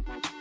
Thank you.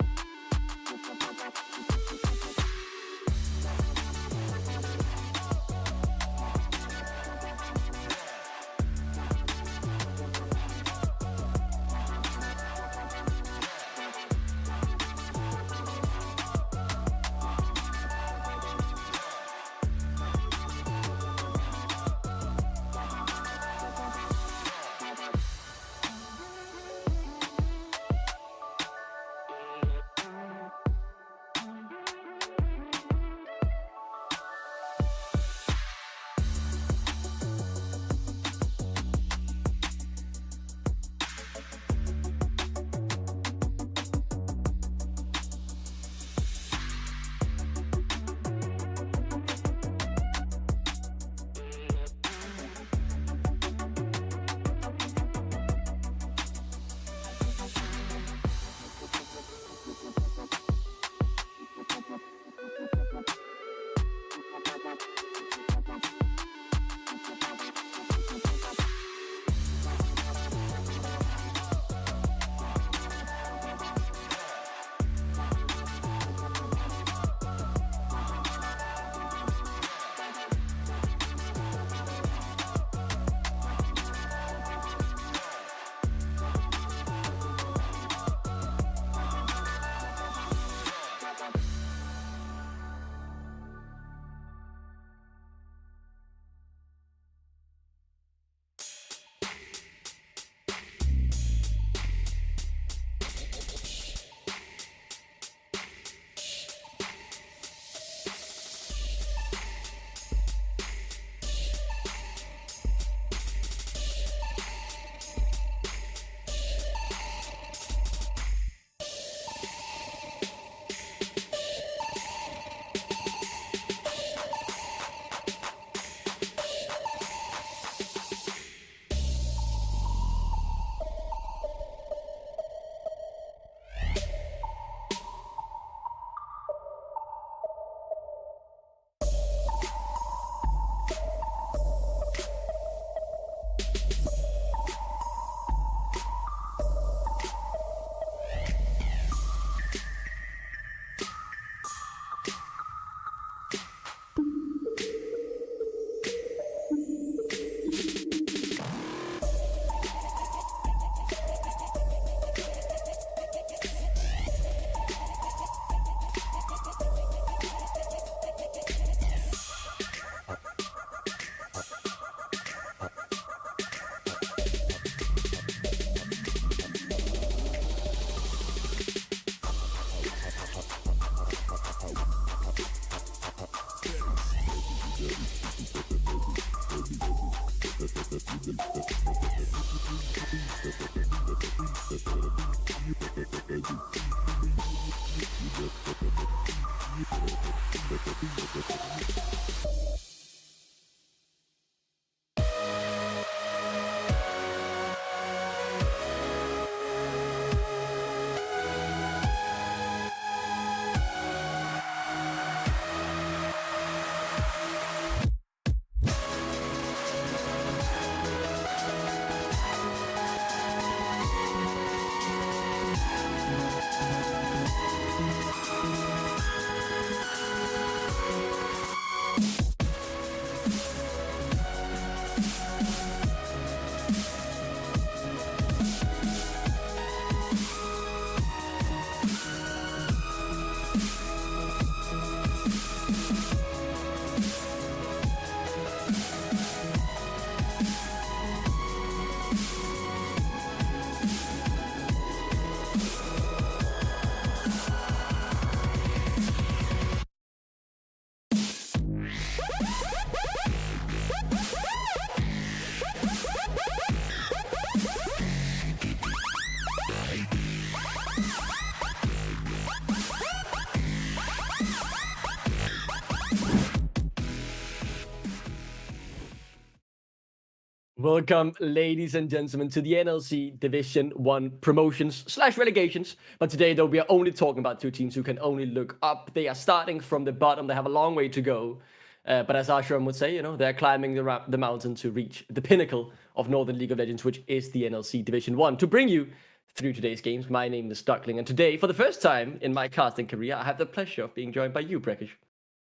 Welcome, ladies and gentlemen, to the NLC Division 1 promotions / relegations. But today, though, we are only talking about two teams who can only look up. They are starting from the bottom. They have a long way to go. But as Ashram would say, they're climbing the mountain to reach the pinnacle of Northern League of Legends, which is the NLC Division 1. To bring you through today's games, my name is Duckling. And today, for the first time in my casting career, I have the pleasure of being joined by you, Brekish.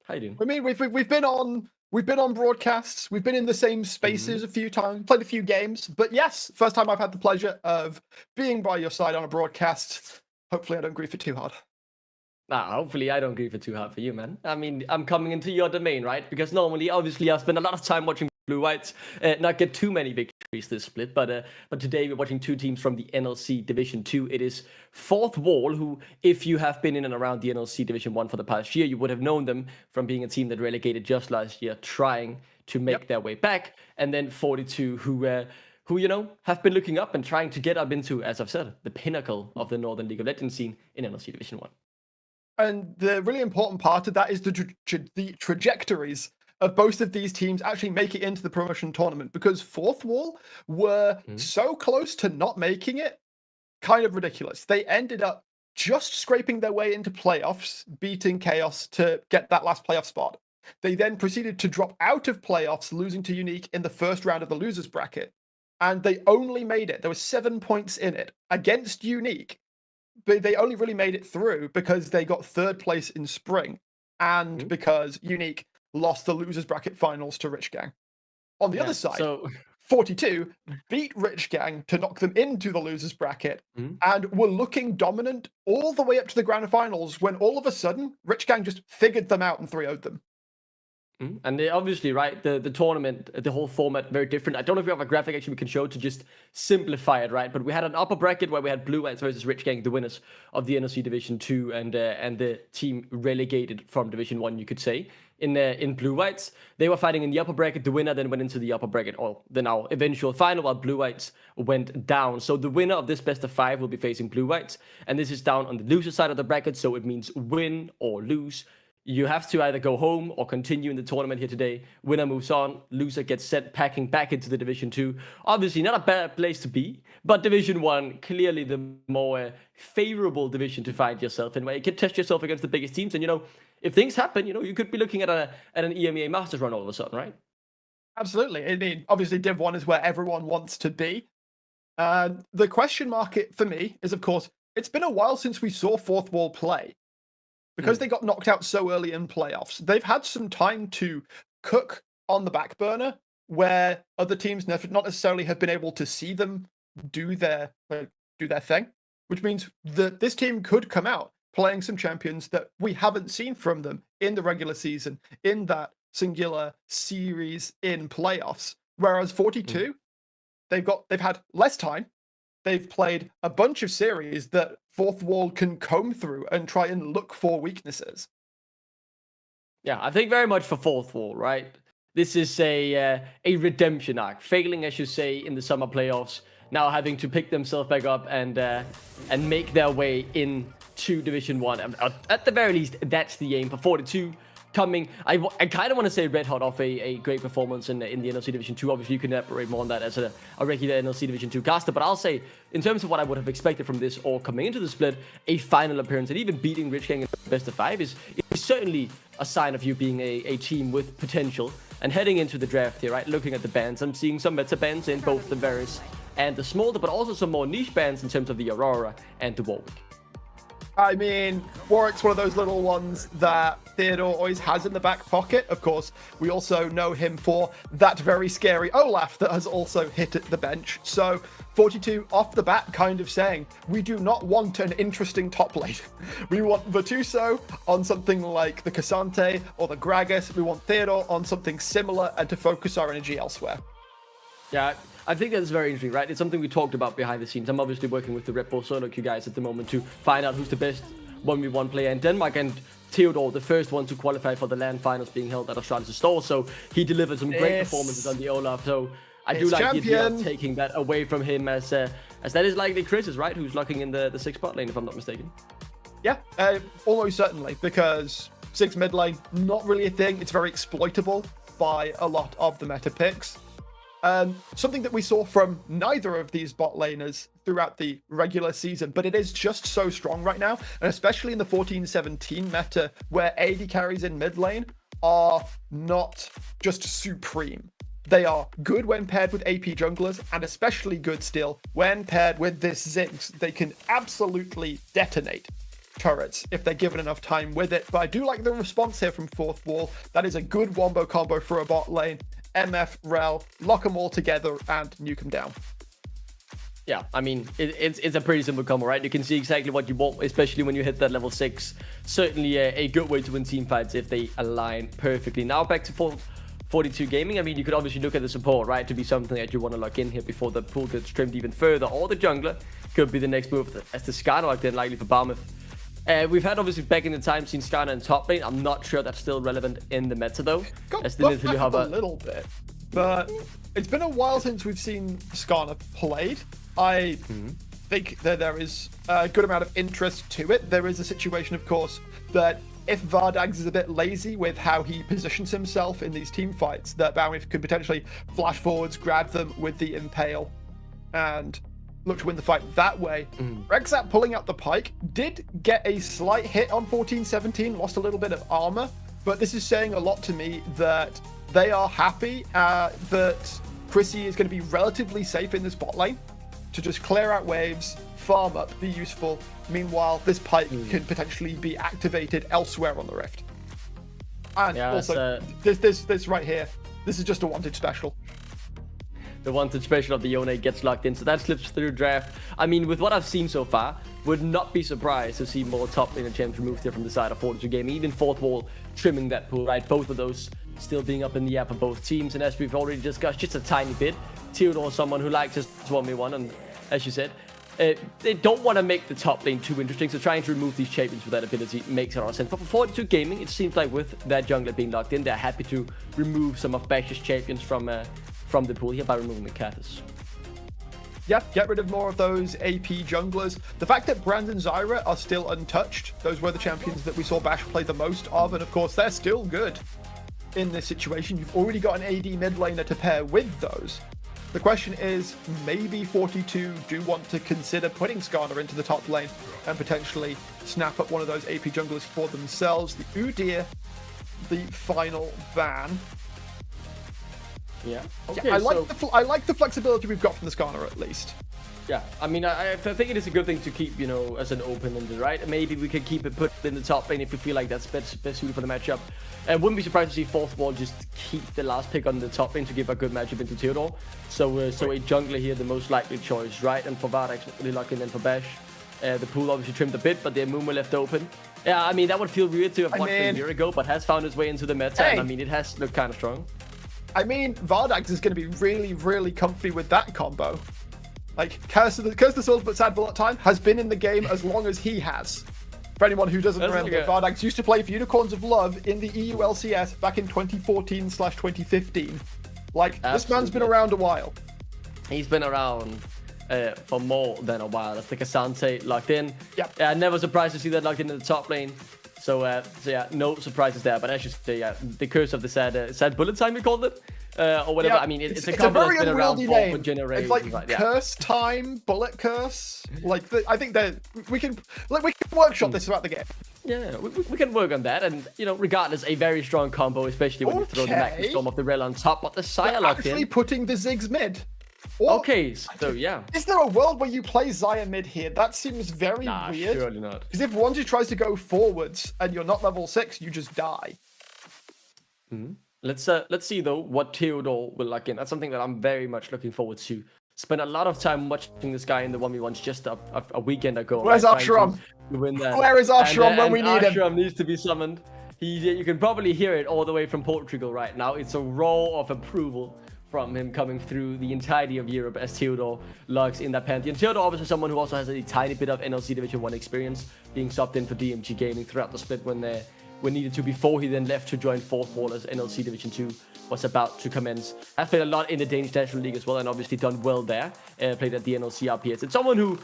How you doing? I mean, we've been on broadcasts, we've been in the same spaces a few times, played a few games, but yes, first time I've had the pleasure of being by your side on a broadcast. Hopefully I don't grief it too hard. Hopefully I don't grieve it too hard for you, man. I mean, I'm coming into your domain, right? Because normally, obviously, I spend a lot of time watching Blue Whites, not get too many victories this split, but today we're watching two teams from the NLC Division 2. It is Fourth Wall, who, if you have been in and around the NLC Division 1 for the past year, you would have known them from being a team that relegated just last year, trying to make their way back. And then 42, who have been looking up and trying to get up into, as I've said, the pinnacle of the Northern League of Legends scene in NLC Division 1. And the really important part of that is the trajectories of both of these teams actually make it into the promotion tournament, because Fourth Wall were so close to not making it, kind of ridiculous. They ended up just scraping their way into playoffs, beating Chaos to get that last playoff spot. They then proceeded to drop out of playoffs, losing to Unique in the first round of the losers bracket. And they only made it. There were 7 points in it against Unique. But they only really made it through because they got third place in spring and because Unique lost the losers bracket finals to Rich Gang. On the other side, 42 beat Rich Gang to knock them into the losers bracket and were looking dominant all the way up to the grand finals when all of a sudden Rich Gang just figured them out and 3-0'd them. And they obviously, right, the tournament, the whole format, very different. I don't know if we have a graphic actually we can show to just simplify it, right? But we had an upper bracket where we had Blue Whites versus Rich Gang, the winners of the NLC Division 2, and the team relegated from Division 1, you could say. In Blue Whites, they were fighting in the upper bracket. The winner then went into the upper bracket, or the now eventual final, while Blue Whites went down. So the winner of this best of 5 will be facing Blue Whites, and this is down on the loser side of the bracket, so it means win or lose. You have to either go home or continue in the tournament here today. Winner moves on. Loser gets sent packing back into the Division 2. Obviously, not a bad place to be, but Division 1, clearly the more favorable division to find yourself in, where you can test yourself against the biggest teams. And, if things happen, you could be looking at an EMEA Masters run all of a sudden, right? Absolutely. I mean, obviously, Div 1 is where everyone wants to be. The question mark for me is, of course, it's been a while since we saw Fourth Wall play. Because they got knocked out so early in playoffs, they've had some time to cook on the back burner, where other teams not necessarily have been able to see them do their thing, which means that this team could come out playing some champions that we haven't seen from them in the regular season, in that singular series in playoffs. Whereas 42, they've had less time. They've played a bunch of series that Fourth Wall can comb through and try and look for weaknesses. Yeah, I think very much for Fourth Wall, right? This is a redemption arc, failing, as you say, in the summer playoffs, now having to pick themselves back up and make their way in to Division 1. At the very least, that's the aim for 42 coming. I kind of want to say red hot off a great performance in the NLC Division 2. Obviously, you can elaborate more on that as a regular NLC Division 2 caster, but I'll say, in terms of what I would have expected from this or coming into the split, a final appearance and even beating Rich Gang in the best of 5 is certainly a sign of you being a team with potential. And heading into the draft here, right, looking at the bans, I'm seeing some meta bans in both the Varus and the Smolder, but also some more niche bans in terms of the Aurora and the Warwick. I mean, Warwick's one of those little ones that Theodore always has in the back pocket. Of course, we also know him for that very scary Olaf that has also hit at the bench. So 42 off the bat kind of saying, we do not want an interesting top lane. We want Virtuoso on something like the Cassante or the Gragas. We want Theodore on something similar and to focus our energy elsewhere. Yeah, I think that's very interesting, right? It's something we talked about behind the scenes. I'm obviously working with the Red Bull solo queue guys at the moment to find out who's the best 1v1 player in Denmark, and Theodore, the first one to qualify for the LAN finals being held at Australia's store, so he delivered some great performances on the Olaf, so I do like the idea of taking that away from him as that is likely Chris's, right? Who's locking in the 6 bot lane, if I'm not mistaken. Yeah, almost certainly, because 6 mid lane, not really a thing. It's very exploitable by a lot of the meta picks. Something that we saw from neither of these bot laners throughout the regular season, but it is just so strong right now, and especially in the 14-17 meta, where AD carries in mid lane are not just supreme. They are good when paired with AP junglers, and especially good still when paired with this Ziggs. They can absolutely detonate turrets if they're given enough time with it. But I do like the response here from Fourth Wall. That is a good wombo combo for a bot lane. MF, Rel, lock them all together and nuke them down. Yeah, I mean, it's a pretty simple combo, right? You can see exactly what you want, especially when you hit that level 6. Certainly a good way to win team fights if they align perfectly. Now back to 42 Gaming. I mean, you could obviously look at the support, right, to be something that you want to lock in here before the pool gets trimmed even further. Or the jungler could be the next move as the Skarner locked in, likely for Barmouth. We've had obviously back in the time seen Skarner in top lane. I'm not sure that's still relevant in the meta though. Got buffed back up a little bit, but it's been a while since we've seen Skarner played. I think that there is a good amount of interest to it. There is a situation, of course, that if Vardags is a bit lazy with how he positions himself in these team fights, that Barmouth could potentially flash forwards, grab them with the Impale, and look to win the fight that way. Rexap pulling out the Pike did get a slight hit on 14-17, lost a little bit of armor, but this is saying a lot to me that they are happy that Chrissy is going to be relatively safe in this bot lane to just clear out waves, farm up, be useful. Meanwhile, this Pike can potentially be activated elsewhere on the Rift. And yeah, also, this right here, this is just a wanted special. The wanted special of the Yone gets locked in, so that slips through draft. I mean, with what I've seen so far, would not be surprised to see more top laner champs removed here from the side of 42 Gaming. Even Fourth Wall trimming that pool, right? Both of those still being up in the air for both teams. And as we've already discussed just a tiny bit, Theodore is someone who likes his 1v1, and as you said, they don't want to make the top lane too interesting, so trying to remove these champions with that ability makes a lot of sense. But for 42 Gaming, it seems like with that jungler being locked in, they're happy to remove some of Bash's champions from the pool here by removing the Cathus. Yeah, get rid of more of those AP junglers. The fact that Brand and Zyra are still untouched, those were the champions that we saw Bash play the most of, and of course they're still good in this situation. You've already got an AD mid laner to pair with those. The question is, maybe 42 do want to consider putting Skarner into the top lane and potentially snap up one of those AP junglers for themselves. The Udyr, the final ban. Yeah. Okay, yeah, I like the flexibility we've got from the Skarner at least. Yeah, I mean, I think it is a good thing to keep, you know, as an open ended, right? Maybe we could keep it put in the top lane if we feel like that's best suited for the matchup. And wouldn't be surprised to see Fourth Wall just keep the last pick on the top lane to give a good matchup into Theodore. So a jungler here, the most likely choice, right? And for Vardax, really lucky, and then for Bash. The pool obviously trimmed a bit, but the Moon were left open. Yeah, I mean, that would feel weird to have watched it a year ago, but has found its way into the meta, and I mean, it has looked kind of strong. I mean, Vardax is going to be really, really comfy with that combo. Like, Curse the Sword but Sad Bullet Time has been in the game as long as he has. For anyone who doesn't remember, Vardax used to play for Unicorns of Love in the EU LCS back in 2014/2015. Like, This man's been around a while. He's been around. for more than a while. That's the Kazante locked in. Yep. Yeah, never surprised to see that locked in the top lane. So yeah, no surprises there. But as you say, yeah, the curse of the sad bullet time, we called it, or whatever. Yeah, I mean, it's a it's combo very that's been around unwieldy for name. generations. It's like yeah. curse time, bullet curse. Like I think that we can workshop this throughout the game. Yeah, we can work on that, and regardless, a very strong combo, especially when you throw the Magnet Storm of the Rel on top. But the Xayah locked Actually in. putting the Ziggs mid. Or, Okay, so yeah. Is there a world where you play Xayah mid here? That seems very weird. Surely not. Because if one just tries to go forwards and you're not level 6, you just die. Let's see though what Theodore will lock in. That's something that I'm very much looking forward to. Spent a lot of time watching this guy in the 1v1s just a weekend ago. Where's Ashram? Where is Ashram when we need him? Ashram needs to be summoned. You can probably hear it all the way from Portugal right now. It's a roar of approval from him coming through the entirety of Europe as Theodore logs in that Pantheon. Theodore obviously someone who also has a tiny bit of NLC Division 1 experience, being subbed in for DMG Gaming throughout the split when needed to, before he then left to join Fourth Wall as NLC Division 2 was about to commence. Has played a lot in the Danish National League as well, and obviously done well there. Played at the NLC RPS. It's someone who,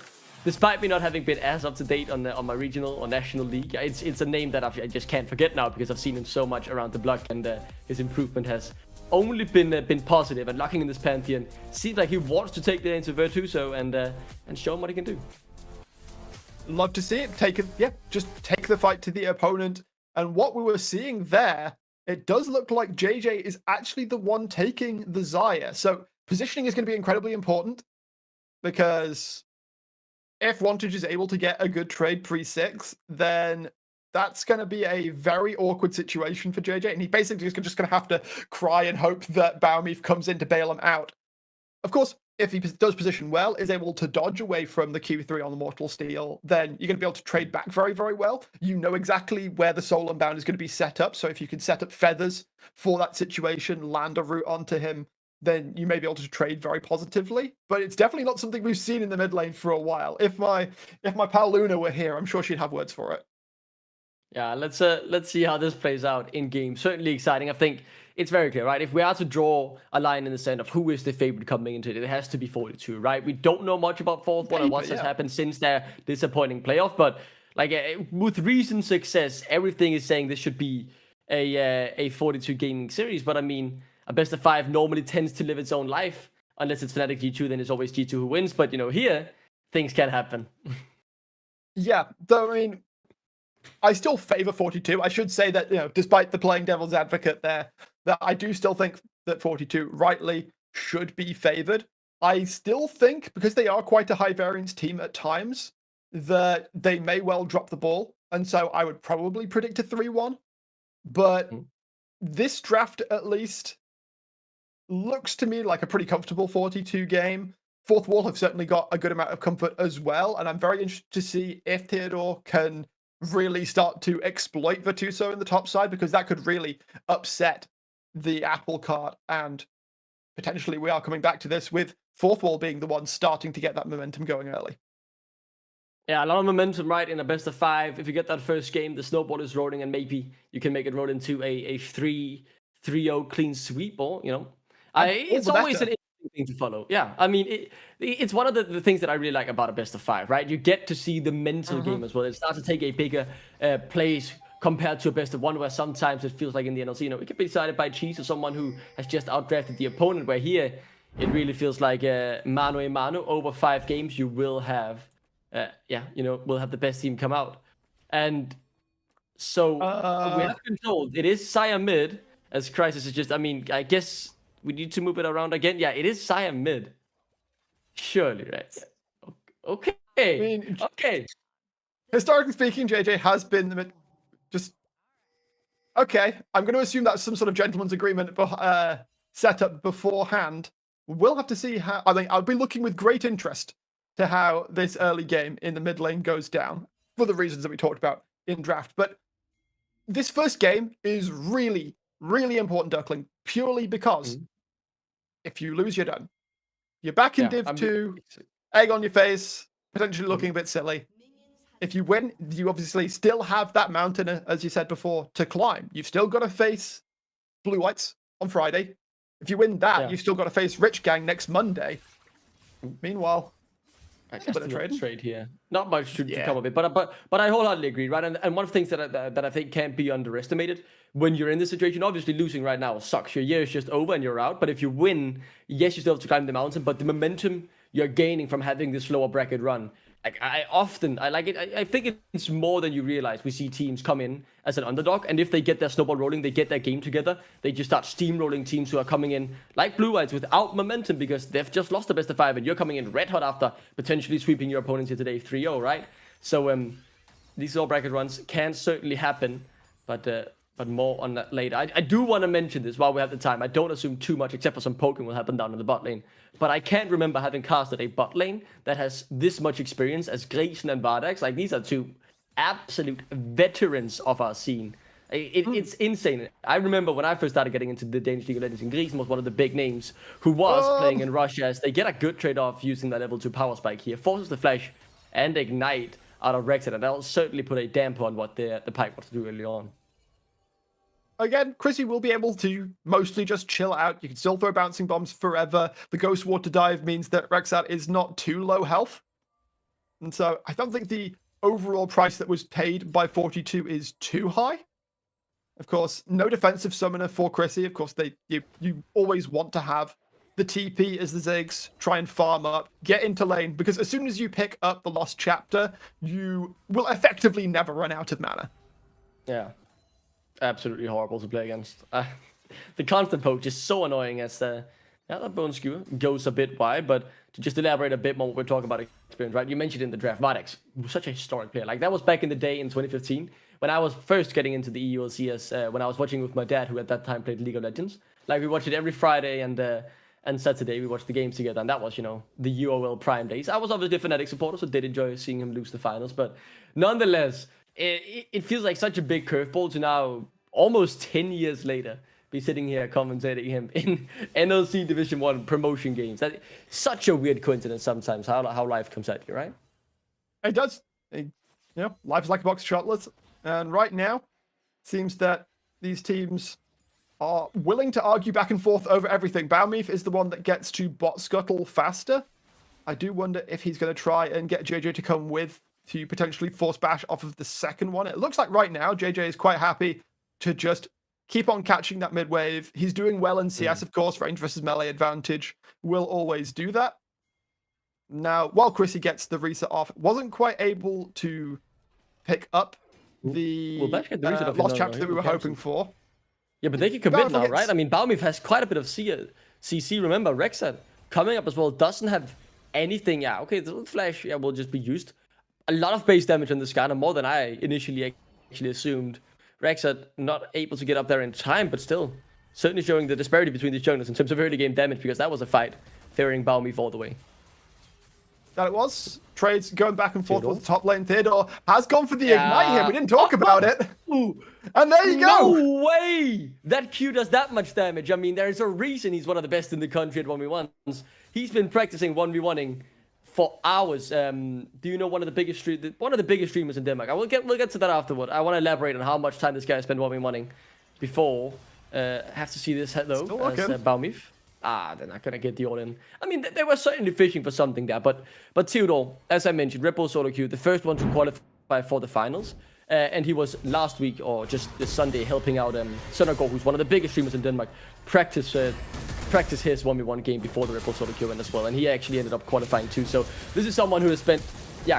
despite me not having been as up to date on my regional or national league, it's a name that I just can't forget now because I've seen him so much around the block, and his improvement has only been positive. And locking in this Pantheon, seems like he wants to take that into Virtuoso and show him what he can do. Love to see it. Just take the fight to the opponent. And what we were seeing there, it does look like JJ is actually the one taking the Xayah. So positioning is going to be incredibly important, because if Wantage is able to get a good trade pre-6, then that's going to be a very awkward situation for JJ. And he basically is just going to have to cry and hope that Baumif comes in to bail him out. Of course, if he does position well, is able to dodge away from the Q3 on the Mortal Steel, then you're going to be able to trade back very, very well. You know exactly where the Soul Unbound is going to be set up. So if you can set up feathers for that situation, land a route onto him, then you may be able to trade very positively. But it's definitely not something we've seen in the mid lane for a while. If my pal Luna were here, I'm sure she'd have words for it. Yeah, let's see how this plays out in game. Certainly exciting. I think it's very clear, right? If we are to draw a line in the sense of who is the favorite coming into it has to be 42, right? We don't know much about Fourth Wall and what has happened since their disappointing playoff, but like with recent success, everything is saying this should be a 42 gaming series. But I mean, a best of 5 normally tends to live its own life. Unless it's Fnatic G2, then it's always G2 who wins. But here, things can happen. Yeah, though, I mean, I still favor 42. I should say that, despite the playing devil's advocate there, that I do still think that 42 rightly should be favored. I still think, because they are quite a high variance team at times, that they may well drop the ball. And so I would probably predict a 3-1. But this draft, at least, looks to me like a pretty comfortable 42 game. Fourth Wall have certainly got a good amount of comfort as well. And I'm very interested to see if Theodore can really start to exploit Virtuoso in the top side, because that could really upset the apple cart. And potentially we are coming back to this with Fourth Wall being the one starting to get that momentum going early. Yeah, a lot of momentum, right, in a best of 5. If you get that first game, the snowball is rolling, and maybe you can make it roll into a 3-0 clean sweep, or, it's always an interesting thing to follow. Yeah, I mean, it's one of the things that I really like about a best of 5, right? You get to see the mental game as well. It starts to take a bigger place compared to a best of 1, where sometimes it feels like in the NLC, it can be decided by cheese or someone who has just outdrafted the opponent, where here it really feels like mano a mano. Over 5 games, you will have we'll have the best team come out. And so we have been told it is Xayah mid, as Crisis is just, I mean, I guess we need to move it around again. Yeah, it is Xayah mid. Surely, right? Okay. Okay. Historically speaking, JJ has been the mid. Just okay. I'm going to assume that's some sort of gentleman's agreement set up beforehand. We'll have to see how. I think I'll be looking with great interest to how this early game in the mid lane goes down, for the reasons that we talked about in draft. But this first game is really, really important, Duckling, purely because if you lose, you're done. You're back in Div 2, egg on your face, potentially looking a bit silly. If you win, you obviously still have that mountain, as you said before, to climb. You've still got to face Blue Whites on Friday. If you win that, you've still got to face Rich Gang next Monday. Meanwhile, Right, But just a a trade. trade here. Not much to Yeah. come of it, but I wholeheartedly agree, right? And one of the things that I think can't be underestimated when you're in this situation, obviously losing right now sucks. Your year is just over and you're out. But if you win, yes, you still have to climb the mountain, but the momentum you're gaining from having this lower bracket run. Like I like it. I think it's more than you realize. We see teams come in as an underdog, and if they get their snowball rolling, they get their game together. They just start steamrolling teams who are coming in like Blue Eyes without momentum because they've just lost the best of 5, and you're coming in red hot after potentially sweeping your opponents here today 3-0, right? So these low bracket runs can certainly happen, but more on that later. I do want to mention this while we have the time. I don't assume too much, except for some poking will happen down in the bot lane. But I can't remember having casted a bot lane that has this much experience as Grayson and Vardax. Like, these are two absolute veterans of our scene. It's insane. I remember when I first started getting into the Danish League of Legends, and Grayson was one of the big names who was playing in Russia. As they get a good trade-off using that level 2 power spike here. Forces the flash and ignite out of Rexit, and that'll certainly put a damper on what the Pyke wants to do early on. Again, Chrissy will be able to mostly just chill out. You can still throw bouncing bombs forever. The Ghost Water Dive means that Rexat is not too low health. And so I don't think the overall price that was paid by 42 is too high. Of course, no defensive summoner for Chrissy. Of course, you always want to have the TP as the Ziggs, try and farm up, get into lane, because as soon as you pick up the Lost Chapter, you will effectively never run out of mana. Yeah. Absolutely horrible to play against. The constant poke is so annoying as that bone skewer goes a bit wide, but to just elaborate a bit more what we're talking about experience, right? You mentioned in the draft, Vardax, such a historic player. Like, that was back in the day in 2015 when I was first getting into the EULC as when I was watching with my dad, who at that time played League of Legends. Like, we watched it every Friday and Saturday. We watched the games together, and that was, the UOL prime days. I was obviously a Fnatic supporter, so did enjoy seeing him lose the finals, but nonetheless, it feels like such a big curveball to now, almost 10 years later, be sitting here commentating him in NLC Division 1 promotion games. That's such a weird coincidence sometimes, how life comes at you, right? It does. Life's like a box of chocolates. And right now, seems that these teams are willing to argue back and forth over everything. Baumif is the one that gets to bot scuttle faster. I do wonder if he's going to try and get JJ to come with to potentially force bash off of the second one. It looks like right now JJ is quite happy to just keep on catching that mid wave. He's doing well in CS, of course. Range versus melee advantage will always do that. Now, while Chrissy gets the reset off, wasn't quite able to pick up the Lost Chapter that we were hoping for. Yeah, but they can commit now, right? I mean, Baumif has quite a bit of CC. Remember, Rexat coming up as well doesn't have anything. Yeah, okay, the flash will just be used. A lot of base damage on the Scanner, more than I initially actually assumed. Rexat not able to get up there in time, but still certainly showing the disparity between these junglers in terms of early game damage, because that was a fight favoring Baumif all the way. That it was. Trades going back and forth with the top lane. Theodore has gone for the ignite here. We didn't talk about it. And there you go. No way! That Q does that much damage. I mean, there's a reason he's one of the best in the country at 1v1s. He's been practicing 1v1ing for hours. Do you know one of the biggest streamers in Denmark? We'll get to that afterward. I want to elaborate on how much time this guy spent 1v1ing before. Have to see this though as Baumif. They're not gonna get the all in. I mean, they were certainly fishing for something there, but Theodore, as I mentioned, Red Bull solo queue, the first one to qualify for the finals, and he was last week or just this Sunday helping out Søndergaard, who's one of the biggest streamers in Denmark, practice his 1v1 game before the Red Bull solo queue went as well, and he actually ended up qualifying too. So this is someone who has spent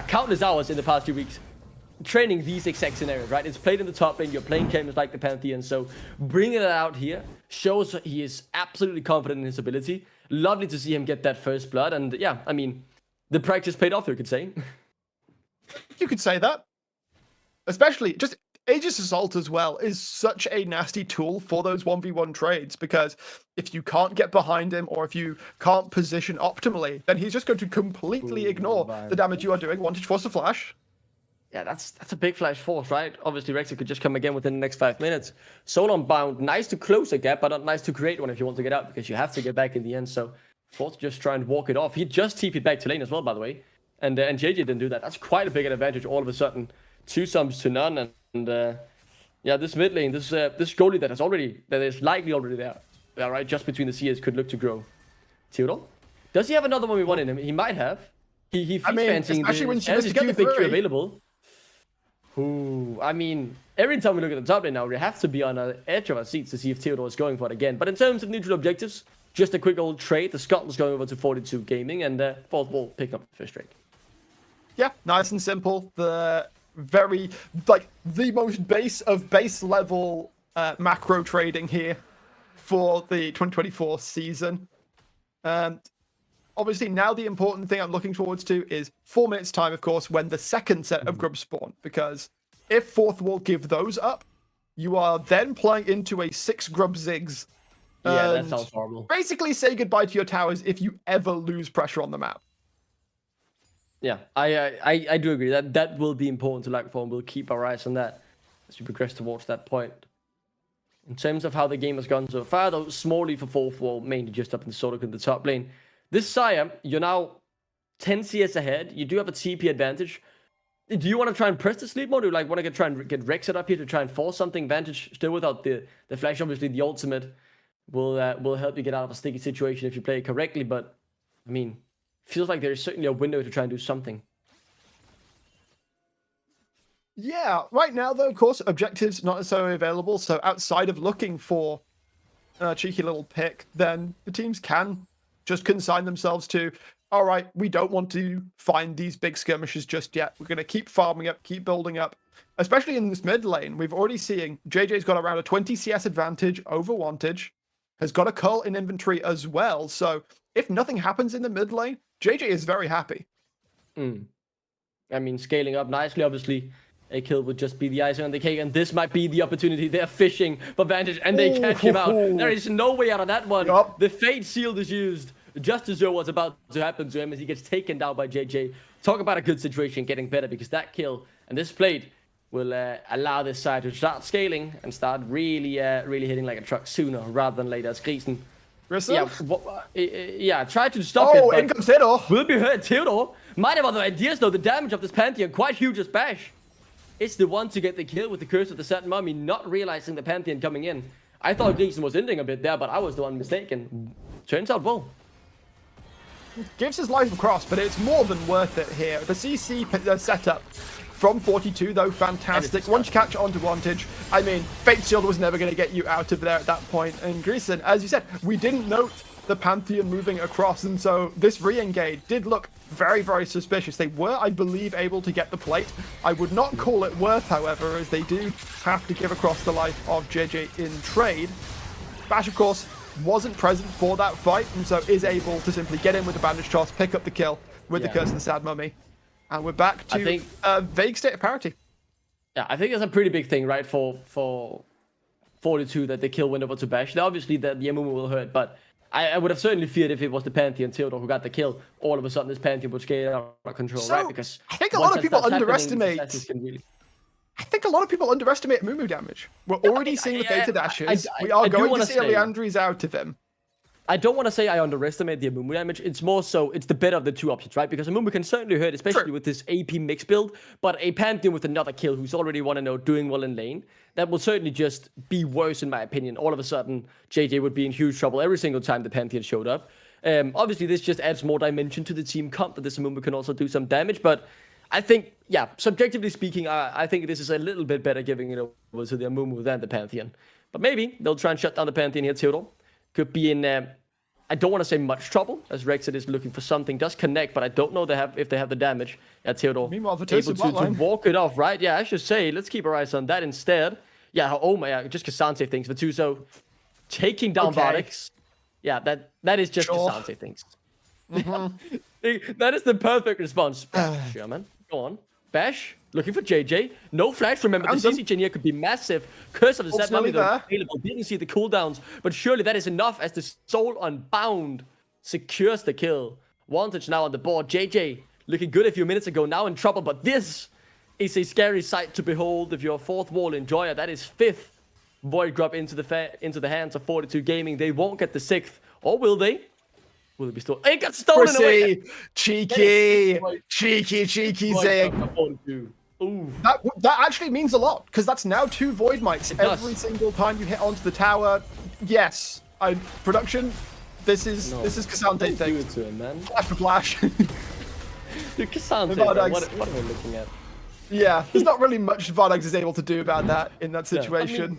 countless hours in the past few weeks training these exact scenarios, right? It's played in the top lane, you're playing champions like the Pantheon, so bringing it out here shows he is absolutely confident in his ability. Lovely to see him get that first blood, and yeah, I mean, the practice paid off, you could say. You could say that. Especially, just Aegis Assault as well is such a nasty tool for those 1v1 trades, because if you can't get behind him or if you can't position optimally, then he's just going to completely ignore the damage you are doing. Wantage Force of Flash. Yeah, that's a big flash force, right? Obviously, Rexit could just come again within the next 5 minutes. Solon bound, nice to close a gap, but not nice to create one if you want to get out, because you have to get back in the end. So, forced to just try and walk it off. He just TP'd back to lane as well, by the way. And JJ didn't do that. That's quite a big advantage all of a sudden. 2 sums to none. And this mid lane, this goalie that is likely already there, right? Just between the CS could look to grow. Theodore? Does he have another 1v1 in him? He might have. He I mean, fancying especially when she and goes he's to got the picture Q3. available. Ooh, I mean, every time we look at the top lane now, we have to be on the edge of our seats to see if Theodore is going for it again. But in terms of neutral objectives, just a quick old trade. The Scott's going over to 42 Gaming, and fourth wall picking up the first trade. Yeah, nice and simple. The very, like, the most base level macro trading here for the 2024 season. Obviously, now the important thing I'm looking towards to is 4 minutes time, of course, when the second set of grubs spawn. Because if fourth wall give those up, you are then playing into a 6 grub zigs. Yeah, that sounds horrible. Basically say goodbye to your towers if you ever lose pressure on the map. Yeah, I do agree. That will be important to lag for, and we'll keep our eyes on that as we progress towards that point. In terms of how the game has gone so far, though, smallly for fourth wall, mainly just up in the Zodiac in the top lane. This Sire, you're now 10 CS ahead. You do have a TP advantage. Do you want to try and press the sleep mode, or do you want to try and get Rexed up here to try and force something advantage still without the flash? Obviously, the ultimate will help you get out of a sticky situation if you play it correctly, but I mean, feels like there's certainly a window to try and do something. Yeah, right now, though, of course, objectives not necessarily available. So outside of looking for a cheeky little pick, then the teams can just consign themselves to, all right, we don't want to find these big skirmishes just yet. We're going to keep farming up, keep building up. Especially in this mid lane, we've already seen JJ's got around a 20 CS advantage over Wantage, has got a Cull in inventory as well. So if nothing happens in the mid lane, JJ is very happy. I mean, scaling up nicely, obviously. A kill would just be the icing on the cake, and this might be the opportunity. They're fishing for Vantage, and they catch him out. There is no way out of that one. Yup. The Fate Shield is used just as though what's about to happen to him as he gets taken down by JJ. Talk about a good situation getting better, because that kill and this plate will allow this side to start scaling and start really hitting like a truck sooner rather than later. As Grisen, try to stop it. Oh, in comes Theodore. Will be hurt. Theodore might have other ideas, though. The damage of this Pantheon quite huge as Bash. It's the one to get the kill with the Curse of the Satin Mummy, not realizing the Pantheon coming in. I thought Grisen was ending a bit there, but I was the one mistaken. Turns out, well. Gives his life across, but it's more than worth it here. The CC setup from 42, though, fantastic. Once you catch onto Wantage, I mean, Fate Shield was never going to get you out of there at that point. And Grisen, as you said, we didn't note the Pantheon moving across, and so this re-engage did look very, very suspicious. They were, I believe, able to get the plate. I would not call it worth, however, as they do have to give across the life of JJ in trade. Bash, of course, wasn't present for that fight, and so is able to simply get in with the bandage toss, pick up the kill with the Curse of the Sad Mummy. And we're back to a vague state of parity. Yeah, I think that's a pretty big thing, right, for 42, that the kill went over to Bash. Now, obviously, the Amumu will hurt, but I would have certainly feared if it was the Pantheon Theodore who got the kill. All of a sudden, this Pantheon would scale out of control, right? Because I think a lot of people underestimate. Really... I think a lot of people underestimate Amumu damage. We're already seeing the fated ashes. We are going to see a Leandri's out of him. I don't want to say I underestimate the Amumu damage. It's more so, it's the better of the two options, right? Because Amumu can certainly hurt, especially with this AP mix build. But a Pantheon with another kill who's already 1-0 doing well in lane, that will certainly just be worse in my opinion. All of a sudden, JJ would be in huge trouble every single time the Pantheon showed up. Obviously, this just adds more dimension to the team comp that this Amumu can also do some damage. But I think, yeah, subjectively speaking, I think this is a little bit better giving it over to the Amumu than the Pantheon. But maybe they'll try and shut down the Pantheon here, Theodore. Could be in, I don't want to say much trouble, as Rexed is looking for something. Does connect, but I don't know if they have the damage. Yeah, Theodore Meanwhile, able to walk it off, right? Yeah, I should say, let's keep our eyes on that instead. Yeah, oh my, just Cassante things for two, so taking down Vardex. Yeah, that is just Cassante things. That is the perfect response. Sure, man. Go on. Bash, looking for JJ. No flash. Remember, the CC chain here could be massive. Curse of the Set Mummy, though, available. Didn't see the cooldowns, but surely that is enough as the Soul Unbound secures the kill. Wantage now on the board. JJ looking good a few minutes ago, now in trouble, but this is a scary sight to behold if you're a fourth wall enjoyer. That is 5th Void Grub into the hands of 42 Gaming. They won't get the 6th, or will they? Will it be stolen? It got stolen away! Cheeky Zig. Ooh. That actually means a lot, because that's now 2 Void Mites every single time you hit onto the tower. Yes, production. This is Cassante thing. Do it to him, man. Flash for flash. Dude, Cassante, what are we looking at? Yeah, there's not really much Vardags is able to do about that in that situation.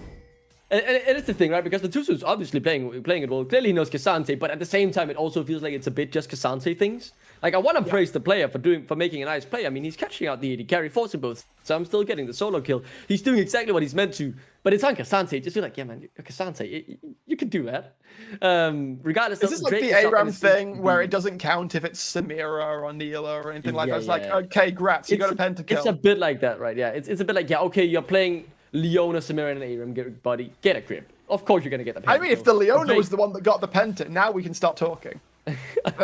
And it's the thing, right? Because the Tusu's obviously playing it well. Clearly he knows Cassante, but at the same time, it also feels like it's a bit just Cassante things. Like, I want to praise the player for making a nice play. I mean, he's catching out the AD carry, forcing both. So I'm still getting the solo kill. He's doing exactly what he's meant to. But it's on Cassante. Just feel like, yeah, man, Cassante, you can do that. Regardless of... Is this like the ARAM thing where it doesn't count if it's Samira or Neela or anything like that? It's like, okay, grats, you got a pentakill. It's a bit like that, right? Yeah, it's a bit like, yeah, okay, you're playing Leona, Samira, and ARAM, buddy, get a grip. Of course you're going to get the penta. I mean, if the Leona was the one that got the penta, now we can start talking. I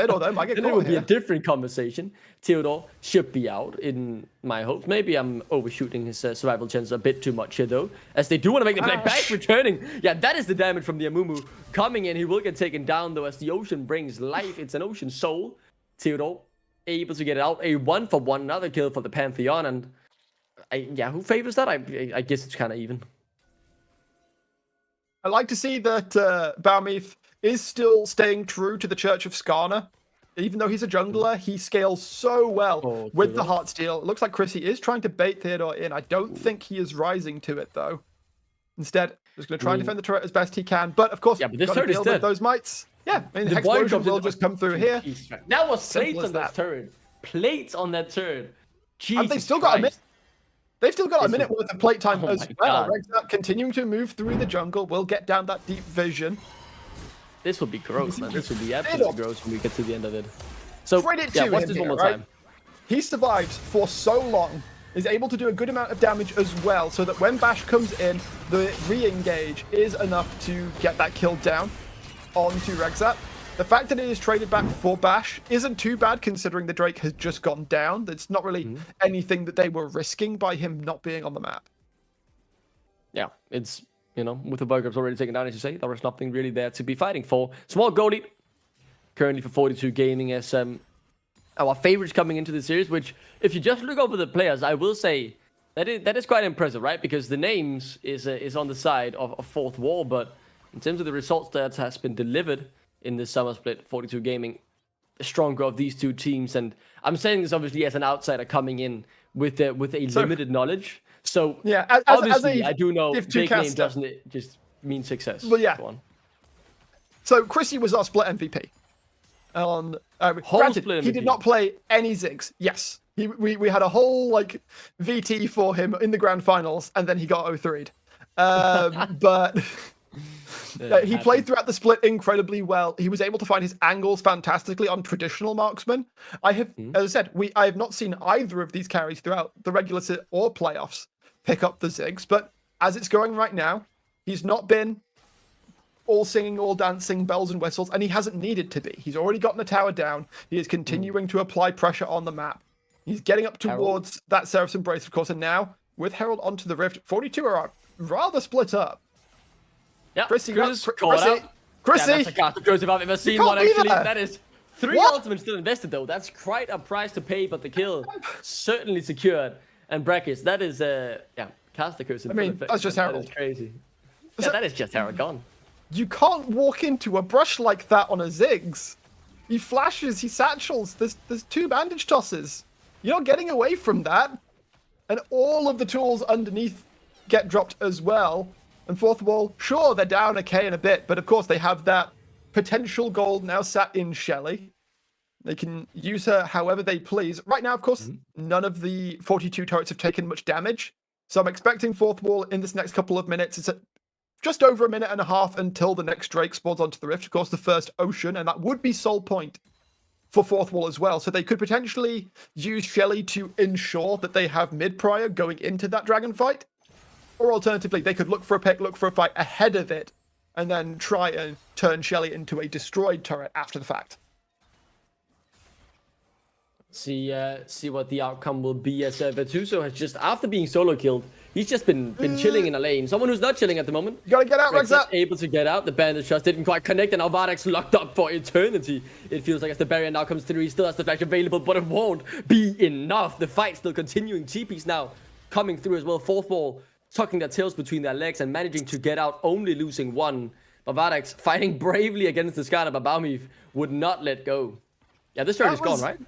don't know, might get then caught it would be here. a different conversation. Theodore should be out in my hopes. Maybe I'm overshooting his survival chance a bit too much here, though, as they do want to make the play back returning. Yeah, that is the damage from the Amumu coming in. He will get taken down, though, as the Ocean brings life. It's an Ocean Soul. Theodore able to get it out. A 1-for-1, another kill for the Pantheon. And who favors that? I guess it's kind of even. I like to see that Balmeath is still staying true to the Church of Skarner. Even though he's a jungler, he scales so well with the Heartsteel. It looks like Chrissy is trying to bait Theodore in. I don't think he is rising to it, though. Instead, just going to try and defend the turret as best he can. But, of course, but this turret is dead. Those mites. Yeah, I mean, the Hexplosion will just come through here. That was plates on that turret. Plates on that turret. Jesus and they've still got a minute. They've still got a minute worth of plate time as well. Rexat continuing to move through the jungle. Will get down that deep vision. This will be gross, man. This will be absolutely gross when we get to the end of it. So, watch this one more time. He survives for so long, is able to do a good amount of damage as well, so that when Bash comes in, the re-engage is enough to get that kill down onto Rexat. The fact that it is traded back for Bash isn't too bad, considering the Drake has just gone down. It's not really anything that they were risking by him not being on the map. Yeah, it's, with the Burgers already taken down, as you say, there was nothing really there to be fighting for. Small goal lead, currently for 42 Gaming, as our favorites coming into the series, which, if you just look over the players, I will say that is quite impressive, right? Because the names is on the side of Fourth Wall, but in terms of the results that has been delivered in this summer split, 42 Gaming, the stronger of these two teams. And I'm saying this obviously as an outsider coming in with a limited knowledge. So yeah, obviously I do know big name doesn't just mean success. Well, yeah. So Chrissy was our split MVP. Granted, he did not play any Ziggs. Yes, we had a whole VT for him in the grand finals, and then he got 0-3'd. But he played throughout the split incredibly well. He was able to find his angles fantastically on traditional marksmen. As I said, I have not seen either of these carries throughout the regular or playoffs pick up the Ziggs. But as it's going right now, he's not been all singing, all dancing, bells and whistles, and he hasn't needed to be. He's already gotten the tower down. He is continuing to apply pressure on the map. He's getting up towards that Seraph's Embrace, of course, and now with Herald onto the Rift, 42 are rather split up. Yeah, Chrissy. Yeah, that's the cast I've ever seen one, actually. That is 3 ultimates still invested, though. That's quite a price to pay, but the kill certainly secured. And brackets, that is, cast the curse. I mean, that's just Herald. That is crazy. Yeah, that is just Herald gone. You can't walk into a brush like that on a Ziggs. He flashes, he satchels, there's 2 bandage tosses. You're not getting away from that. And all of the tools underneath get dropped as well. And Fourth Wall, sure, they're down a K and a bit, but of course they have that potential gold now sat in Shelly. They can use her however they please. Right now, of course, none of the 42 turrets have taken much damage. So I'm expecting Fourth Wall in this next couple of minutes. It's just over a minute and a half until the next Drake spawns onto the Rift. Of course, the first Ocean, and that would be Soul Point for Fourth Wall as well. So they could potentially use Shelly to ensure that they have mid-prior going into that dragon fight. Or alternatively, they could look for a pick, look for a fight ahead of it, and then try and turn Shelly into a destroyed turret after the fact. See what the outcome will be, as Vetuso has just, after being solo killed, he's just been chilling in a lane. Someone who's not chilling at the moment. You gotta get out, Rexat. Able to get out. The bandage just didn't quite connect, and Vardags locked up for eternity. It feels like as the barrier now comes through, he still has the flash available, but it won't be enough. The fight still continuing. TP's now coming through as well. Fourth Wall tucking their tails between their legs and managing to get out, only losing 1. But Vardags fighting bravely against the Skarner, but Balmeath would not let go. Yeah, this turret is gone, right?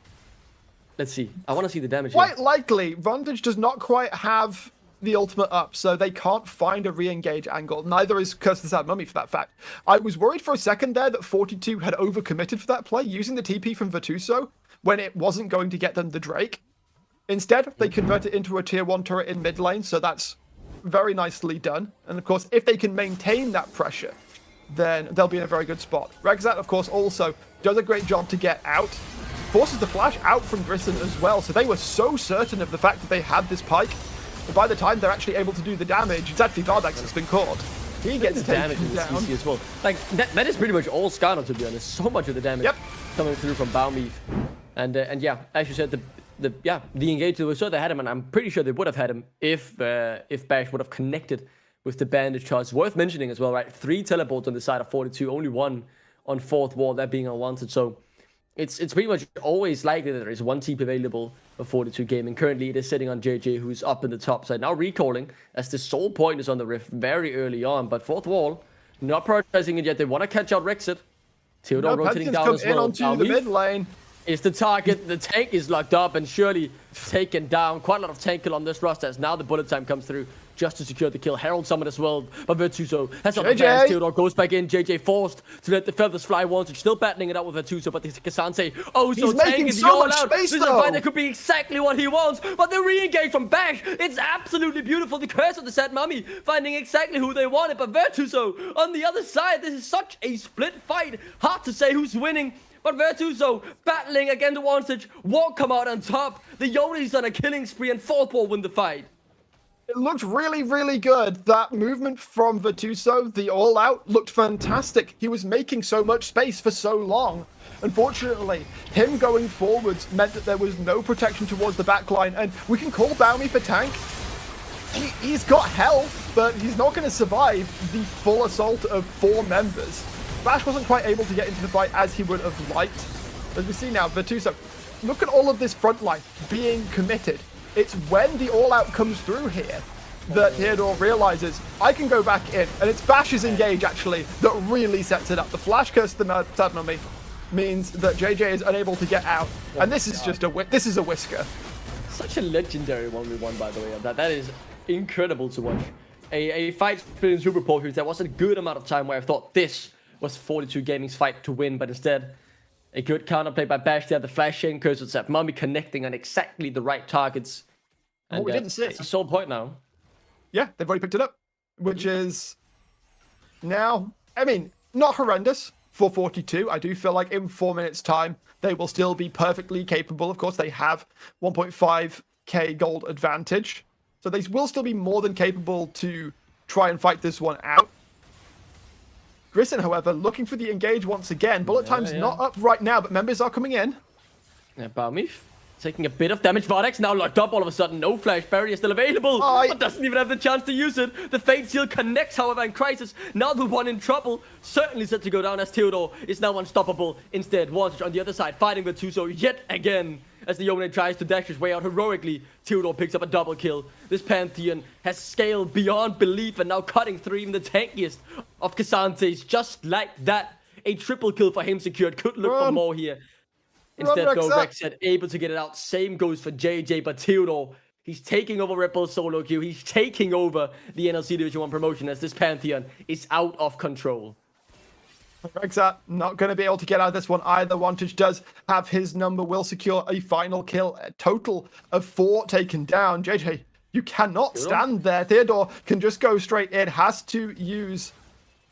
Let's see. I want to see the damage. Quite likely, Vantage does not quite have the ultimate up, so they can't find a re-engage angle. Neither is Curse the Sad Mummy, for that fact. I was worried for a second there that 42 had overcommitted for that play, using the TP from Virtuoso when it wasn't going to get them the Drake. Instead, they convert it into a tier 1 turret in mid lane, so that's very nicely done. And of course, if they can maintain that pressure, then they'll be in a very good spot. Rexat, of course, also does a great job to get out, forces the flash out from Grissom as well, so they were so certain of the fact that they had this pike. But by the time they're actually able to do the damage, it's actually Vardax that's been caught. He gets damage taken down. as well. Like, that is pretty much all Skarner, to be honest. So much of the damage coming through from Baumif. And yeah, as you said, the engage, they were sure they had him, and I'm pretty sure they would have had him if Bash would have connected with the bandage charge. Worth mentioning as well, right? 3 teleports on the side of 42, only 1 on fourth wall, that being unwanted. So it's pretty much always likely that there is 1 TP available for 42 Gaming. Currently, it is sitting on JJ, who's up in the top side. Now recalling, as the sole point is on the rift very early on, but fourth wall, not prioritizing it yet. They want to catch out Rexit. Theodore rotating down as well. Onto the mid lane. Is the target. The tank is locked up and surely taken down. Quite a lot of tank kill on this roster as now the bullet time comes through just to secure the kill. Herald summoned as well, but Virtuoso has not the plans. Theodore goes back in. JJ forced to let the feathers fly once. Still battling it out with Virtuoso, but the Kasante, oh, so tank is all out. This is a fight that could be exactly what he wants, but the re-engage from Bash, it's absolutely beautiful. The curse of the Sad Mummy finding exactly who they wanted, but Virtuoso on the other side. This is such a split fight. Hard to say who's winning. But Virtuoso battling against the Wantage won't come out on top. The Yoni's on a killing spree and fourth wall win the fight. It looked really, really good. That movement from Virtuoso, the all-out, looked fantastic. He was making so much space for so long. Unfortunately, him going forwards meant that there was no protection towards the backline, and we can call Baumi for tank. He's got health, but he's not going to survive the full assault of 4 members. Bash wasn't quite able to get into the fight as he would have liked. As we see now, Virtuoso, look at all of this front line being committed. It's when the all-out comes through here that Theodore realizes, I can go back in. And it's Bash's engage, actually, that really sets it up. The flash curse the Sad Mummy means that JJ is unable to get out. And this is just a whisker. Such a legendary 1v1, by the way. That is incredible to watch. A fight between Super Potions. There was a good amount of time where I thought this was 42 Gaming's fight to win, but instead, a good counterplay by Bash there. The flash chain curse with Sad Mummy connecting on exactly the right targets. And we didn't see. It's a sole point now. Yeah, they've already picked it up, which is now, I mean, not horrendous for 42. I do feel like in 4 minutes' time, they will still be perfectly capable. Of course, they have 1.5k gold advantage, so they will still be more than capable to try and fight this one out. Grissom, however, looking for the engage once again. Bullet time's not up right now, but members are coming in. Yeah, Baumif taking a bit of damage. Vardax now locked up all of a sudden. No flash barrier still available, but doesn't even have the chance to use it. The Fate Seal connects, however, in Crisis. Now the one in trouble. Certainly set to go down as Theodore is now unstoppable. Instead, Wantage on the other side fighting with Tuso yet again. As the Yone tries to dash his way out heroically, Theodore picks up a double kill. This Pantheon has scaled beyond belief and now cutting through even the tankiest of Casantes. Just like that, a triple kill for him secured. Could look for more here. Instead, though, Rexat able to get it out. Same goes for JJ, but Theodore, he's taking over Ripple's solo queue. He's taking over the NLC Division 1 promotion as this Pantheon is out of control. Rexat not going to be able to get out of this one either. Wantage does have his number, will secure a final kill. A total of 4 taken down. JJ, you cannot stand there. Theodore can just go straight in. Has to use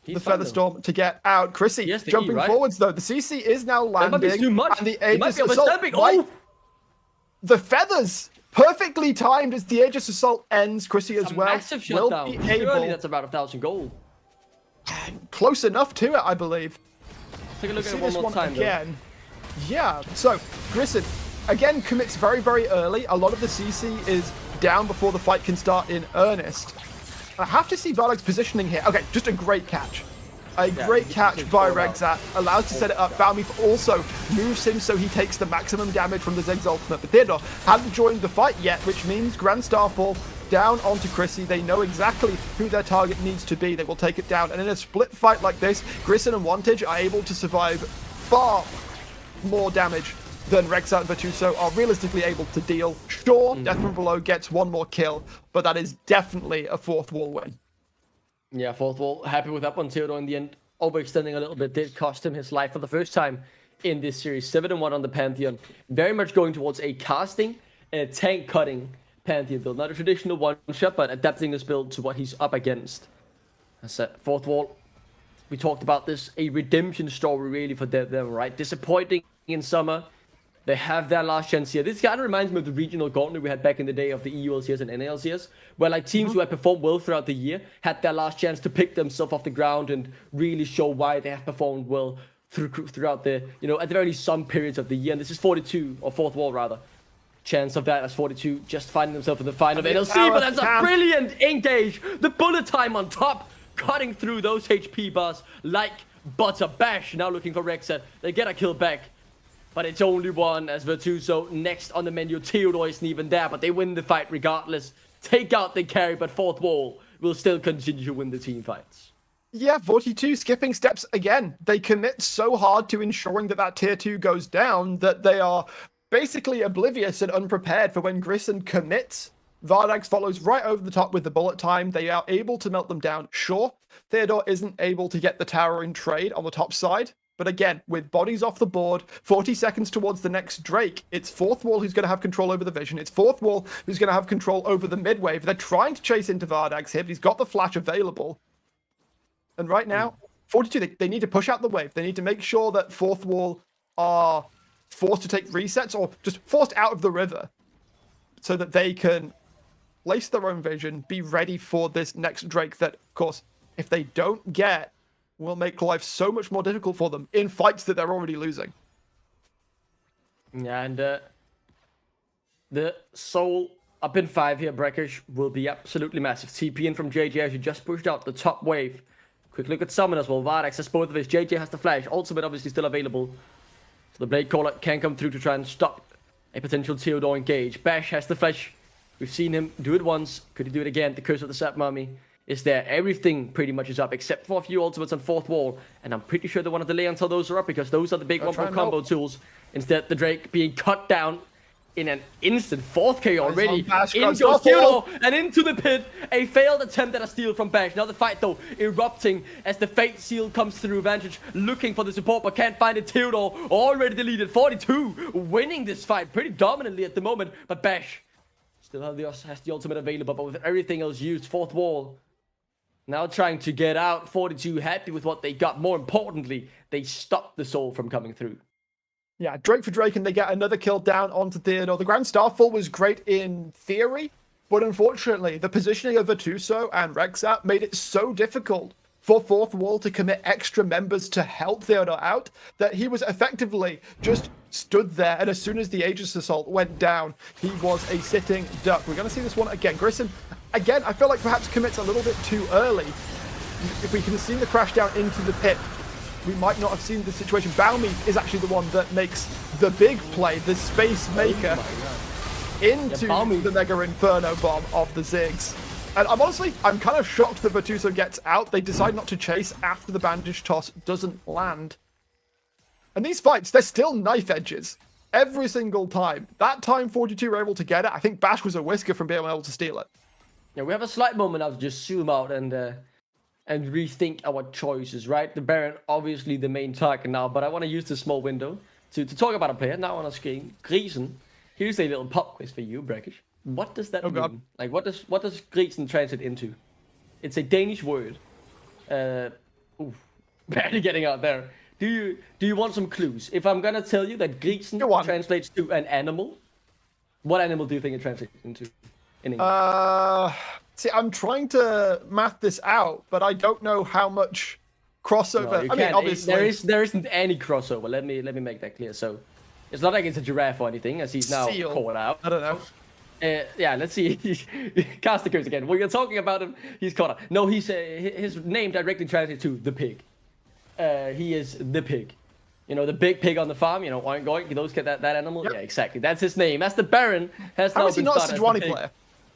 the Featherstorm to get out. Chrissy jumping forwards, though. The CC is now landing. That might be too much. And the Aegis Assault. The feathers perfectly timed as the Aegis Assault ends. Chrissy as well. Massive shutdown. Surely that's about 1,000 gold. Close enough to it, I believe. Take a look at it one more time again. Yeah, so Grissom again commits very, very early. A lot of the CC is down before the fight can start in earnest. I have to see Vardax's positioning here. Okay, just a great catch. A great catch by Rexat. Allows to set it up. Baumif also moves him so he takes the maximum damage from the Zig's ultimate. But Theodore hadn't joined the fight yet, which means Grand Starfall down onto Chrissy. They know exactly who their target needs to be. They will take it down. And in a split fight like this, Grissom and Wantage are able to survive far more damage than Rexat and Virtuoso are realistically able to deal. Sure, Death from Below gets one more kill, but that is definitely a fourth wall win. Yeah, fourth wall, happy with that one. Theodore in the end, overextending a little bit, did cost him his life for the first time in this series. 7-1 on the Pantheon. Very much going towards a casting and a tank cutting Pantheon build. Not a traditional one-shot, but adapting this build to what he's up against. That's that fourth wall. We talked about this, a redemption story really for them, right? Disappointing in summer. They have their last chance here. This kind of reminds me of the regional gauntlet we had back in the day of the EULCS and NLCS, where like teams who had performed well throughout the year had their last chance to pick themselves off the ground and really show why they have performed well throughout the, at the very least some periods of the year. And this is 42, or fourth wall rather. Chance of that as 42 just finding themselves in the final of NLC, but that's a brilliant engage. The bullet time on top, cutting through those HP bars like butter. Bash now looking for Rexat. They get a kill back. But it's only one as Virtuoso next on the menu. Theodore isn't even there, but they win the fight regardless. Take out the carry, but fourth wall will still continue to win the team fights. Yeah, 42 skipping steps again. They commit so hard to ensuring that tier 2 goes down that they are basically oblivious and unprepared for when Grissom commits. Vardags follows right over the top with the bullet time. They are able to melt them down. Sure, Theodore isn't able to get the tower in trade on the top side. But again, with bodies off the board, 40 seconds towards the next Drake, it's fourth wall who's going to have control over the vision. It's fourth wall who's going to have control over the mid-wave. They're trying to chase into Vardags here, but he's got the flash available. And right now, 42, they need to push out the wave. They need to make sure that fourth wall are forced to take resets or just forced out of the river so that they can place their own vision, be ready for this next Drake that, of course, if they don't get, will make life so much more difficult for them in fights that they're already losing. Yeah, and the soul up in 5 here, Breakers, will be absolutely massive. TP in from JJ as you just pushed out the top wave. Quick look at Summon as well. Vardags has both of his. JJ has the flash. Ultimate obviously still available. So the Blade Caller can come through to try and stop a potential Theodore engage. Bash has the flash. We've seen him do it once. Could he do it again? The Curse of the Sap Mummy is there. Everything pretty much is up except for a few ultimates on fourth wall, and I'm pretty sure they want to delay until those are up because those are the big one combo tools. Instead, the Drake being cut down in an instant. 4K already. In goes Theodore and into the pit. A failed attempt at a steal from Bash. Now the fight though erupting as the Fate Seal comes through. Vantage looking for the support but can't find it. Theodore already deleted. 42 winning this fight pretty dominantly at the moment, but Bash still has the ultimate available, but with everything else used, fourth wall now trying to get out. 42 happy with what they got. More importantly, they stopped the soul from coming through. Yeah, Drake for Drake, and they get another kill down onto Theodore. The Grand Starfall was great in theory, but unfortunately, the positioning of Virtuoso and Rexat made it so difficult for fourth wall to commit extra members to help Theodore out that he was effectively just stood there, and as soon as the Aegis Assault went down, he was a sitting duck. We're going to see this one again. Grissom, again, I feel like perhaps commits a little bit too early. If we can see the crash down into the pit, we might not have seen the situation. Baumi is actually the one that makes the big play, the space maker, into the Mega Inferno bomb of the Ziggs. And I'm kind of shocked that Virtuoso gets out. They decide not to chase after the bandage toss doesn't land. And these fights, they're still knife edges. Every single time. That time 42 were able to get it. I think Bash was a whisker from being able to steal it. Yeah, we have a slight moment now to just zoom out and rethink our choices, right? The Baron, obviously the main target now, but I want to use this small window to talk about a player now on our screen. Grisen. Here's a little pop quiz for you, Brackish. What does that mean? God. Like, what does Grisen translate into? It's a Danish word. Barely getting out there. Do you want some clues? If I'm gonna tell you that Grisen translates to an animal, what animal do you think it translates into in English? See, I'm trying to math this out, but I don't know how much crossover. No, I mean, obviously there isn't any crossover. Let me make that clear. So it's not like it's a giraffe or anything, as he's now called out. I don't know. Yeah, let's see. Cast the curse again. When you're talking about him, he's caught up. No, he's his name directly translates to the pig. He is the pig. You know, the big pig on the farm, you know, oink oink, those get that animal. Yep. Yeah, exactly. That's his name. That's the Baron. How is he not a Sejuani player?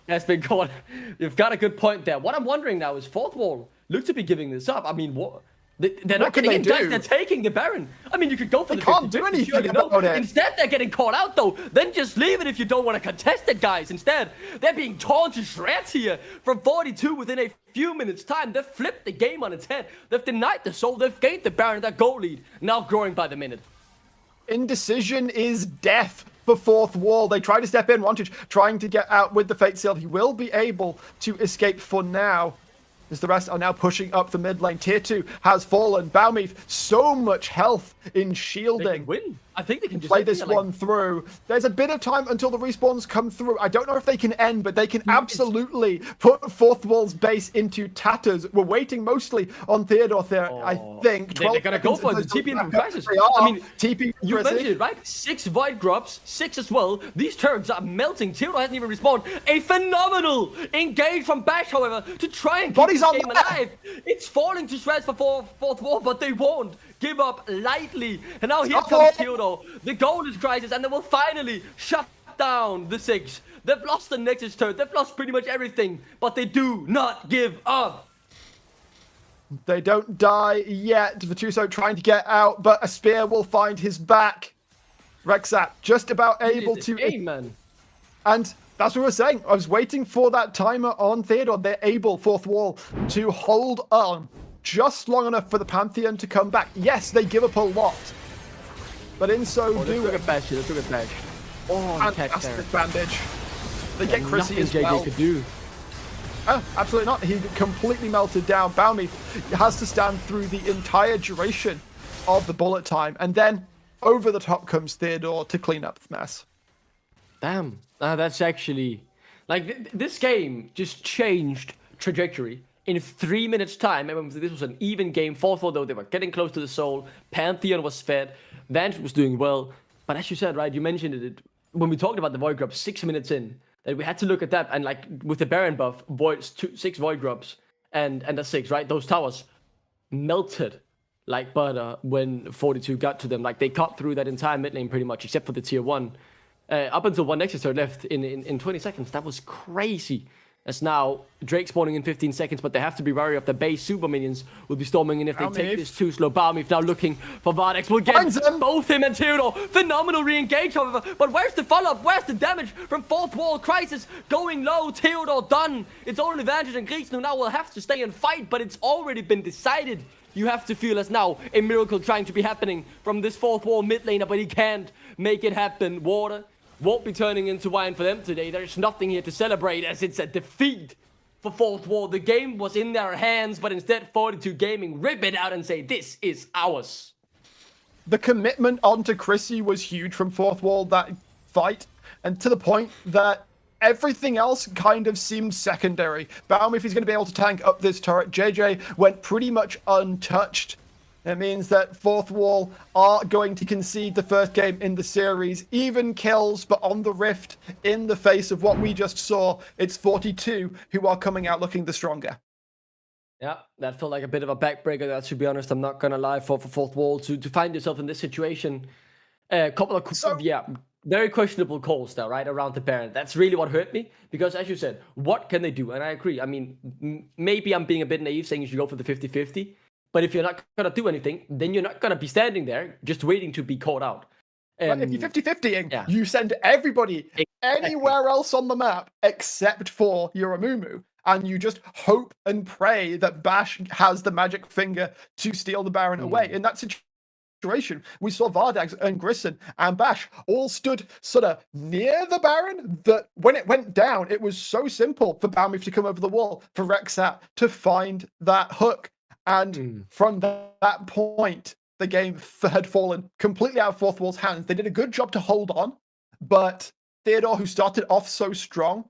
Has been called. You've got a good point there. What I'm wondering now is fourth wall look to be giving this up. I mean, what They're not could getting they in, guys. do? They're taking the Baron. I mean, you could go for They the can't do 50-50, anything surely, no. about it. Instead, they're getting caught out, though. Then just leave it if you don't want to contest it, guys. Instead, they're being torn to shreds here from 42 within a few minutes' time. They've flipped the game on its head. They've denied the soul. They've gained the Baron, that goal lead, now growing by the minute. Indecision is death for Fourth Wall. They try to step in, Wantage trying to get out with the Fate Seal. He will be able to escape for now, as the rest are now pushing up the mid lane. Tier 2 has fallen. Balmeath, so much health in shielding. They can win. I think they can just play this one through. There's a bit of time until the respawns come through. I don't know if they can end, but they can absolutely put Fourth Wall's base into tatters. We're waiting mostly on Theodore there, I think. They're gonna go for the TP into Crisis. I mean, TP. You mentioned it, right? 6 Void Grubs, 6 as well. These turrets are melting. Theodore hasn't even respawned. A phenomenal engage from Bash, however, to try and keep this game alive. It's falling to shreds for Fourth Wall, but they won't give up lightly. And now here comes Theodore. The goal is Crisis, and they will finally shut down the 6. They've lost the Nexus turret. They've lost pretty much everything, but they do not give up. They don't die yet. Virtuoso trying to get out, but a spear will find his back. Rexat just about able to... man. And that's what we're saying. I was waiting for that timer on Theodore. They're able, Fourth Wall, to hold on just long enough for the Pantheon to come back. Yes, they give up a lot, but in so doing... Let's look at Bash. Oh, fantastic bandage. They get Chrissy as JJ well. could do. Oh, absolutely not. He completely melted down. Balmeath has to stand through the entire duration of the bullet time, and then over the top comes Theodore to clean up the mess. Damn. That's actually... Like, this game just changed trajectory in 3 minutes' time. I mean, this was an even game. Fourth Wall, though, they were getting close to the soul. Pantheon was fed. Vance was doing well. But as you said, right, you mentioned it when we talked about the Void Grubs 6 minutes in, that we had to look at that. And, like, with the Baron buff, 6 Void Grubs and the 6, right? Those towers melted like butter when 42 got to them. Like, they cut through that entire mid lane pretty much, except for the tier 1. Up until one Nexus turret left in 20 seconds. That was crazy. As now, Drake spawning in 15 seconds, but they have to be wary of the base. Super minions will be storming in if they take this too slow. Balmeath now looking for Vardex. We'll get both him and Theodore. Phenomenal re-engage, however. But where's the follow-up? Where's the damage from Fourth Wall? Crisis going low. Theodore done. It's all an advantage, and Greeks now will have to stay and fight, but it's already been decided. You have to feel as now a miracle trying to be happening from this Fourth Wall mid laner, but he can't make it happen. Water won't be turning into wine for them today. There's nothing here to celebrate, as it's a defeat for Fourth Wall. The game was in their hands, but instead 42 Gaming rip it out and say, this is ours. The commitment onto Chrissy was huge from Fourth Wall that fight, and to the point that everything else kind of seemed secondary. Balmeath is going to be able to tank up this turret. JJ went pretty much untouched. It means that Fourth Wall are going to concede the first game in the series. Even kills, but on the Rift, in the face of what we just saw, it's 42 who are coming out looking the stronger. Yeah, that felt like a bit of a backbreaker. That, to be honest, I'm not gonna lie, for Fourth Wall to find yourself in this situation. A couple of very questionable calls there, right, around the Baron. That's really what hurt me, because as you said, what can they do? And I agree. I mean, maybe I'm being a bit naive saying you should go for the 50-50. But if you're not going to do anything, then you're not going to be standing there just waiting to be caught out. But if you're 50-50ing, you send everybody anywhere else on the map except for your Amumu. And you just hope and pray that Bash has the magic finger to steal the Baron away. In that situation, we saw Vardags and Grisson and Bash all stood sort of near the Baron, that when it went down, it was so simple for Balmeath to come over the wall, for Rexat to find that hook. And from that point, the game had fallen completely out of Fourth Wall's hands. They did a good job to hold on, but Theodore, who started off so strong,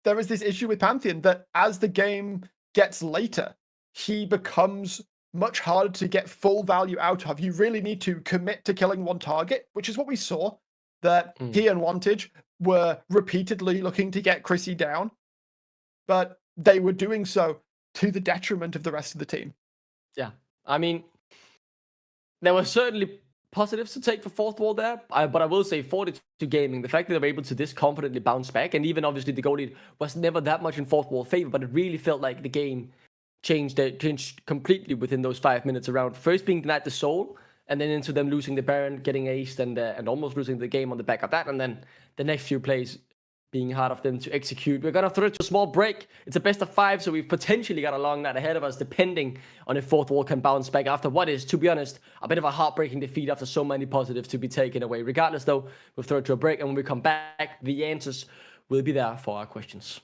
there is this issue with Pantheon that as the game gets later, he becomes much harder to get full value out of. You really need to commit to killing one target, which is what we saw, that he and Wantage were repeatedly looking to get Chrissy down, but they were doing so to the detriment of the rest of the team. Yeah, I mean, there were certainly positives to take for Fourth Wall there, but I will say 42 Gaming, the fact that they were able to this confidently bounce back, and even obviously the goal lead was never that much in Fourth Wall favor, but it really felt like the game changed completely within those 5 minutes around first being denied the soul, and then into them losing the Baron, getting aced, and almost losing the game on the back of that, and then the next few plays being hard of them to execute. We're gonna throw it to a small break. It's a best of 5, so we've potentially got a long night ahead of us, depending on if Fourth Wall can bounce back after what is, to be honest, a bit of a heartbreaking defeat after so many positives to be taken away. Regardless, though, we'll throw it to a break, and when we come back, the answers will be there for our questions.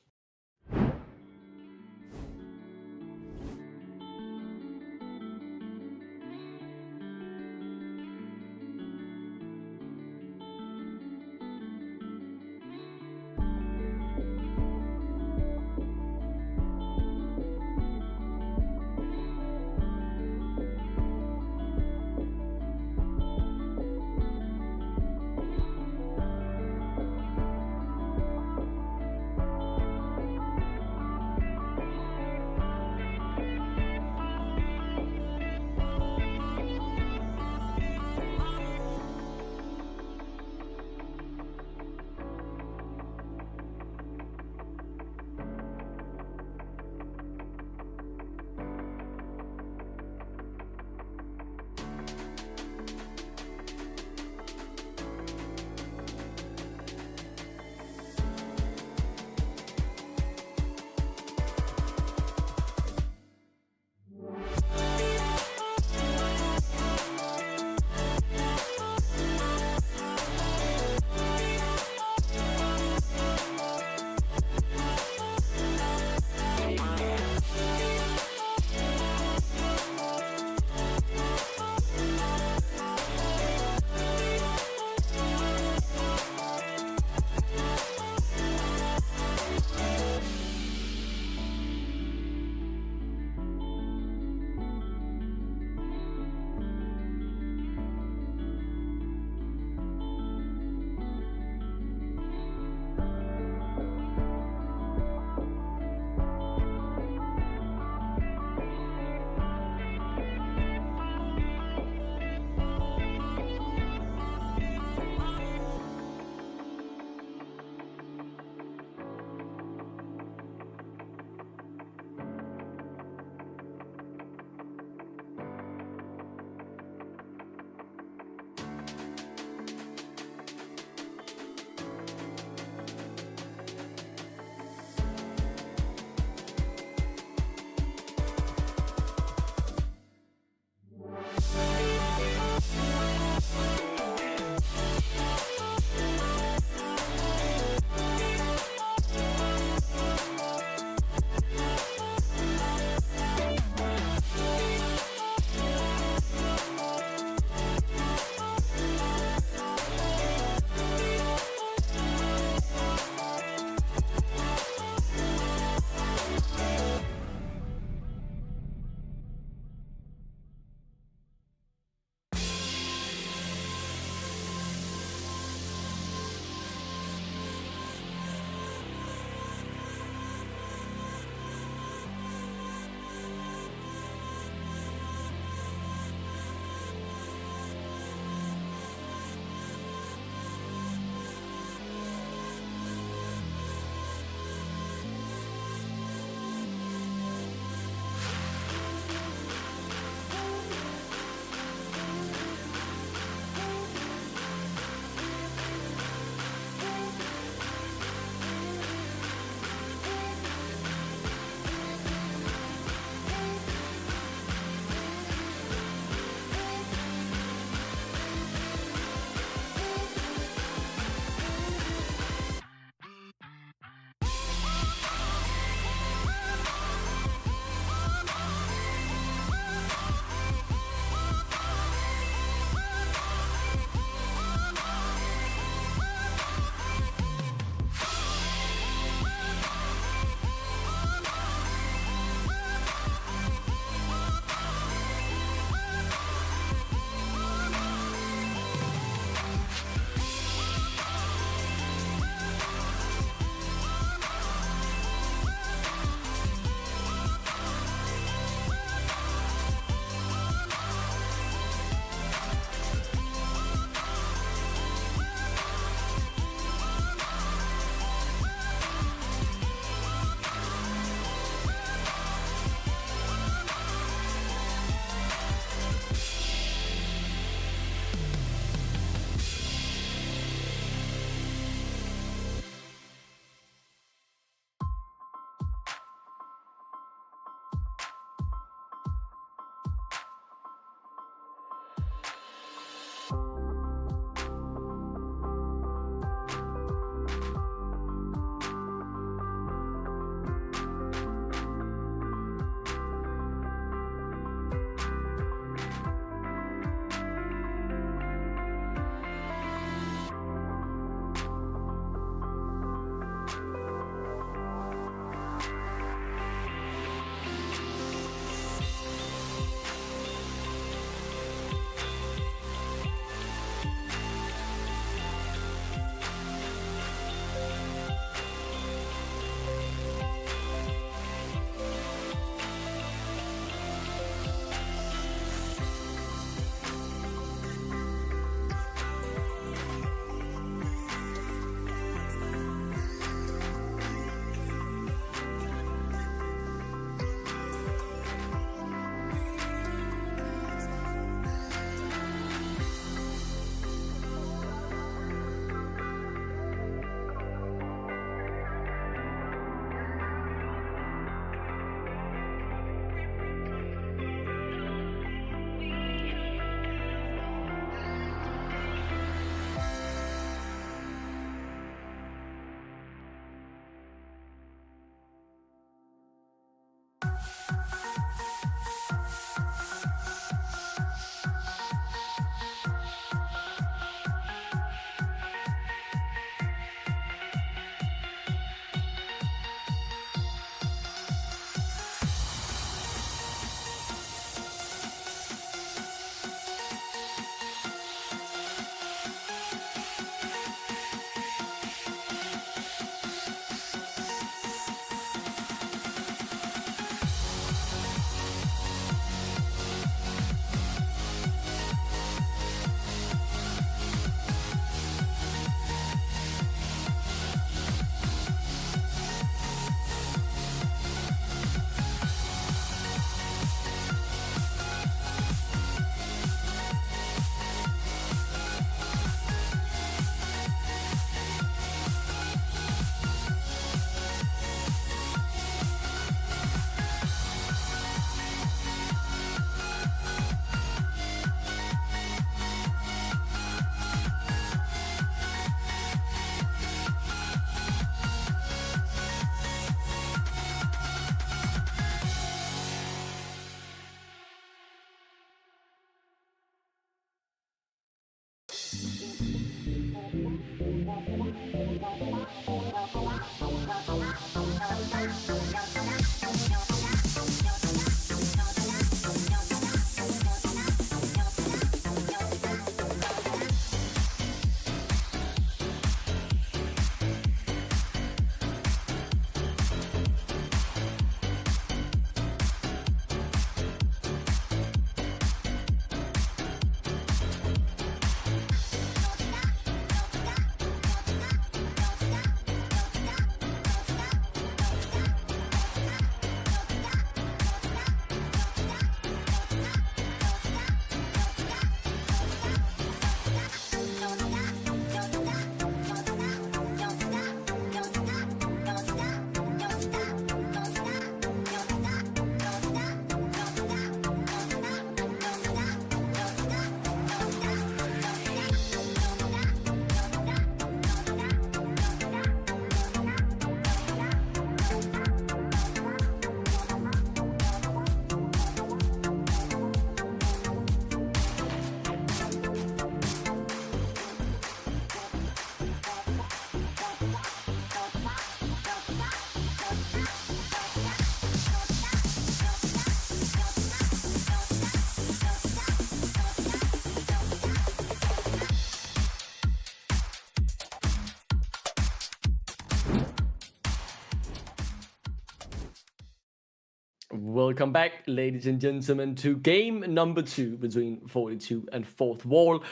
Welcome back, ladies and gentlemen, to game number 2 between 42 and Fourth Wall.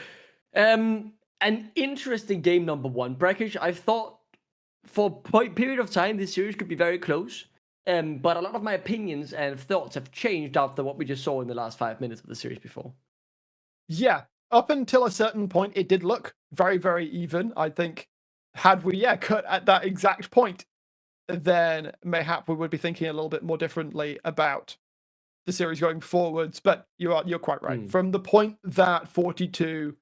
An interesting game number 1. Brackish, I thought for a period of time this series could be very close, but a lot of my opinions and thoughts have changed after what we just saw in the last 5 minutes of the series before. Yeah, up until a certain point, it did look very, very even. I think had we, cut at that exact point, then mayhap we would be thinking a little bit more differently about the series going forwards. But you're quite right. From the point that 42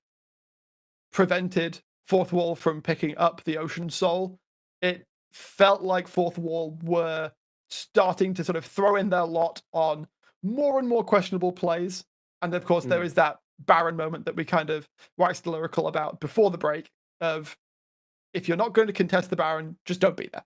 prevented Fourth Wall from picking up the Ocean Soul, it felt like Fourth Wall were starting to sort of throw in their lot on more and more questionable plays. And of course, there is that Baron moment that we kind of waxed lyrical about before the break of, if you're not going to contest the Baron, just don't be there.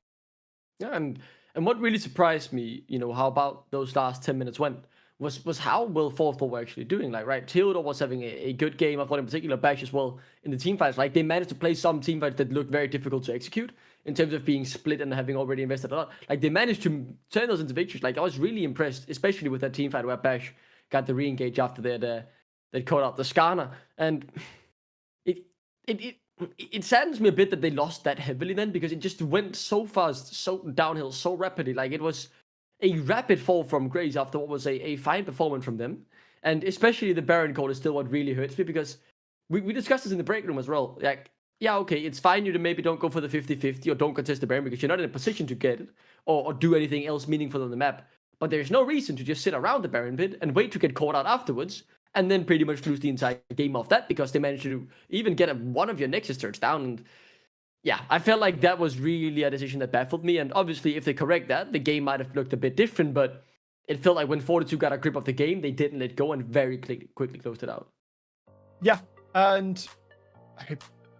Yeah, and what really surprised me, how about those last 10 minutes went, was how well Fourth Wall were actually doing. Like, right, Theodore was having a good game. I thought in particular Bash as well in the team fights. Like, they managed to play some team fights that looked very difficult to execute in terms of being split and having already invested a lot. Like, they managed to turn those into victories. Like, I was really impressed, especially with that team fight where Bash got the re-engage after they'd caught out the Skarner. And it saddens me a bit that they lost that heavily then, because it just went so fast, so downhill, so rapidly. Like, it was a rapid fall from grace after what was a fine performance from them. And especially the Baron call is still what really hurts me, because we discussed this in the break room as well. Like, yeah, okay, it's fine you to maybe don't go for the 50-50 or don't contest the Baron because you're not in a position to get it or do anything else meaningful on the map. But there's no reason to just sit around the Baron pit and wait to get caught out afterwards and then pretty much lose the entire game off that, because they managed to even get one of your Nexus turrets down. And yeah, I felt like that was really a decision that baffled me. And obviously, if they correct that, the game might have looked a bit different. But it felt like when 42 got a grip of the game, they didn't let go and very quickly closed it out. Yeah, and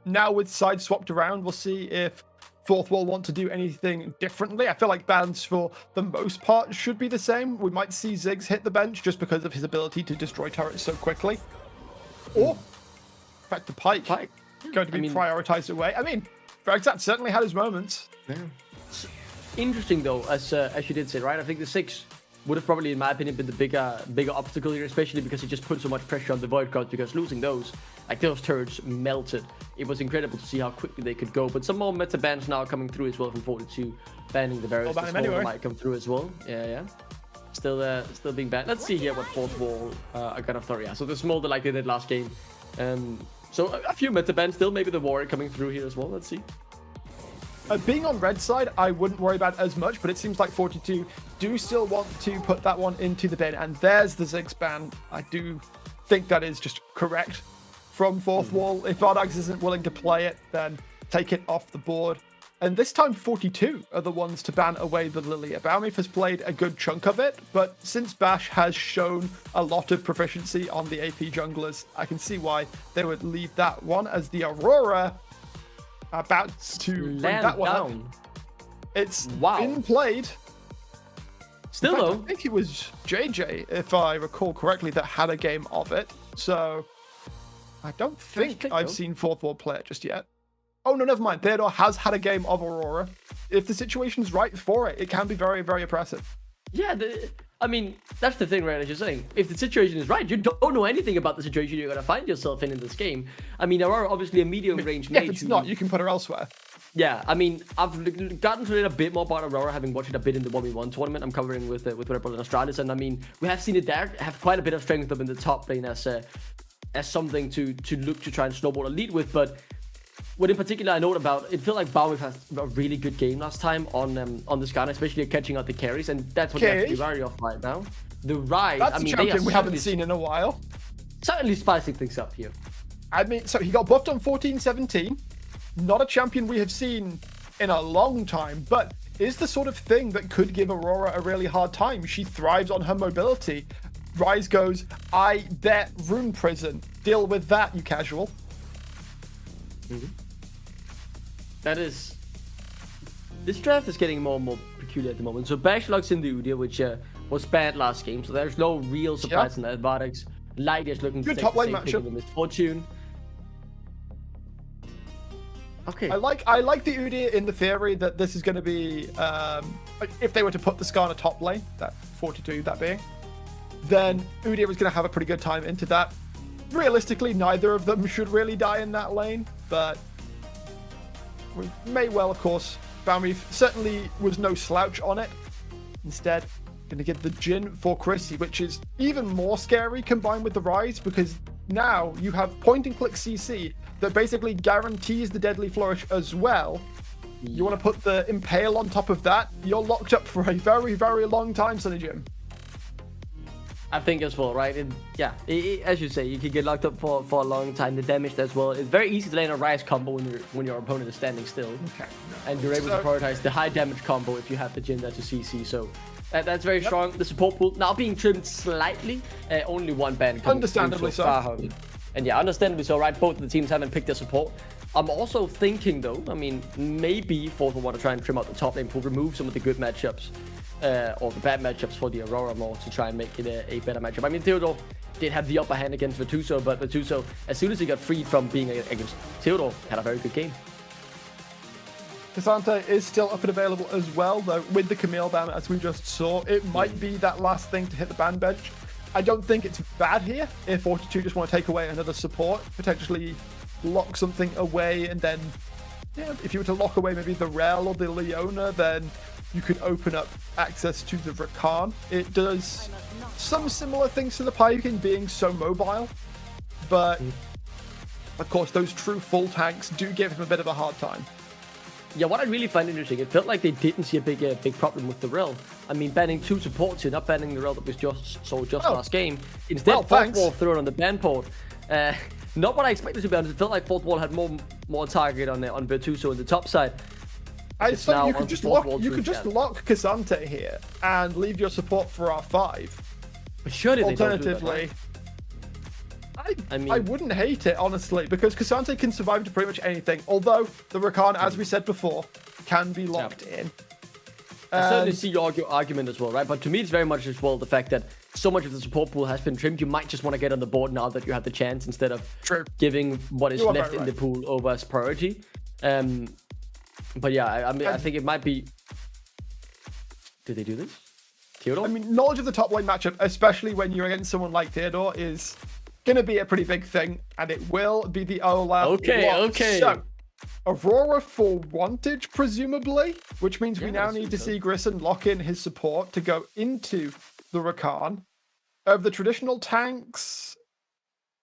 now with sides swapped around, we'll see if Fourth Wall want to do anything differently. I feel like bans for the most part should be the same. We might see Ziggs hit the bench just because of his ability to destroy turrets so quickly. Or, in fact, the Pike going to be prioritized away. I mean, Fragzat certainly had his moments. Yeah. It's interesting though, as you did say, right? I think the 6 would have probably, in my opinion, been the bigger obstacle here, especially because it just put so much pressure on the Void Guards, because losing those turrets melted. It was incredible to see how quickly they could go. But some more meta bans now coming through as well from 42, banning the various. Anyway. Might come through as well. Yeah. Still being banned. Let's see here what Fourth Wall are gonna throw. Yeah, so the smolder like they did last game. So a few meta bans still. Maybe the Warrior coming through here as well. Let's see. Being on red side, I wouldn't worry about it as much, but it seems like 42 do still want to put that one into the bin. And there's the Ziggs ban. I do think that is just correct from Fourth Wall. If Vardags isn't willing to play it, then take it off the board. And this time 42 are the ones to ban away the Lilia. Baumif has played a good chunk of it, but since Bash has shown a lot of proficiency on the AP junglers, I can see why they would leave that one, as the Aurora about to bring Land that one up. down. It's Wow. been played. Still In fact, though. I think it was JJ, if I recall correctly, that had a game of it. So I don't think I've seen Fourth Wall play it just yet. Oh, no, never mind. Theodore has had a game of Aurora. If the situation's right for it, it can be very, very oppressive. Yeah, I mean, that's the thing, right? As you're saying, if the situation is right, you don't know anything about the situation you're going to find yourself in this game. I mean, Aurora obviously a medium range mage. If it's not, you can put her elsewhere. Yeah, I mean, I've gotten to learn a bit more about Aurora, having watched it a bit in the 1v1 tournament I'm covering with Red Bull in Australis, and I mean, we have seen it there have quite a bit of strength up in the top lane as something to look to try and snowball a lead with. But what in particular I note about, it felt like Bowie had a really good game last time on the Skarner, especially catching out the carries, and that's what you have to be wary of right now. The Rise, That's I mean, a champion we haven't seen in a while. Certainly spicing things up here. I mean, so he got buffed on 14-17. Not a champion we have seen in a long time, but is the sort of thing that could give Aurora a really hard time. She thrives on her mobility. Rise goes, that Rune Prison. Deal with that, you casual. Mm-hmm. That is... This draft is getting more and more peculiar at the moment. So Bash locks in the Udyr, which was bad last game, so there's no real surprise in that. Vardex. Light is looking good to top take lane the same matchup. with Misfortune. Okay. I like the Udyr in the theory that this is going to be, if they were to put the Skarner top lane, that 42 that being, then Udyr is going to have a pretty good time into that. Realistically, neither of them should really die in that lane, but we may well, of course. Bowie certainly was no slouch on it. Instead, going to get the Jhin for Chrissy, which is even more scary combined with the Rise, because now you have point-and-click CC that basically guarantees the Deadly Flourish as well. You want to put the Impale on top of that, you're locked up for a very, very long time, Sonny Jim. I think as well, right? As you say, you can get locked up for a long time. The damage as well. It's very easy to land a Rise combo when your opponent is standing still. Okay. And you're able to prioritize the high damage combo if you have the Jhin there to CC. So that's very strong. The support pool now being trimmed slightly. Only one ban coming Understandably through so. And yeah, understandably so, right? Both of the teams haven't picked their support. I'm also thinking, though, I mean, maybe Fourth will want to try and trim out the top lane pool, remove some of the good matchups, or the bad matchups for the Aurora more to try and make it a better matchup. I mean, Theodore did have the upper hand against Vituso, but Vituso, as soon as he got freed from being against Theodore, had a very good game. Cassante is still up and available as well, though, with the Camille ban, as we just saw. It might be that last thing to hit the ban bench. I don't think it's bad here if 42 just want to take away another support, potentially lock something away, and then, if you were to lock away maybe the Rel or the Leona, then you could open up access to the Rakan. It does some similar things to the Python being so mobile, but of course those true full tanks do give him a bit of a hard time. Yeah, what I really find interesting, it felt like they didn't see a big problem with the Rel. I mean, banning two supports here, not banning the Rel that was just last game. Instead, Fourth Wall threw it on the ban port. Not what I expected, to be honest. It felt like Fourth Wall had more target on Bertuso in the top side. I thought you could just lock Cassante here and leave your support for R5. But surely alternatively, I wouldn't hate it, honestly, because Cassante can survive to pretty much anything, although the Rakan, as we said before, can be locked in. I certainly see your argument as well, right? But to me, it's very much as well the fact that so much of the support pool has been trimmed. You might just want to get on the board now that you have the chance, instead of giving what is left in the pool over as priority. But yeah, I mean, I think it might be... Did they do this? Theodore? I mean, knowledge of the top lane matchup, especially when you're against someone like Theodore, is going to be a pretty big thing, and it will be the Olaf. Okay. So, Aurora for Wantage, presumably, which means we now need to see Grissom lock in his support to go into the Rakan. Of the traditional tanks,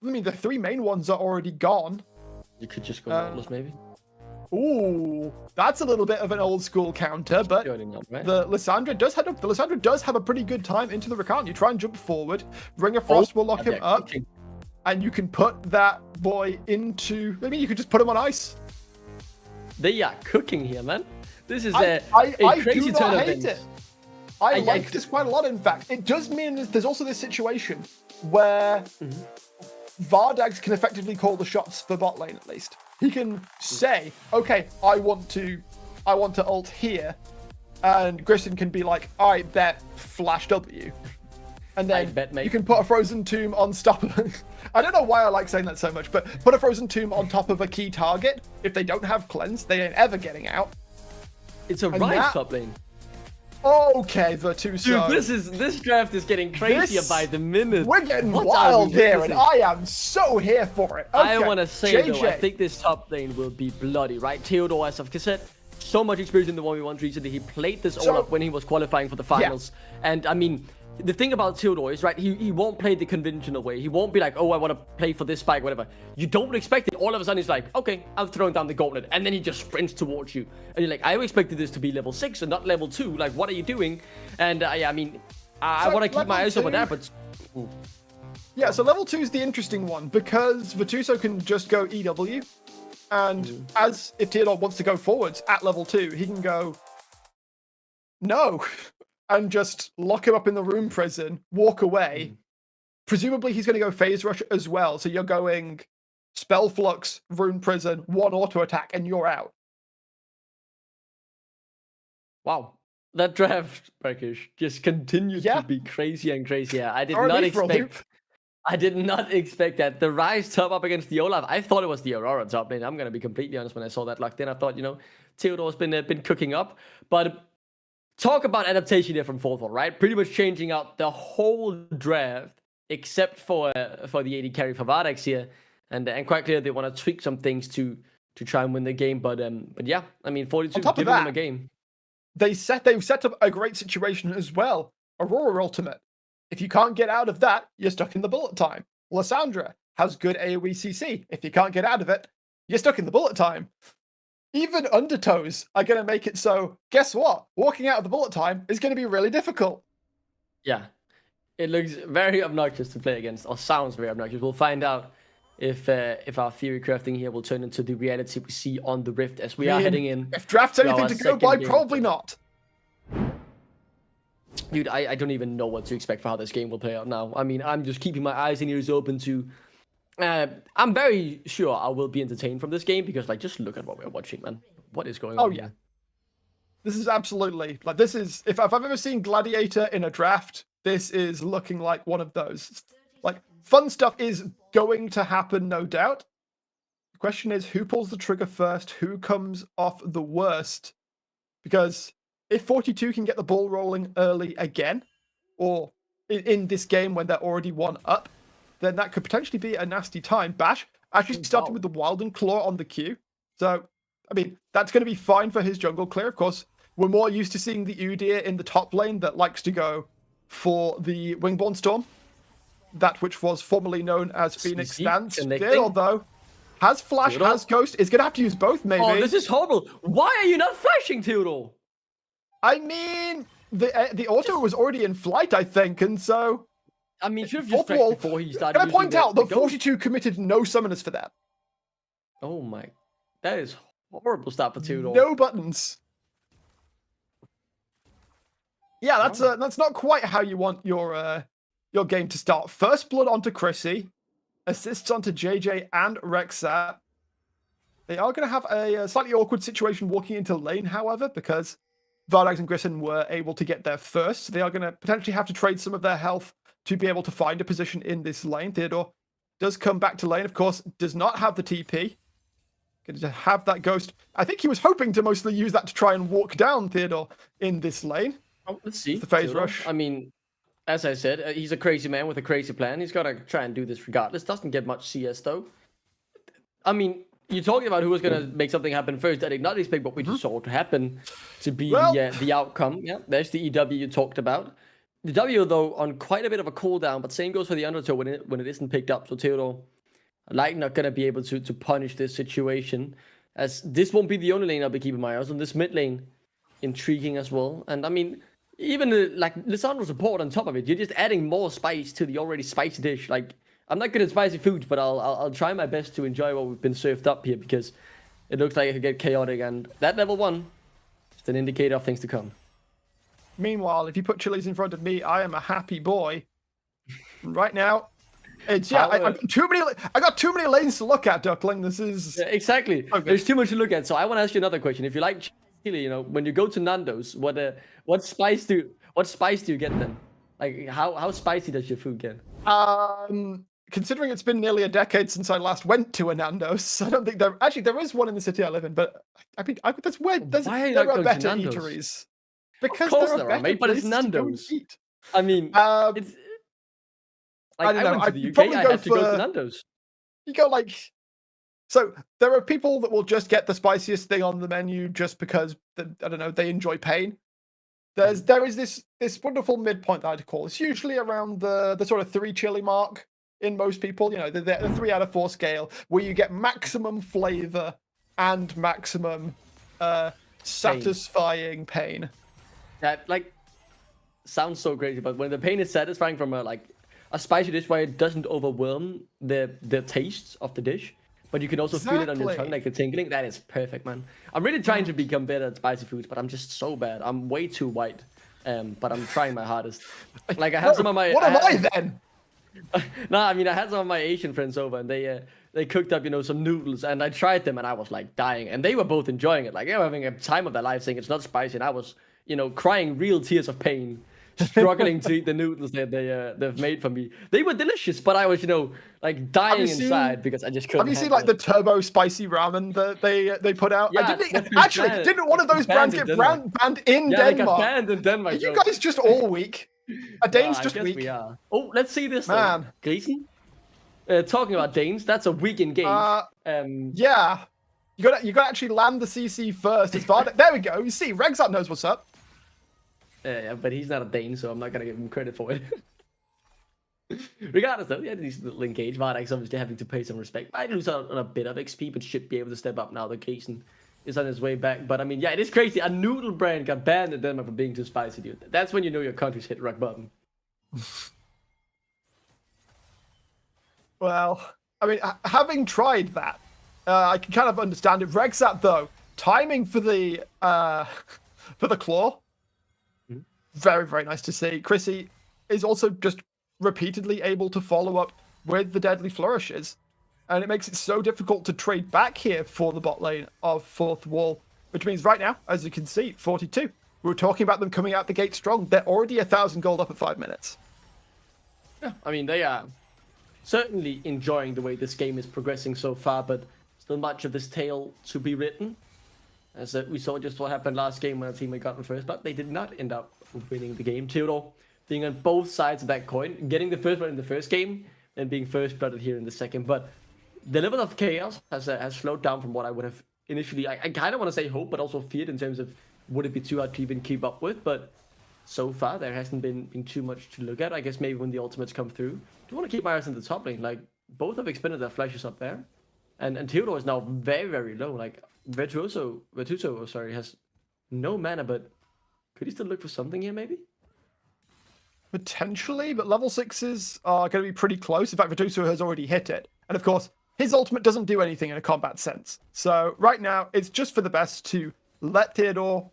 I mean, the three main ones are already gone. You could just go Nautilus, maybe. Ooh, that's a little bit of an old school counter, but the Lissandra does have a pretty good time into the Rakan. You try and jump forward, Ring of Frost will lock him up, and you can put that boy into... Maybe you could just put him on ice. They are cooking here, man. This is a crazy turn of events. I like this quite a lot, in fact. It does mean there's also this situation where Vardags can effectively call the shots for bot lane at least. He can say, okay, I want to ult here, and Grissom can be like, all right, bet, flash W. And then you can put a frozen tomb on stopper. I don't know why I like saying that so much, but put a frozen tomb on top of a key target. If they don't have cleanse, they ain't ever getting out. It's a Ryze top lane. Okay, Virtuoso. Dude, this draft is getting crazier by the minute. We're getting wild here, and I am so here for it. Okay, I want to say, though, I think this top lane will be bloody, right? Theodore, as I've said, so much experience in the 1v1s recently. He played this all up when he was qualifying for the finals. Yeah. And, I mean, the thing about Theodore is, right, he won't play the conventional way. He won't be like, oh, I want to play for this spike, whatever. You don't expect it. All of a sudden, he's like, okay, I'm throwing down the gauntlet. And then he just sprints towards you. And you're like, I expected this to be level 6 and not level 2. Like, what are you doing? And, yeah, I mean, I want to keep my eyes open there, but... Ooh. Yeah, so level 2 is the interesting one, because Virtuoso can just go EW. And as if Theodore wants to go forwards at level 2, he can go... No. And just lock him up in the room prison, walk away. Presumably he's going to go phase rush as well. So you're going spell flux, rune prison, 1 auto attack, and you're out. Wow. That draft, Rakesh, just continued to be crazier and crazier. I did not expect that. The Ryze top up against the Olaf. I thought it was the Aurora top lane. I'm going to be completely honest. When I saw that locked in, I thought, you know, Theodore's been cooking up. But talk about adaptation here from Fourth Wall, right? Pretty much changing out the whole draft, except for the AD carry for Vardags here, and quite clear they want to tweak some things to try and win the game. But yeah, I mean, 42 giving them a game. They've set up a great situation as well. Aurora ultimate. If you can't get out of that, you're stuck in the bullet time. Lysandra has good AoE CC. If you can't get out of it, you're stuck in the bullet time. Even undertows are going to make it so, guess what? Walking out of the bullet time is going to be really difficult. Yeah. It looks very obnoxious to play against, or sounds very obnoxious. We'll find out if our theory crafting here will turn into the reality we see on the Rift as we are heading in. If draft's anything to go by, probably not. Dude, I don't even know what to expect for how this game will play out now. I mean, I'm just keeping my eyes and ears open to... I'm very sure I will be entertained from this game because, like, just look at what we're watching, man. What is going on? Oh, yeah. This is absolutely... Like, this is... If I've ever seen Gladiator in a draft, this is looking like one of those. Like, fun stuff is going to happen, no doubt. The question is, who pulls the trigger first? Who comes off the worst? Because if 42 can get the ball rolling early again, or in this game when they're already 1 up, then that could potentially be a nasty time. Bash actually started with the Wild and Claw on the queue. So, I mean, that's going to be fine for his jungle clear. Of course, we're more used to seeing the Udyr in the top lane that likes to go for the Wingborne Storm. That which was formerly known as Phoenix Dance. Although, has Flash, has Ghost, is going to have to use both, maybe. Oh, this is horrible. Why are you not flashing, Theodore? I mean, the auto was already in flight, I think, and so... I mean, should have just flashed before he started. Can I point out that 42 committed no summoners for that? Oh my, that is horrible start for Theodore. No buttons. Yeah, that's not quite how you want your game to start. First blood onto Chrissy, assists onto JJ and Rexat. They are going to have a slightly awkward situation walking into lane, however, because Vardags and Grissom were able to get there first. So they are going to potentially have to trade some of their health to be able to find a position in this lane. Theodore does come back to lane, of course, does not have the TP. Going to have that ghost. I think he was hoping to mostly use that to try and walk down Theodore in this lane. Oh, let's see. The phase rush. I mean, as I said, he's a crazy man with a crazy plan. He's got to try and do this regardless. Doesn't get much CS, though. I mean, you're talking about who was going to make something happen first. I did not expect what we just saw to happen to be the outcome. Yeah, there's the EW you talked about. The W, though, on quite a bit of a cooldown, but same goes for the undertow when it isn't picked up. So Theodore, like, not going to be able to punish this situation, as this won't be the only lane I'll be keeping my eyes on. This mid lane, intriguing as well. And, I mean, even, like, Lisandro's support on top of it, you're just adding more spice to the already spicy dish. Like, I'm not good at spicy foods, but I'll try my best to enjoy what we've been served up here, because it looks like it could get chaotic. And that level 1 is an indicator of things to come. Meanwhile, if you put chilies in front of me, I am a happy boy. Right now, It's How, I got too many lanes to look at, Duckling. This is Yeah, exactly. Okay. There's too much to look at. So I want to ask you another question. If you like chili, when you go to Nando's, what spice do you get then? Like how spicy does your food get? Considering it's been nearly a decade since I last went to a Nando's, I don't think there is one in the city I live in, but I mean that's where Why are you there not are going to better Nando's? eateries. Of Because course there are there are, better mate, but it's places to go and Nando's. eat. I mean, Um, it's I like don't I know. went to the You UK, probably I go had to go to for Nando's. you go like so there are people that will just get the spiciest thing on the menu just because I don't know, they enjoy pain. There is this wonderful midpoint that I'd call. It's usually around the sort of 3 chili mark in most people. The 3 out of 4 scale where you get maximum flavor and maximum satisfying pain. That sounds so crazy, but when the pain is satisfying from a spicy dish where it doesn't overwhelm the tastes of the dish, but you can also feel it on your tongue, Exactly. like the tingling. That is perfect, man. I'm really trying to become better at spicy foods, but I'm just so bad. I'm way too white, but I'm trying my hardest. Like I had some of my. What am I then? No, I mean I had some of my Asian friends over, and they cooked up some noodles, and I tried them, and I was like dying, and they were both enjoying it. Like they were having a time of their life, saying it's not spicy, and I was crying real tears of pain, struggling to eat the noodles that they've made for me. They were delicious, but I was like dying inside because I just couldn't. Have you seen like the turbo spicy ramen that they put out? Yeah, Didn't one of those brands get banned in Yeah, they Denmark? got banned in Denmark. Are you guys just all weak? Are Danes I just guess weak? we are. Oh, let's see this Man. Grisen. Talking about Danes, that's a weak engage. Yeah. You gotta actually land the CC first. As far there we go. You see, Rexat knows what's up. Yeah, but he's not a Dane, so I'm not gonna give him credit for it. Regardless, though, yeah, decent little engage. Vardak's obviously having to pay some respect. I lose out on a bit of XP, but should be able to step up now that Grisen is on his way back. But I mean, yeah, it is crazy. A noodle brand got banned in Denmark for being too spicy, dude. That's when you know your country's hit rock bottom. Well, I mean, having tried that, I can kind of understand it. Rexat, though, timing for the claw, very, very nice to see. Chrissy is also just repeatedly able to follow up with the deadly flourishes, and it makes it so difficult to trade back here for the bot lane of Fourth Wall, which means right now, as you can see, 42. We were talking about them coming out the gate strong. They're already 1,000 gold up at 5 minutes. Yeah, I mean, they are certainly enjoying the way this game is progressing so far, but still much of this tale to be written. As we saw just what happened last game when a team had gotten first, but they did not end up winning the game. Theodore being on both sides of that coin, getting the first one in the first game, and being first blooded here in the second. But the level of chaos has slowed down from what I would have initially, I kind of want to say hope, but also feared in terms of would it be too hard to even keep up with. But so far, there hasn't been too much to look at. I guess maybe when the ultimates come through. Do you want to keep Myers in the top lane? Like, both have expended their flashes up there. And Theodore is now very, very low. Like, Virtuoso, has no mana, but could he still look for something here, maybe? Potentially, but level 6s are going to be pretty close. In fact, Virtuoso has already hit it. And of course, his ultimate doesn't do anything in a combat sense. So right now, it's just for the best to let Theodore,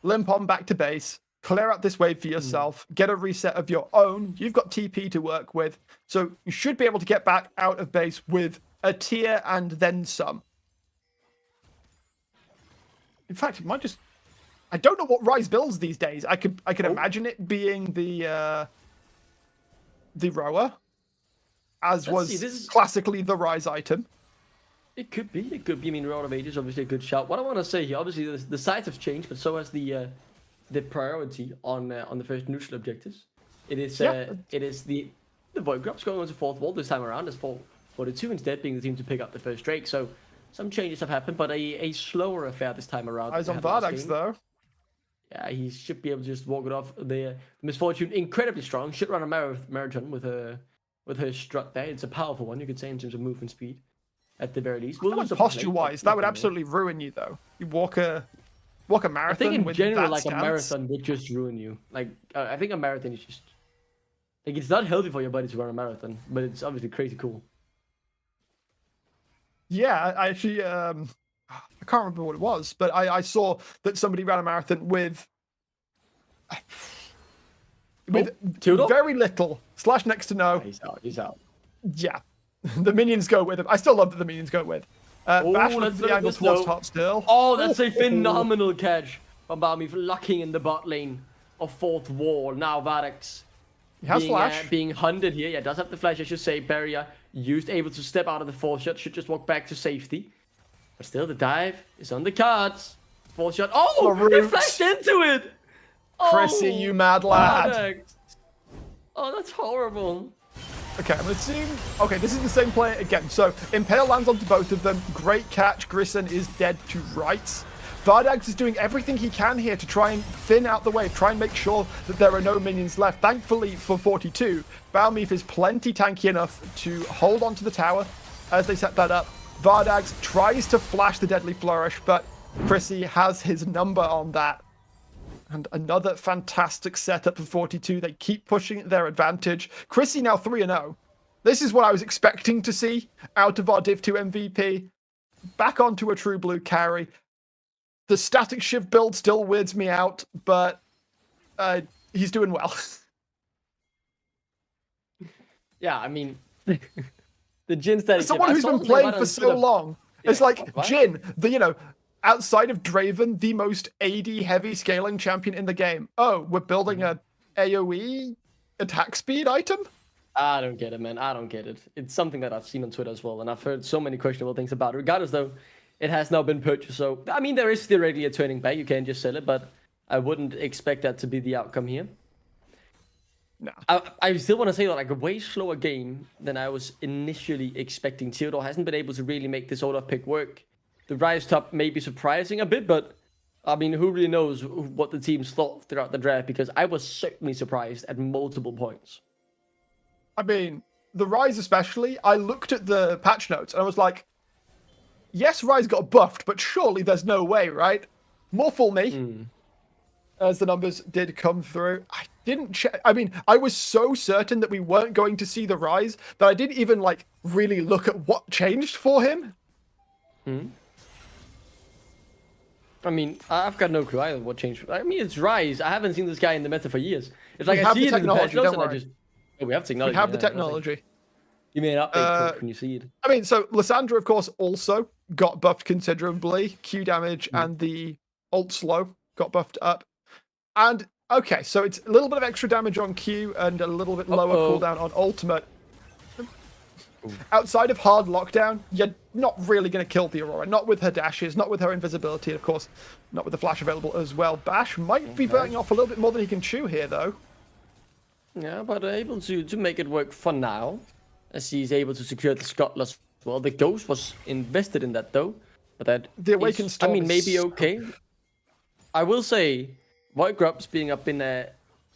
limp on back to base, clear out this wave for yourself, get a reset of your own. You've got TP to work with. So you should be able to get back out of base with a tier and then some. In fact, it might just... I don't know what Rise builds these days. I could imagine it being the rower, as was classically the Rise item. It could be. I mean, Road of Ages obviously a good shout. What I want to say here, obviously the sides have changed, but so has the priority on the first neutral objectives. It is the Void Drops going on to Fourth Wall this time around as 42 instead being the team to pick up the first Drake. So some changes have happened, but a slower affair this time around. Eyes on Vardax though. Yeah, he should be able to just walk it off. The Misfortune, incredibly strong. Should run a marathon with her strut there. It's a powerful one, you could say, in terms of movement speed, at the very least. Posture-wise, that would absolutely ruin you, though. You walk a marathon. I think in with general, that like stance. a marathon would just ruin you. Like I think a marathon is just like it's not healthy for your body to run a marathon, but it's obviously crazy cool. Yeah, I actually I can't remember what it was, but I saw that somebody ran a marathon with very little / next to no. He's out. Yeah, the minions go with him. I still love that the minions go with. Bash looks at the angle towards top still. Oh, that's a phenomenal catch from Balmy, locking in the bot lane of fourth wall. Now Vardax He has flash. being hunted here. Yeah, does have the flash, I should say. Barrier used, able to step out of the 4-shot. Should just walk back to safety. But still, the dive is on the cards. 4-shot. Oh, he flashed into it. Chrissy, you mad lad. Vardax. Oh, that's horrible. Okay, I'm gonna assume. Okay, this is the same player again. So Impale lands onto both of them. Great catch. Grissom is dead to rights. Vardax is doing everything he can here to try and thin out the wave, try and make sure that there are no minions left. Thankfully for 42, Balmeef is plenty tanky enough to hold onto the tower as they set that up. Vardax tries to flash the Deadly Flourish, but Chrissy has his number on that. And another fantastic setup for 42. They keep pushing their advantage. Chrissy now 3-0. This is what I was expecting to see out of our Div 2 MVP. Back onto a true blue carry. The static shift build still weirds me out, but he's doing well. Yeah, I mean, the Jin static. Someone who's been playing for so long. It's like Jin, outside of Draven, the most AD heavy scaling champion in the game. Oh, we're building a AoE attack speed item? I don't get it, man. I don't get it. It's something that I've seen on Twitter as well, and I've heard so many questionable things about it. Regardless, though, it has now been purchased. So, I mean, there is theoretically a turning back. You can just sell it, but I wouldn't expect that to be the outcome here. No. I still want to say that like a way slower game than I was initially expecting. Theodore hasn't been able to really make this order of pick work. The rise top may be surprising a bit, but I mean, who really knows what the teams thought throughout the draft? Because I was certainly surprised at multiple points. I mean, the Rise especially, I looked at the patch notes and I was like, yes, Rise got buffed, but surely there's no way, right? More fool me. As the numbers did come through. I didn't check. I mean, I was so certain that we weren't going to see the Rise that I didn't even like really look at what changed for him. I mean, I've got no clue either what changed. I mean, it's Rise. I haven't seen this guy in the meta for years. It's like We I have see the it in the patch technology, notes don't and I worry. just... Oh, we have technology. We have the yeah, technology. You made an update when you see it. I mean, so Lysandra, of course, also got buffed considerably. Q damage and the ult slow got buffed up. And, okay, so it's a little bit of extra damage on Q and a little bit lower cooldown on ultimate. Outside of hard lockdown, you're not really going to kill the Aurora. Not with her dashes, not with her invisibility, and of course, not with the flash available as well. Bash might be burning off a little bit more than he can chew here, though. Yeah, but able to make it work for now, as he's able to secure the Scuttler as well. The Ghost was invested in that, though. But that the Awakened Storm, I mean, maybe okay. I will say, Void Grubs being up in a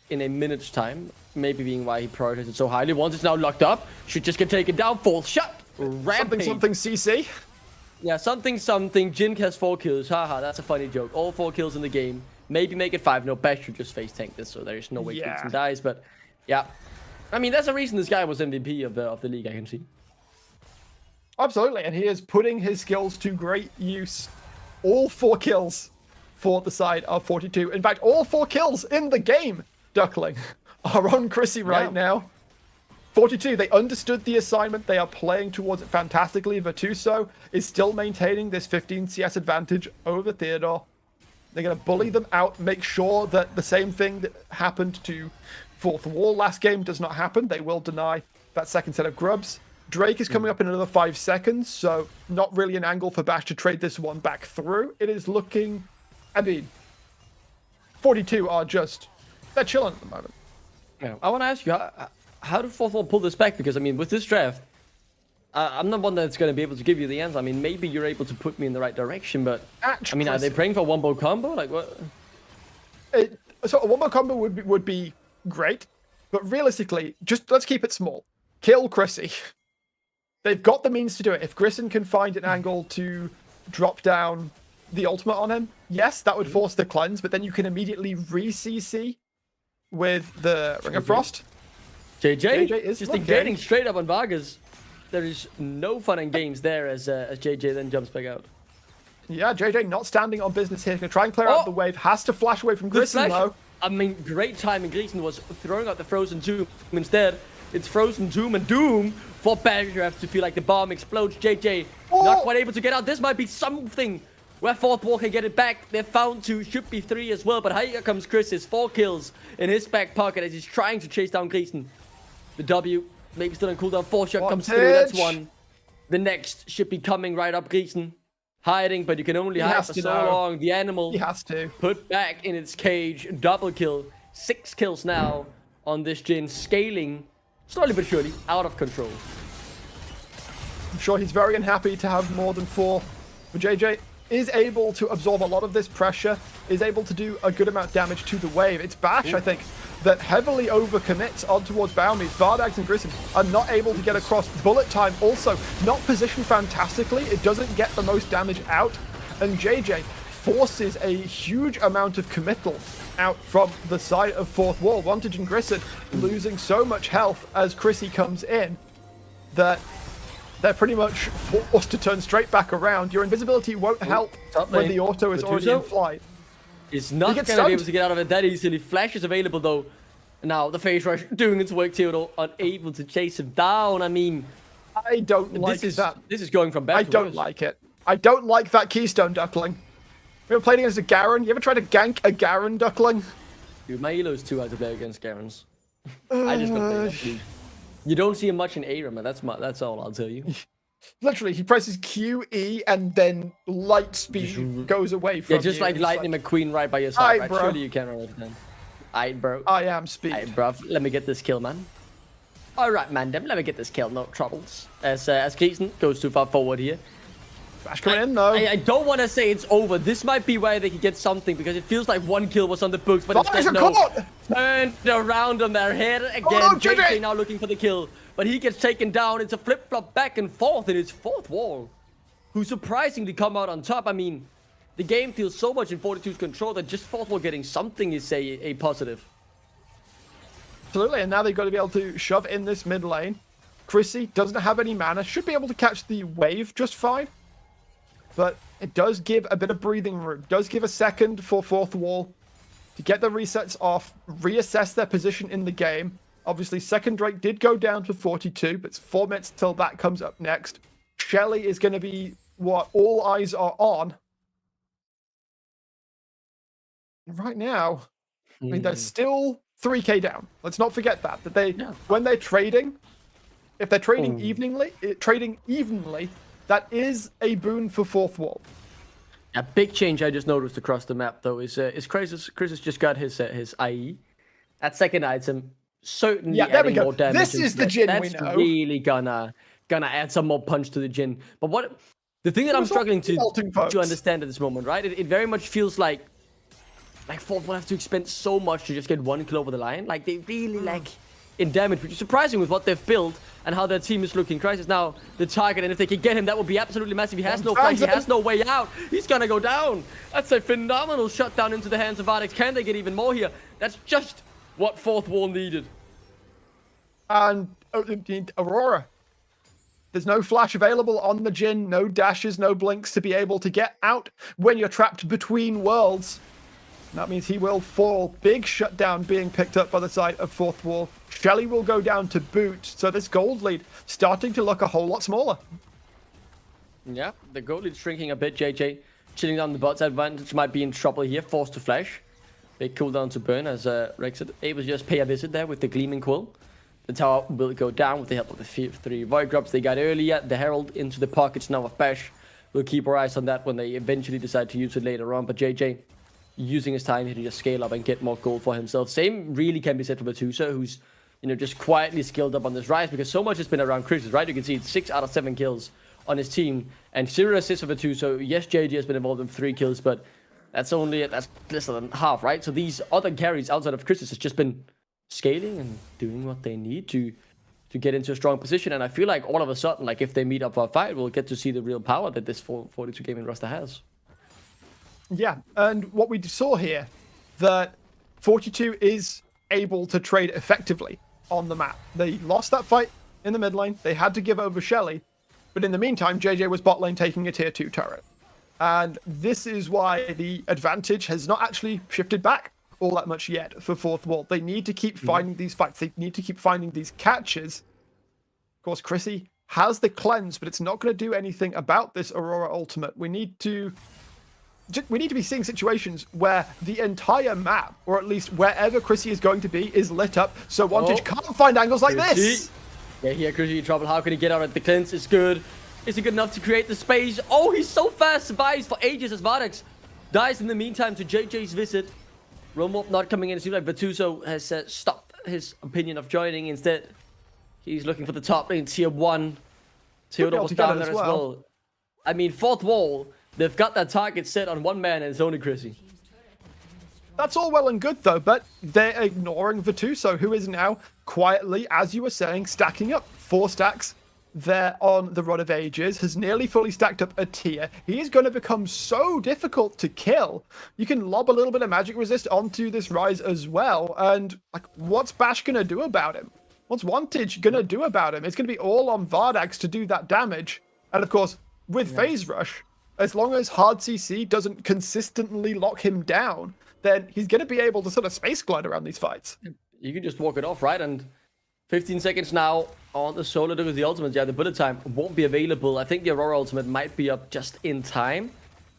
minute's time, maybe being why he prioritized it so highly. Once it's now locked up, should just get taken down. Fourth shot. Rampage. Something CC. Yeah, something. Jin has 4 kills. Haha, that's a funny joke. All 4 kills in the game. Maybe make it 5. No, Bash should just face tank this, so there's no way Gibson dies. But yeah, I mean, that's the reason this guy was MVP of the league. I can see. Absolutely, and he is putting his skills to great use. All 4 kills for the side of 42. In fact, all 4 kills in the game, Duckling, are on Chrissy right now. 42, they understood the assignment. They are playing towards it fantastically. Virtuoso is still maintaining this 15 CS advantage over Theodore. They're going to bully them out, make sure that the same thing that happened to Fourth Wall last game does not happen. They will deny that second set of grubs. Drake is coming up in another 5 seconds, so not really an angle for Bash to trade this one back through. It is looking... I mean, 42 are just... They're chilling at the moment. Yeah, I want to ask you, how did Fourth Wall pull this back? Because, I mean, with this draft, I'm not one that's going to be able to give you the answer. I mean, maybe you're able to put me in the right direction, but... I mean, are they praying for a wombo combo? Like, what? So a wombo combo would be great, but realistically, just let's keep it small. Kill Chrissy. They've got the means to do it. If Grissom can find an angle to drop down the ultimate on him, yes, that would force the cleanse, but then you can immediately re-CC with the Ring of Frost. JJ is just engaging straight up on Vargas. There is no fun and games there as JJ then jumps back out. Yeah, JJ not standing on business here. Gonna try and clear out the wave. Has to flash away from Grissom though. I mean, great timing. Grissom was throwing out the frozen tomb instead. It's frozen doom and doom for Bash to feel like the bomb explodes. JJ Oh! not quite able to get out. This might be something where Fourth Wall can get it back. They're found 2, should be 3 as well. But here comes Chris, his 4 kills in his back pocket as he's trying to chase down Grisen. The W, maybe still on cooldown. 4 shot comes through, that's 1. The next should be coming right up Grisen. Hiding, but you can only hide for so long. The animal He has to. put back in its cage. Double kill. 6 kills now on this Jhin. Scaling slowly but surely out of control. I'm sure he's very unhappy to have more than 4. But JJ is able to absorb a lot of this pressure, is able to do a good amount of damage to the wave. It's Bash, I think, that heavily overcommits on towards Baumeister. Vardags and Grisen are not able to get across. Bullet time also not positioned fantastically. It doesn't get the most damage out. And JJ forces a huge amount of committal out from the side of Fourth Wall. Vantage and Grisen losing so much health as Chrissy comes in that they're pretty much forced to turn straight back around. Your invisibility won't help when the auto is already in flight. Is not going to be able to get out of it that easily. Flash is available though. Now the phase rush doing its work. Theodore unable to chase him down. I mean, I don't like that. This is going from bad to don't worse. like it. I don't like that Keystone Duckling. We were playing against a Garen. You ever tried to gank a Garen Duckling? Dude, my elo is too hard to play against Garens. I just got to play that. You don't see him much in Aram, that's all I'll tell you. Literally, he presses QE and then light speed goes away from you. Yeah, just like Lightning McQueen right by your side, right? Bro. Surely you can understand. Aight, bro. I am speed. Aight, bruv. Let me get this kill, man. Alright, man, let me get this kill. No troubles. As Keaton goes too far forward here. Bash coming in, though. I don't want to say it's over. This might be where they could get something because it feels like 1 kill was on the books, but instead no. Turned around on their head again. Oh, no, JJ now looking for the kill, but he gets taken down. It's a flip-flop back and forth, and it's Fourth Wall, who surprisingly come out on top. I mean, the game feels so much in 42's control that just Fourth Wall getting something is a positive. Absolutely, and now they've got to be able to shove in this mid lane. Chrissy doesn't have any mana, should be able to catch the wave just fine. But it does give a bit of breathing room. Does give a second for Fourth Wall to get the resets off, reassess their position in the game. Obviously, second Drake did go down to 42, but it's 4 minutes till that comes up next. Shelly is going to be what all eyes are on. Right now, I mean, they're still 3k down. Let's not forget that. When they're trading, if they're trading evenly, that is a boon for Fourth Wall. A big change I just noticed across the map, though, is Chris has just got his IE. That second item certainly adding more damage. This is the Jhin we know. That's really gonna add some more punch to the Jhin. But the thing that I'm struggling to understand at this moment, right? It very much feels like Fourth will have to expend so much to just get 1 kill over the line. Like, they really lack in damage, which is surprising with what they've built and how their team is looking. Crisis now the target, and if they can get him, that would be absolutely massive. He has no flash, he has no way out. He's gonna go down. That's a phenomenal shutdown into the hands of Vardags. Can they get even more here? That's just what Fourth Wall needed. And Aurora. There's no flash available on the Jhin, no dashes, no blinks to be able to get out when you're trapped between worlds. That means he will fall. Big shutdown being picked up by the side of Fourth Wall. Shelly will go down to boot. So this gold lead starting to look a whole lot smaller. Yeah, the gold lead shrinking a bit. JJ chilling down the bot side. Vantage might be in trouble here. Forced to flash. Big cooldown to burn as Rexit able to just pay a visit there with the Gleaming Quill. The tower will go down with the help of the 3 Void Drops they got earlier. The Herald into the pockets now of Bash. We'll keep our eyes on that when they eventually decide to use it later on. But JJ using his time here to just scale up and get more gold for himself. Same really can be said for Batusa, who's, just quietly skilled up on this rise because so much has been around Chris, right? You can see it's 6 out of 7 kills on his team and 0 assists for Batusa. Yes, JJ has been involved in 3 kills, but that's less than half, right? So these other carries outside of Chris has just been scaling and doing what they need to get into a strong position. And I feel like all of a sudden, like if they meet up for a fight, we'll get to see the real power that this 42 gaming roster has. Yeah, and what we saw here, that 42 is able to trade effectively on the map. They lost that fight in the mid lane. They had to give over Shelly. But in the meantime, JJ was bot lane taking a tier 2 turret. And this is why the advantage has not actually shifted back all that much yet for Fourth Wall. They need to keep finding these fights. They need to keep finding these catches. Of course, Chrissy has the cleanse, but it's not going to do anything about this Aurora ultimate. We need to be seeing situations where the entire map, or at least wherever Chrissy is going to be, is lit up, so Wantage can't find angles like this. Yeah, here Chrissy in trouble. How can he get out of the cleanse? It's good. Is it good enough to create the space? Oh, he's so fast. Survives for ages as Vardex dies in the meantime to JJ's visit. Romorp not coming in. It seems like Vatuso has stopped his opinion of joining. Instead, he's looking for the top lane, tier 1. Theodore was down there as well. I mean, Fourth Wall, they've got that target set on one man, and it's only Chrissy. That's all well and good, though, but they're ignoring Vatuso, who is now quietly, as you were saying, stacking up 4 stacks there on the Rod of Ages, has nearly fully stacked up a tier. He is going to become so difficult to kill. You can lob a little bit of magic resist onto this Rise as well, and like, what's Bash going to do about him? What's Wantage going to do about him? It's going to be all on Vardax to do that damage. And of course, with Phase Rush, as long as hard CC doesn't consistently lock him down, then he's going to be able to sort of space glide around these fights. You can just walk it off, right? And 15 seconds now on the solo with the ultimate. Yeah, the bullet time won't be available. I think the Aurora ultimate might be up just in time.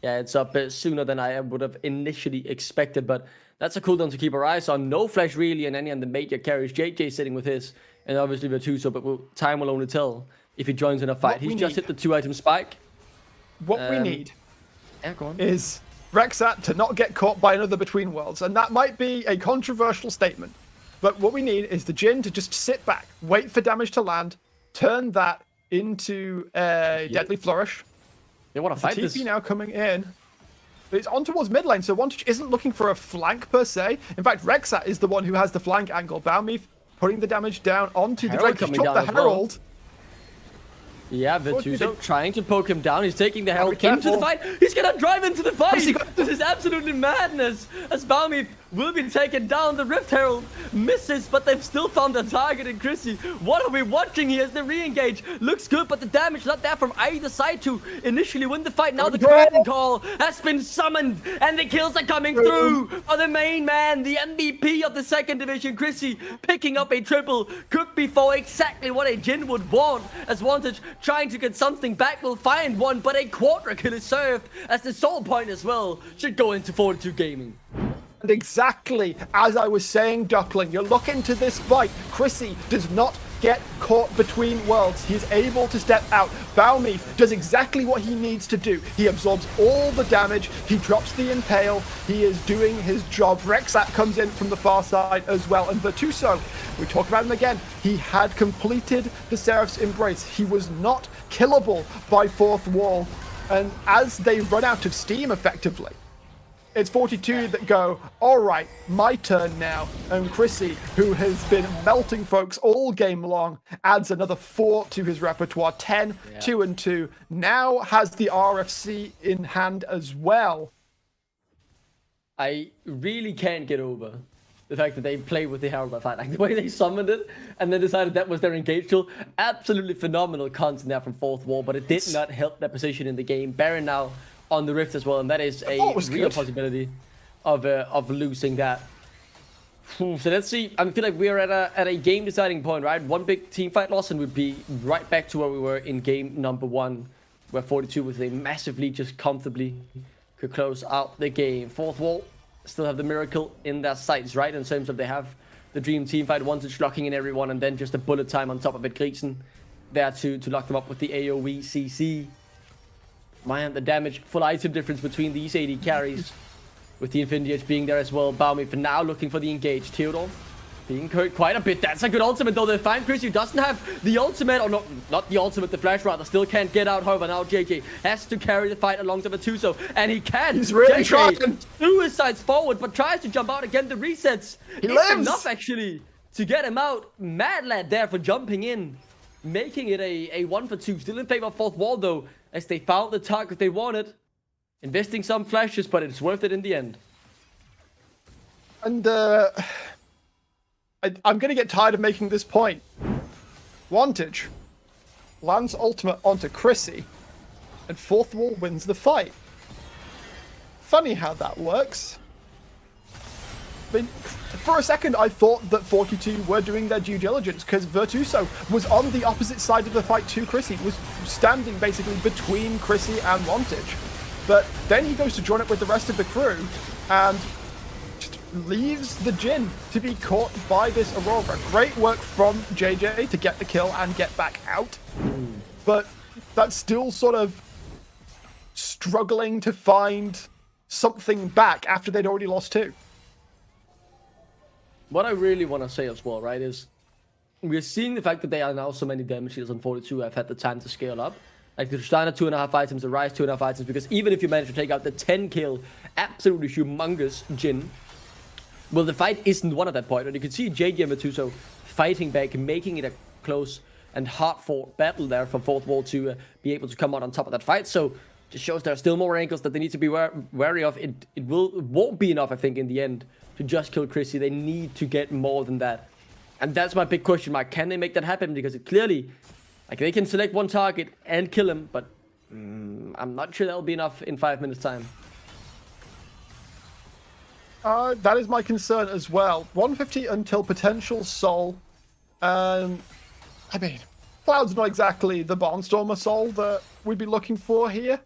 Yeah, it's up sooner than I would have initially expected, but that's a cooldown to keep our eyes on. No flash really in any of the major carries. JJ sitting with his, and obviously Vatuso, but time will only tell if he joins in a fight. He's just hit the 2-item spike. What we need is Rexat to not get caught by another Between Worlds, and that might be a controversial statement, but what we need is the Jhin to just sit back, wait for damage to land, turn that into a Deadly Flourish. They want to fight this. TP now coming in. But it's on towards mid lane, so Wantage isn't looking for a flank per se. In fact, Rexat is the one who has the flank angle. Balmeef putting the damage down onto the Drake. He took the Herald. Yeah, Vatuso trying to poke him down. He's taking the Herald into the fight. He's gonna drive into the fight. This is absolutely madness. As Balmeef will be taken down. The Rift Herald misses, but they've still found a target in Chrissy. What are we watching here as the re-engage? Looks good, but the damage not there from either side to initially win the fight. Now the Kraken Call has been summoned, and the kills are coming through for the main man, the MVP of the second division. Chrissy picking up a triple. Could be for exactly what a Jhin would want, as Wantage trying to get something back, will find one, but a quadra kill is served as the soul point as well should go into 42 Gaming. And exactly as I was saying, Duckling, you look into this fight, Chrissy does not get caught between worlds. He is able to step out. Balmeef does exactly what he needs to do. He absorbs all the damage. He drops the impale. He is doing his job. Rexat comes in from the far side as well. And Vatuso, we talk about him again. He had completed the Seraph's Embrace. He was not killable by Fourth Wall. And as they run out of steam effectively, it's 42 that go, all right, my turn now. And Chrissy, who has been melting folks all game long, adds another 4 to his repertoire. 10, 2 and 2. Now has the RFC in hand as well. I really can't get over the fact that they play with the Herald by fight. Like the way they summoned it and then decided that was their engage tool. Absolutely phenomenal content there from Fourth Wall, but it did not help their position in the game. Baron now on the Rift as well, and that is a real possibility of losing that. So let's see. I feel like we're at a game deciding point, right? One big team fight loss and we'd be right back to where we were in game number 1, where 42 with a massive lead just comfortably could close out the game. Fourth Wall still have the miracle in their sights, right? In terms of they have the dream team fight, Wantage locking in everyone, and then just a bullet time on top of it. Grisen there to lock them up with the AoE CC. Man, the damage, full item difference between these 80 carries, with the Infinity Edge being there as well. Balmeef for now looking for the engage. Theodore being hurt quite a bit. That's a good ultimate, though. They find Chris, who doesn't have the ultimate, or not the ultimate, the flash rather. Still can't get out. However, now JJ has to carry the fight alongside Vatuso, and he can. He's really trying. Suicides forward, but tries to jump out again. The resets. He lives enough actually to get him out. Mad Lad there for jumping in, making it a 1-for-2. Still in favor of Fourth Wall, though, as they found the target they wanted. Investing some flashes, but it's worth it in the end. And I'm going to get tired of making this point. Wantage lands ultimate onto Chrissy, and Fourth Wall wins the fight. Funny how that works. mean, for a second, I thought that 42 were doing their due diligence because Virtuoso was on the opposite side of the fight to Chrissy, was standing basically between Chrissy and Wantage. But then he goes to join up with the rest of the crew and just leaves the Jhin to be caught by this Aurora. Great work from JJ to get the kill and get back out. But that's still sort of struggling to find something back after they'd already lost 2. What I really want to say as well, right, is we're seeing the fact that there are now so many damage dealers on 42 have had the time to scale up. Like the Tristana 2.5 items, the Rise 2.5 items, because even if you manage to take out the 10 kill, absolutely humongous Jhin, well, the fight isn't won at that point. And you can see JJ and Virtuoso fighting back, making it a close and hard-fought battle there for Fourth Wall to be able to come out on top of that fight. So just shows there are still more angles that they need to be wary of. It won't be enough, I think, in the end to just kill Chrissy. They need to get more than that. And that's my big question mark. Can they make that happen? Because it clearly, like, they can select one target and kill him, but I'm not sure that'll be enough in 5 minutes' time. That is my concern as well. 150 until potential soul. I mean, Cloud's not exactly the Barnstormer soul that we'd be looking for here.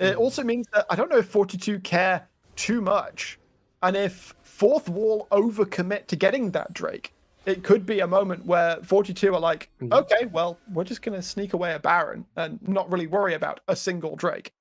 It also means that I don't know if 42 care too much. And if Fourth Wall overcommit to getting that Drake, it could be a moment where 42 are like, okay, well, we're just going to sneak away a Baron and not really worry about a single Drake.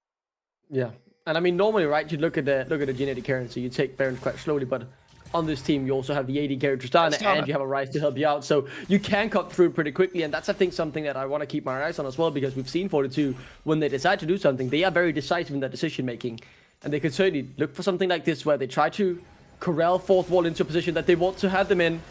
Yeah. And I mean, normally, right, you look at the genetic currency, you take Barons quite slowly, but on this team, you also have the 80 carry Tristana, and you have a Rise to help you out, so you can cut through pretty quickly, and that's, I think, something that I want to keep my eyes on as well, because we've seen 42, when they decide to do something, they are very decisive in their decision-making, and they could certainly look for something like this, where they try to corral Fourth Wall into a position that they want to have them in.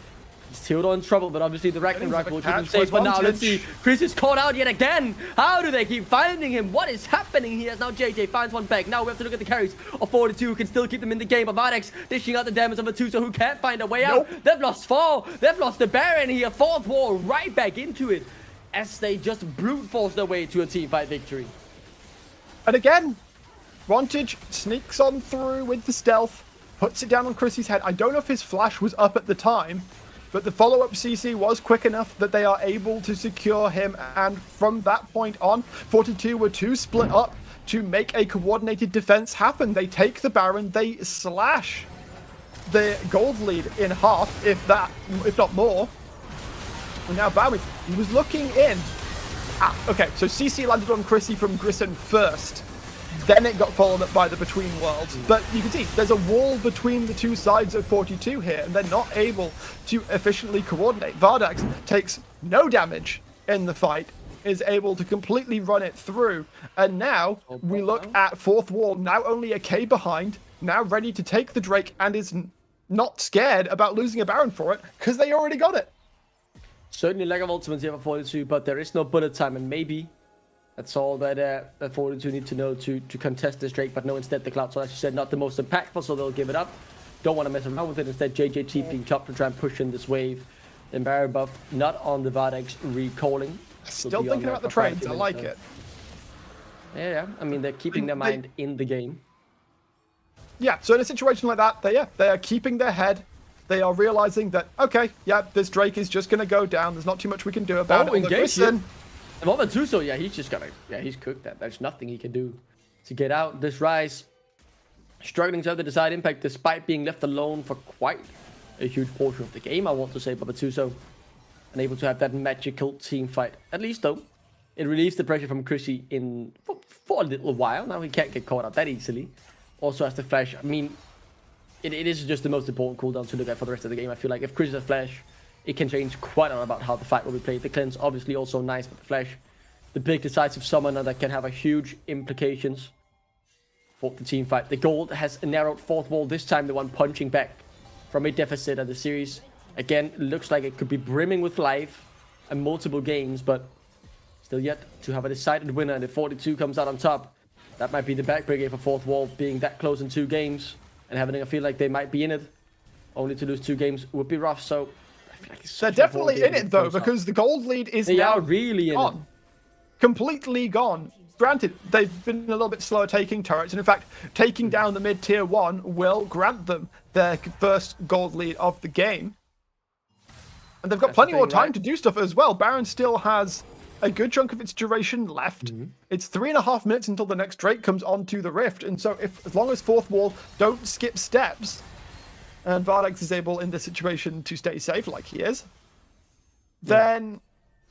Theodore in trouble, but obviously the Ragnarok will keep him safe for now. Let's see. Chris is caught out yet again. How do they keep finding him? What is happening here? Now JJ finds one back. Now we have to look at the carries of 42 who can still keep them in the game. But Vardex dishing out the damage of Virtuoso who can't find a way out. They've lost 4. They've lost the Baron here. Fourth Wall right back into it as they just brute force their way to a team fight victory. And again, Wantage sneaks on through with the stealth, puts it down on Chrissy's head. I don't know if his flash was up at the time, but the follow-up CC was quick enough that they are able to secure him, and from that point on, 42 were too split up to make a coordinated defense happen. They take the Baron, they slash the gold lead in half, if not more. And now Bowie, he was looking in. Okay, so CC landed on Chrissy from Grissom first. Then it got followed up by the Between Worlds. But you can see there's a wall between the two sides of 42 here, and they're not able to efficiently coordinate. Vardax takes no damage in the fight, is able to completely run it through. And now we look at Fourth Wall, now only a K behind, now ready to take the Drake, and is not scared about losing a Baron for it, because they already got it. Certainly lack of ultimates here for 42, but there is no bullet time, and maybe that's all that 42 need to know to contest this Drake, but no, instead the Cloud, so as you said, not the most impactful, so they'll give it up. Don't want to mess around with it. Instead, JJT being top to try and push in this wave. Then Baron buff, not on the Vardex recalling. Still thinking about the trades, I like it. Yeah, I mean, they're keeping their mind in the game. Yeah, so in a situation like that, they are keeping their head. They are realizing that, okay, yeah, this Drake is just going to go down. There's not too much we can do about it. Engage here. And what about Tuso? Yeah, he's just gonna, he's cooked that. There's nothing he can do to get out. This Rise struggling to have the desired impact despite being left alone for quite a huge portion of the game, I want to say. But Tuso unable to have that magical team fight. At least, though, it relieves the pressure from Chrissy for a little while. Now he can't get caught out that easily. Also has the flash. I mean, it is just the most important cooldown to look at for the rest of the game. I feel like if Chris has flash, it can change quite a lot about how the fight will be played. The cleanse, obviously, also nice, but the flash, the big decisive summoner that can have a huge implications for the team fight. The gold has narrowed Fourth Wall, this time the one punching back from a deficit of the series. Again, looks like it could be brimming with life and multiple games, but still yet to have a decided winner. And if 42 comes out on top, that might be the backbreaker for Fourth Wall, being that close in 2 games and having a feel like they might be in it. Only to lose 2 games would be rough, so like they're definitely in it though, because the gold lead is now really gone. Completely gone. granted, they've been a little bit slower taking turrets, and in fact, taking down the mid-tier 1 will grant them their first gold lead of the game. And they've got plenty more time to do stuff as well. Baron still has a good chunk of its duration left. It's 3.5 minutes until the next Drake comes onto the Rift, and so as long as Fourth Wall don't skip steps, and Vardex is able in this situation to stay safe like he is, then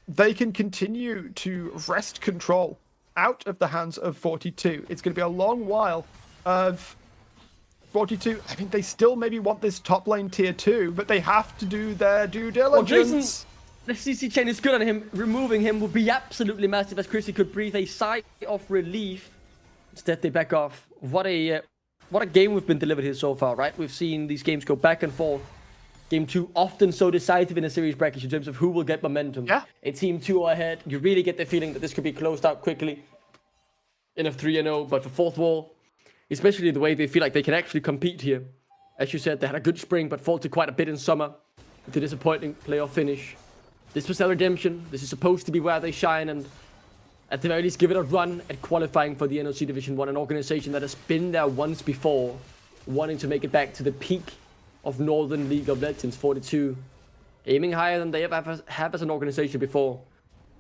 they can continue to wrest control out of the hands of 42. It's going to be a long while of 42. I mean, they still maybe want this top lane tier 2, but they have to do their due diligence. The CC chain is good on him. Removing him would be absolutely massive, as Chrissy could breathe a sigh of relief. Instead, they back off. What a game we've been delivered here so far, right? We've seen these games go back and forth. Game 2 often so decisive in a series bracket in terms of who will get momentum. Yeah. A team 2 ahead. You really get the feeling that this could be closed out quickly in a 3-0. But for Fourth Wall, especially the way they feel like they can actually compete here. As you said, they had a good spring, but faltered quite a bit in summer with the disappointing playoff finish. This was their redemption. This is supposed to be where they shine, and at the very least give it a run at qualifying for the NLC Division 1, an organization that has been there once before, wanting to make it back to the peak of Northern League of Legends. 42 aiming higher than they ever have as an organization before.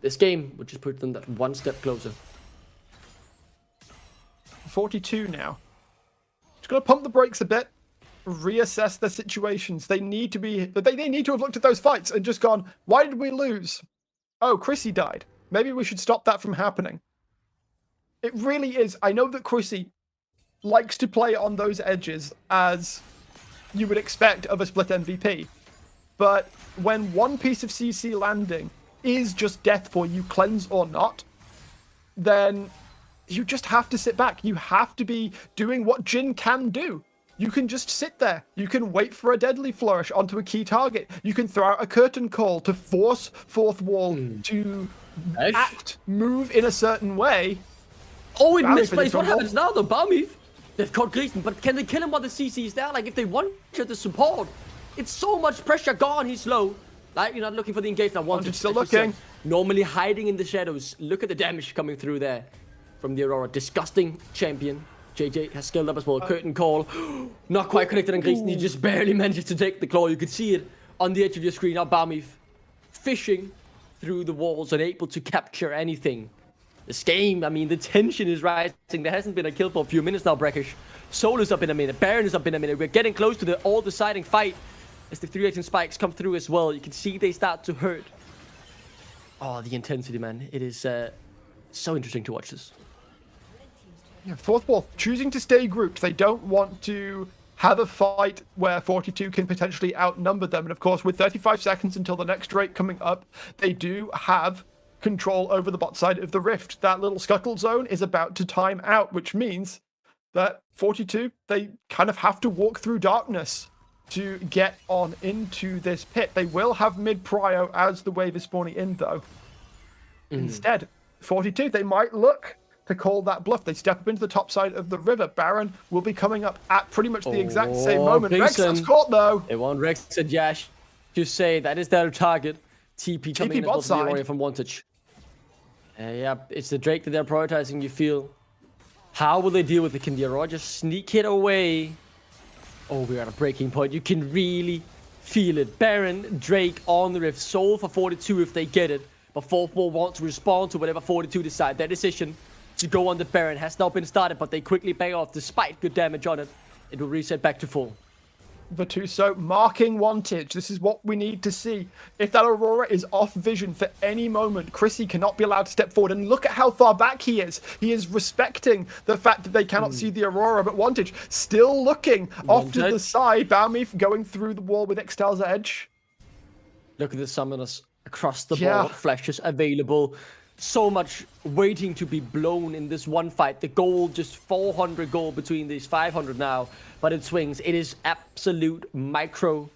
This game would just put them that one step closer. 42 now. Just gonna pump the brakes a bit, reassess their situations. They need to have looked at those fights and just gone, why did we lose? Oh, Chrissy died. Maybe we should stop that from happening. It really is. I know that Chrissy likes to play on those edges as you would expect of a split MVP. But when one piece of CC landing is just death for you, cleanse or not, then you just have to sit back. You have to be doing what Jhin can do. You can just sit there. You can wait for a deadly flourish onto a key target. You can throw out a curtain call to force Fourth Wall to move in a certain way. Oh, it misplays. What happens now though? Balmif, they've caught Gleason, but can they kill him while the CC is there? Like, if they want the support, it's so much pressure gone. He's low. Like, you're not looking for the engagement. Wanted still looking. Normally hiding in the shadows. Look at the damage coming through there from the Aurora. Disgusting champion. JJ has scaled up as well. Curtain call. Not quite connected on Gleason. He just barely manages to take the claw. You could see it on the edge of your screen. Now Balmif fishing through the walls, unable to capture anything. This game, I mean, the tension is rising. There hasn't been a kill for a few minutes now, Brackish. Soul is up in a minute. Baron is up in a minute. We're getting close to the all-deciding fight as the 3-8 spikes come through as well. You can see they start to hurt. Oh, the intensity, man. It is so interesting to watch this. Yeah, Fourth Wall choosing to stay grouped. They don't want to have a fight where 42 can potentially outnumber them. And of course, with 35 seconds until the next Drake coming up, they do have control over the bot side of the Rift. That little scuttle zone is about to time out, which means that 42, they kind of have to walk through darkness to get on into this pit. They will have mid-prio as the wave is spawning in, though. Instead, 42, they might look to call that bluff. They step up into the top side of the river. Baron will be coming up at pretty much the exact same moment. Rex's caught, though. They want Rex and Yash to say that is their target. TP coming in as well from Vantage. Yeah, it's the Drake that they're prioritizing, you feel. How will they deal with it? Can the Aurora just sneak it away? Oh, we're at a breaking point. You can really feel it. Baron, Drake on the Rift. Soul for 42 if they get it. But Fourth Wall want to respond to whatever 42 decide. Their decision to go on the Baron has now been started, but they quickly pay off despite good damage on it. It will reset back to full. Vatuso marking Wantage. This is what we need to see. If that Aurora is off vision for any moment, Chrissy cannot be allowed to step forward. And look at how far back he is. He is respecting the fact that they cannot see the Aurora, but Wantage still looking off to the side. Balmif going through the wall with Extel's edge. Look at the summoners across the board. Flashes available. So much waiting to be blown in this one fight. The gold, just 400 gold between these 500 now. But it swings. It is absolute micro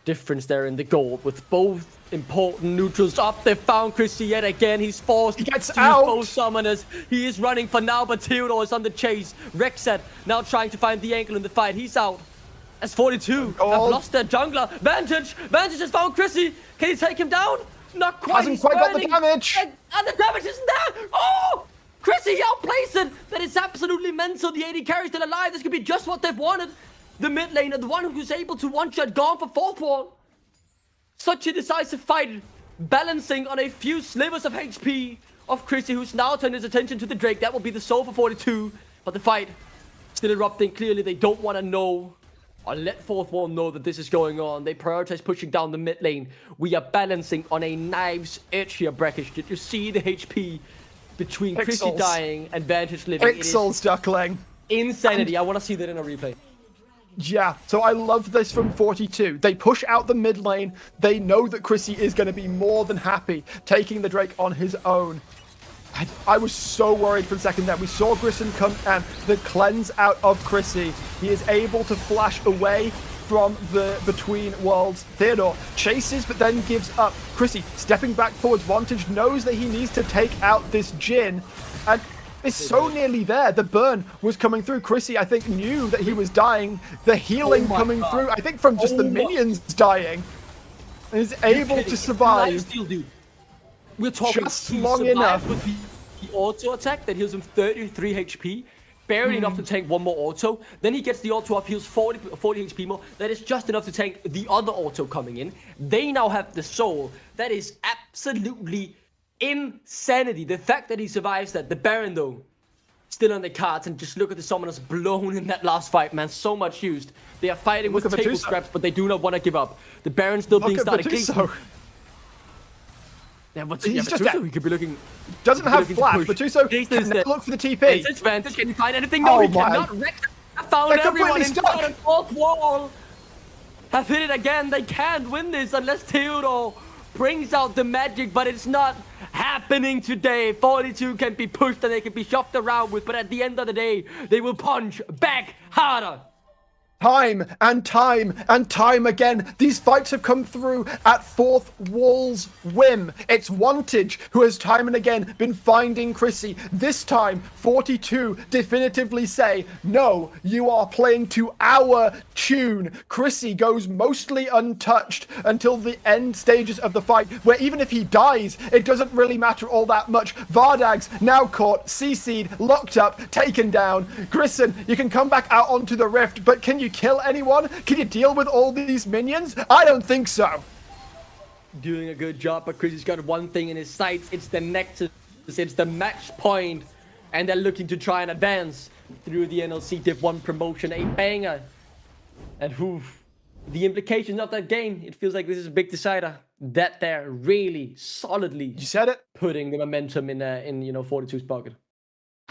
difference there in the gold. With both important neutrals up. They found Chrissy yet again. He's forced to use both summoners. He is running for now, but Theodore is on the chase. Rexat now trying to find the angle in the fight. He's out. As 42 have lost their jungler. Vantage has found Chrissy. Can he take him down? Not quite. Hasn't quite got the damage. And the damage isn't there. Oh! Chrissy outplays it. That is absolutely mental. The AD carry still alive. This could be just what they've wanted. The mid laner, the one who's able to one-shot, gone for fourth wall. Such a decisive fight, balancing on a few slivers of HP of Chrissy, who's now turned his attention to the Drake. That will be the soul for 42. But the fight still erupting. Clearly, they don't want to know or let fourth wall know that this is going on. They prioritize pushing down the mid lane. We are balancing on a knife's edge here, Brackish. Did you see the HP between Chrissy dying and Vantage living? Pixels, Duckling. Insanity. I want to see that in a replay. Yeah, so I love this from 42. They push out the mid lane. They know that Chrissy is going to be more than happy taking the Drake on his own. I was so worried for a second there. We saw Grissom come and the cleanse out of Chrissy. He is able to flash away from the Between Worlds. Theodore chases, but then gives up. Chrissy stepping back forwards. Vantage knows that he needs to take out this Jhin. And it's so nearly there. The burn was coming through. Chrissy, I think, knew that he was dying. The healing coming through, I think, from just the minions dying. And is able to survive. We're talking just long enough with the auto attack that heals him 33 HP. Barely enough to tank one more auto. Then he gets the auto off, heals 40 HP more. That is just enough to tank the other auto coming in. They now have the soul. That is absolutely insanity. The fact that he survives that. The Baron, though, still on the cards. And just look at the summoners blown in that last fight, man. So much used. They are fighting with table scraps, but they do not want to give up. The Baron still being started. Yeah, but he's just Vatuso, he could be looking. Doesn't have flash. Vatuso can look for the TP. Vantage, can he find anything? No, he cannot. Rex found everyone in the fourth wall. Have hit it again. They can't win this unless Theodore brings out the magic, but it's not happening today. 42 can be pushed and they can be shoved around with, but at the end of the day, they will punch back harder. Time and time and time again, these fights have come through at fourth wall's whim. It's Vantage who has time and again been finding Chrissy. This time, 42 definitively say, no, you are playing to our tune. Chrissy goes mostly untouched until the end stages of the fight, where even if he dies, it doesn't really matter all that much. Vardag's now caught, CC'd, locked up, taken down. Grissom, you can come back out onto the rift, but can you kill anyone? Can you deal with all these minions? I don't think so. Doing a good job, but Chrissy's got one thing in his sights. It's the Nexus. It's the match point. And they're looking to try and advance through the NLC Div 1 promotion. A banger. And the implications of that game, it feels like this is a big decider. That they're really solidly you said it, putting the momentum in 42's pocket.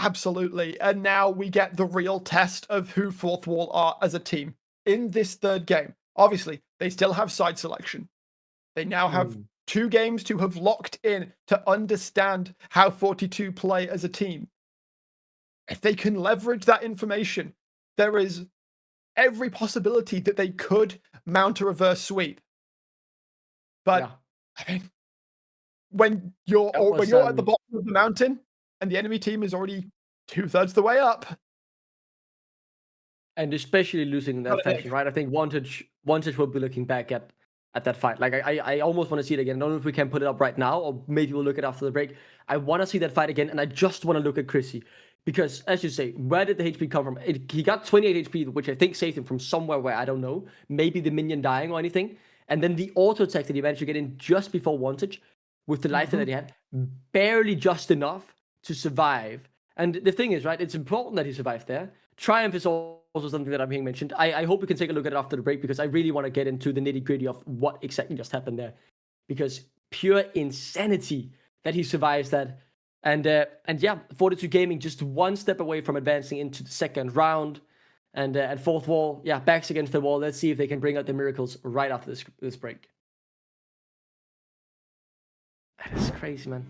Absolutely. And now we get the real test of who Fourth Wall are as a team in this third game. Obviously, they still have side selection. They now have 2 games to have locked in to understand how 42 play as a team. If they can leverage that information, there is every possibility that they could mount a reverse sweep. But, yeah. I mean, when you're at the bottom of the mountain, and the enemy team is already 2/3 the way up. And especially losing in that fashion, right? I think Vantage will be looking back at that fight. Like, I almost want to see it again. I don't know if we can put it up right now, or maybe we'll look at it after the break. I want to see that fight again, and I just want to look at Chrissy. Because, as you say, where did the HP come from? He got 28 HP, which I think saved him from somewhere where I don't know. Maybe the minion dying or anything. And then the auto attack that he managed to get in just before Vantage, with the life that he had, barely just enough to survive. And the thing is, right, it's important that he survived there. Triumph is also something that I'm being mentioned. I hope we can take a look at it after the break, because I really want to get into the nitty-gritty of what exactly just happened there. Because pure insanity that he survives that. And yeah, 42 Gaming just one step away from advancing into the second round. And at fourth wall, yeah, backs against the wall. Let's see if they can bring out the miracles right after this break. That is crazy, man.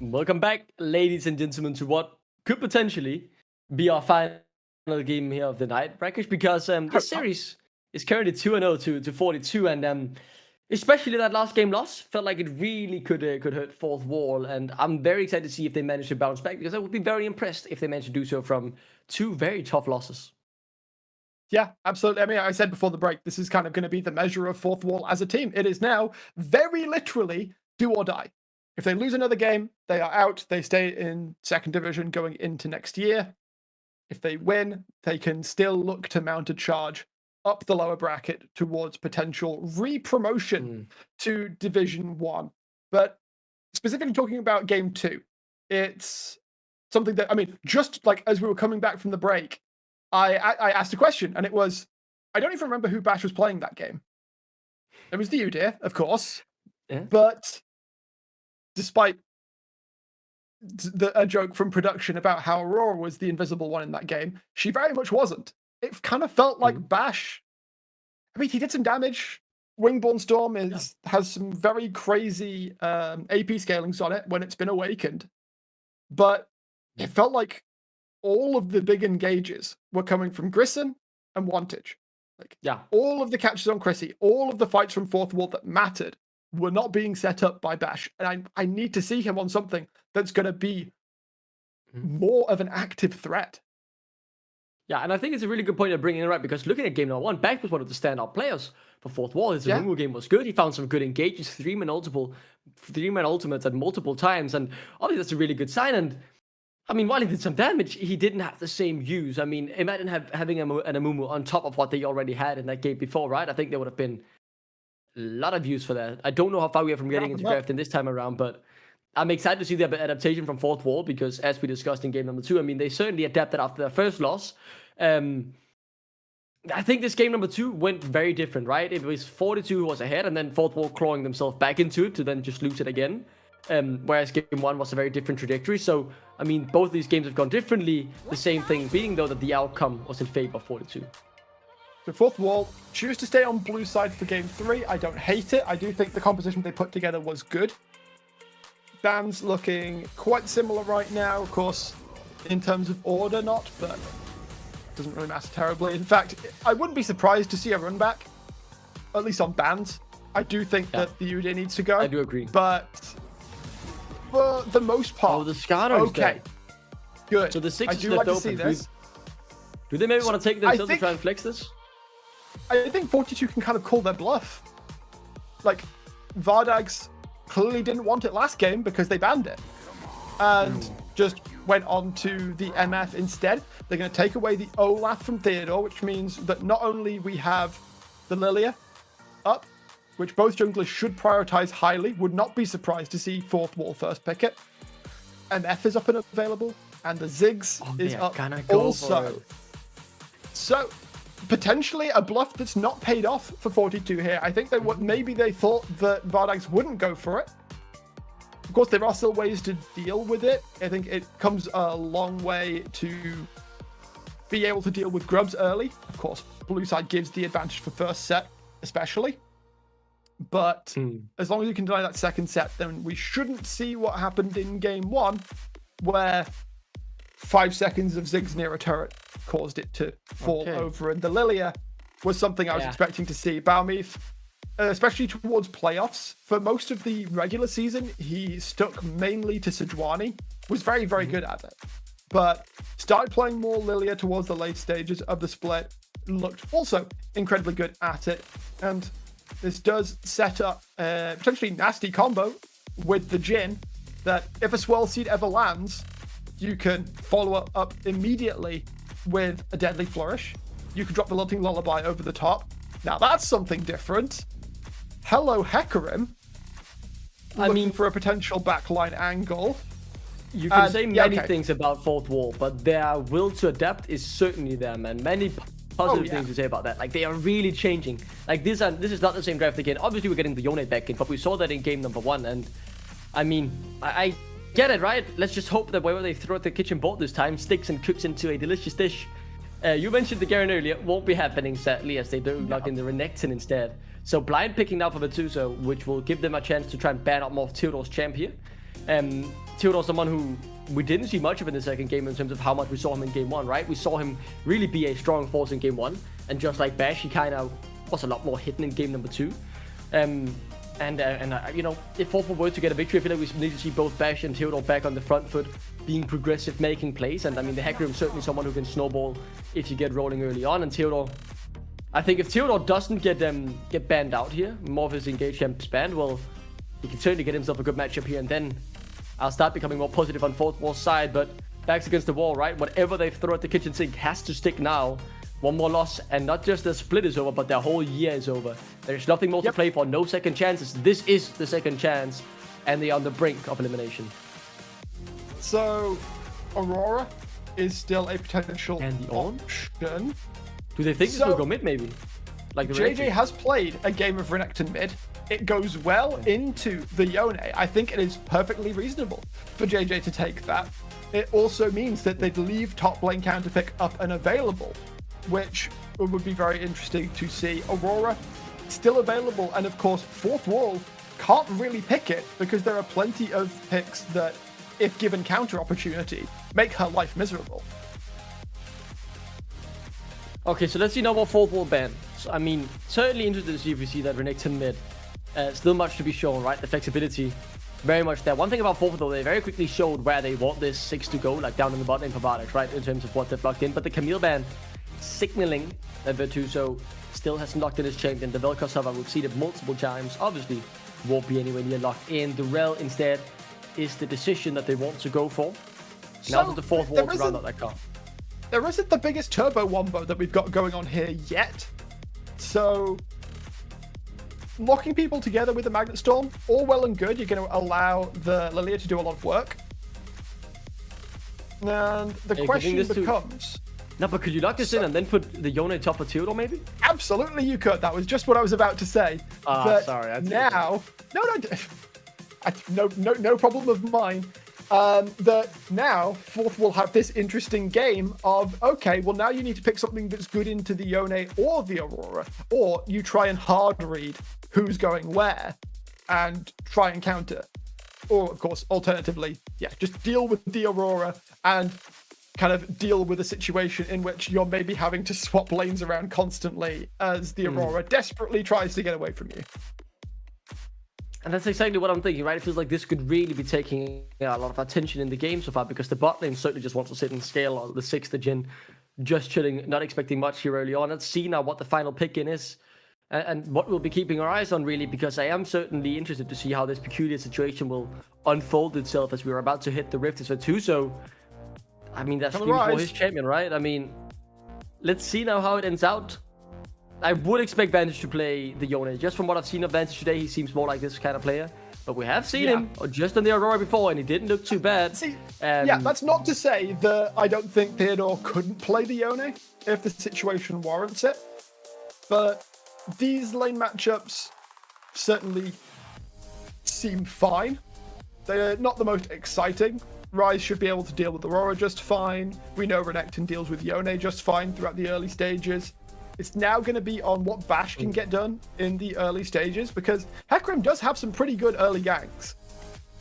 Welcome back, ladies and gentlemen, to what could potentially be our final game here of the night, Rakesh, because this series is currently 2-0 to 42, and especially that last game loss felt like it really could hurt Fourth Wall, and I'm very excited to see if they manage to bounce back, because I would be very impressed if they manage to do so from two very tough losses. Yeah, absolutely. I mean, I said before the break, this is kind of going to be the measure of Fourth Wall as a team. It is now very literally do or die. If they lose another game, they are out. They stay in second division going into next year. If they win, they can still look to mount a charge up the lower bracket towards potential re-promotion to Division 1. But specifically talking about Game 2, it's something that, I mean, just like as we were coming back from the break, I asked a question, and it was, I don't even remember who Bash was playing that game. It was the Udyr, of course. Yeah. But despite a joke from production about how Aurora was the invisible one in that game, she very much wasn't. It kind of felt like Bash. I mean, he did some damage. Wingborn Storm has some very crazy AP scalings on it when it's been awakened. But it felt like all of the big engages were coming from Grissom and Wantage. Like, all of the catches on Chrissy, all of the fights from Fourth Wall that mattered were not being set up by Bash. And I need to see him on something that's going to be more of an active threat. Yeah, and I think it's a really good point of bringing it right, because looking at game number 1, Bash was one of the standout players for Fourth Wall. His Amumu game was good. He found some good engages, 3-man ultimates at multiple times, and obviously that's a really good sign. And I mean, while he did some damage, he didn't have the same use. I mean, imagine having an Amumu on top of what they already had in that game before, right? I think there would have been a lot of use for that. I don't know how far we are from getting into drafting this time around, but I'm excited to see the adaptation from Fourth Wall, because as we discussed in game number 2, I mean, they certainly adapted after their first loss. I think this game number 2 went very different, right? It was 42 who was ahead, and then Fourth Wall clawing themselves back into it to then just lose it again. Whereas game 1 was a very different trajectory. So, I mean, both these games have gone differently. The same thing being, though, that the outcome was in favor of 42. So Fourth Wall choose to stay on blue side for game 3. I don't hate it. I do think the composition they put together was good. Bands looking quite similar right now, of course, in terms of order, not, but doesn't really matter terribly. In fact, I wouldn't be surprised to see a run back, at least on bands. I do think that the Udyr needs to go. I do agree. But for the most part, the Scardo's okay, good. So the 6 I is do left like to open. see this. Do they maybe want to take themselves to try and flex this? I think 42 can kind of call their bluff. like Vardags clearly didn't want it last game because they banned it and just went on to the MF instead. They're going to take away the Olaf from Theodore, which means that not only we have the Lilia up, which both junglers should prioritize highly, would not be surprised to see fourth wall first pick it. MF is up and available, and the Ziggs is up also. So potentially a bluff that's not paid off for 42 here. I think maybe they thought that Vardags wouldn't go for it. Of course, there are still ways to deal with it. I think it comes a long way to be able to deal with grubs early. Of course, blue side gives the advantage for first set, especially. But as long as you can deny that second set, then we shouldn't see what happened in game one, where 5 seconds of Ziggs near a turret caused it to fall over. And the Lilia was something I was expecting to see. Balmeath, especially towards playoffs, for most of the regular season, he stuck mainly to Sejuani, was very, very good at it. But started playing more Lilia towards the late stages of the split, looked also incredibly good at it. And this does set up a potentially nasty combo with the Jhin that if a Swirl Seed ever lands, you can follow up immediately with a Deadly Flourish. You can drop the Lilting Lullaby over the top. Now that's something different. Hello, Hecarim. Looking for a potential backline angle. You can say many things about fourth wall, but their will to adapt is certainly there, man. Many positive things to say about that. Like, they are really changing. Like, this is not the same draft again. Obviously, we're getting the Yone back in, but we saw that in game number 1. And I mean, I get it, right? Let's just hope that wherever they throw at the kitchen board this time sticks and cooks into a delicious dish. You mentioned the Garen earlier. Won't be happening, sadly, as they do lock in the Renekton instead. So blind picking now for Vatuso, which will give them a chance to try and ban out more of Theodore's champ here. Theodore's someone who we didn't see much of in the second game in terms of how much we saw him in game 1, right? We saw him really be a strong force in game 1, and just like Bash, he kind of was a lot more hidden in game number 2. You know, if fourth were to get a victory, I feel like we need to see both Bash and Theodore back on the front foot, being progressive, making plays. And I mean, the Hecarim is certainly someone who can snowball if you get rolling early on. And Theodore, I think if Theodore doesn't get banned out here, more of his engaged champs banned, well, he can certainly get himself a good matchup here, and then I'll start becoming more positive on fourth wall's side. But backs against the wall, right? Whatever they throw at the kitchen sink has to stick now. One more loss, and not just the split is over, but their whole year is over. There's nothing more to play for, no second chances. This is the second chance, and they are on the brink of elimination. So, Aurora is still a potential option. Do they think this will go mid, maybe? Like the JJ has played a game of Renekton mid. It goes well into the Yone. I think it is perfectly reasonable for JJ to take that. It also means that they'd leave top lane counter pick up and available, which would be very interesting to see. Aurora still available, and of course fourth wall can't really pick it because there are plenty of picks that, if given counter opportunity, make her life miserable. Okay, so let's see now what fourth wall ban. So, I mean, certainly interested to see if we see that Renekton mid. Still much to be shown, right? The flexibility, very much there. One thing about fourth wall, they very quickly showed where they want this 6 to go, like down in the bot lane for Vardags, right? In terms of what they've locked in. But the Camille ban, signaling that Virtuoso still hasn't locked in his champion. The Vel'Koz server, we've seen it multiple times, obviously won't be anywhere near locked in. The Rel instead is the decision that they want to go for. Now to the fourth wall to round out that car. There isn't the biggest turbo wombo that we've got going on here yet. So locking people together with the Magnet Storm, all well and good. You're going to allow the Lilia to do a lot of work. And the question becomes... No, but could you lock this in and then put the Yone top for Theodore, maybe? Absolutely, you could. That was just what I was about to say. Sorry. Now, no problem of mine. That now fourth will have this interesting game of, okay, well now you need to pick something that's good into the Yone or the Aurora, or you try and hard read who's going where and try and counter. Or of course, alternatively, just deal with the Aurora and kind of deal with a situation in which you're maybe having to swap lanes around constantly as the Aurora desperately tries to get away from you. And that's exactly what I'm thinking, right? It feels like this could really be taking a lot of attention in the game so far, because the bot lane certainly just wants to sit and scale on the 6th Jhin, just chilling, not expecting much here early on. Let's see now what the final pick in is. And what we'll be keeping our eyes on, really, because I am certainly interested to see how this peculiar situation will unfold itself as we're about to hit the Rift for 2. So, I mean, that's for his champion, right? I mean, let's see now how it ends out. I would expect Vantage to play the Yone. Just from what I've seen of Vantage today, he seems more like this kind of player. But we have seen him just on the Aurora before, and he didn't look too bad. See, yeah, that's not to say that I don't think Theodore couldn't play the Yone if the situation warrants it. But these lane matchups certainly seem fine. They're not the most exciting. Ryze should be able to deal with Aurora just fine. We know Renekton deals with Yone just fine throughout the early stages. It's now going to be on what Bash can get done in the early stages, because Hecarim does have some pretty good early ganks.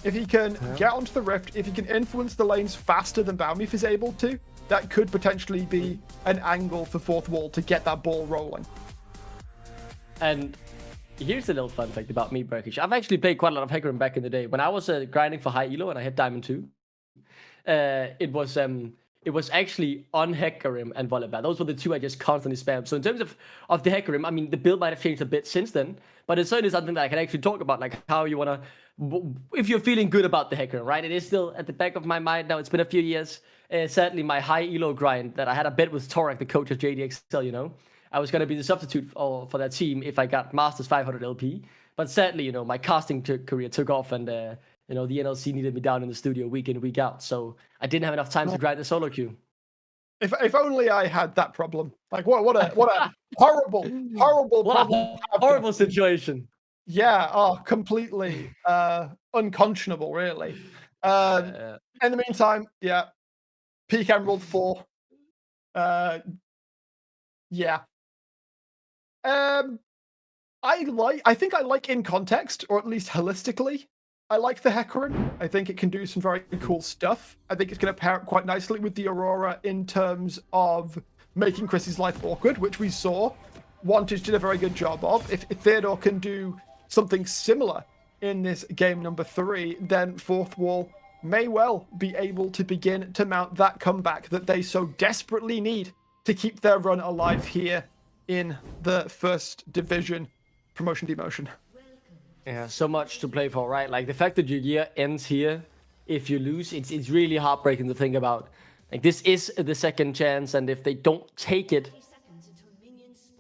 If he can get onto the Rift, if he can influence the lanes faster than Baumif is able to, that could potentially be an angle for Fourth Wall to get that ball rolling. And here's a little fun fact about me, Burkish. I've actually played quite a lot of Hecarim back in the day. When I was grinding for high elo and I hit Diamond 2, it was actually on Hecarim and Volibear. Those were the two I just constantly spammed. So in terms of the Hecarim, I mean, the build might have changed a bit since then, but it's certainly something that I can actually talk about, like how you want to, if you're feeling good about the Hecarim, right? It is still at the back of my mind now. It's been a few years. Sadly, my high elo grind that I had a bet with Torak, the coach of JDXL, you know, I was going to be the substitute for that team if I got Masters 500 LP. But sadly, you know, my casting career took off, and you know, the NLC needed me down in the studio week in, week out. So I didn't have enough time to grind the solo queue. If only I had that problem. Like what a horrible problem. Horrible situation. Yeah, completely unconscionable, really. In the meantime, yeah, Peak Emerald 4. Yeah. I think I like in context, or at least holistically, I like the Hecarim. I think it can do some very cool stuff. I think it's going to pair up quite nicely with the Aurora in terms of making Chrissy's life awkward, which we saw Wantage did a very good job of. If Theodore can do something similar in this game number 3, then Fourth Wall may well be able to begin to mount that comeback that they so desperately need to keep their run alive here in the first division promotion demotion. Yeah, so much to play for, right? Like the fact that your year ends here, if you lose, it's really heartbreaking to think about. Like this is the second chance, and if they don't take it,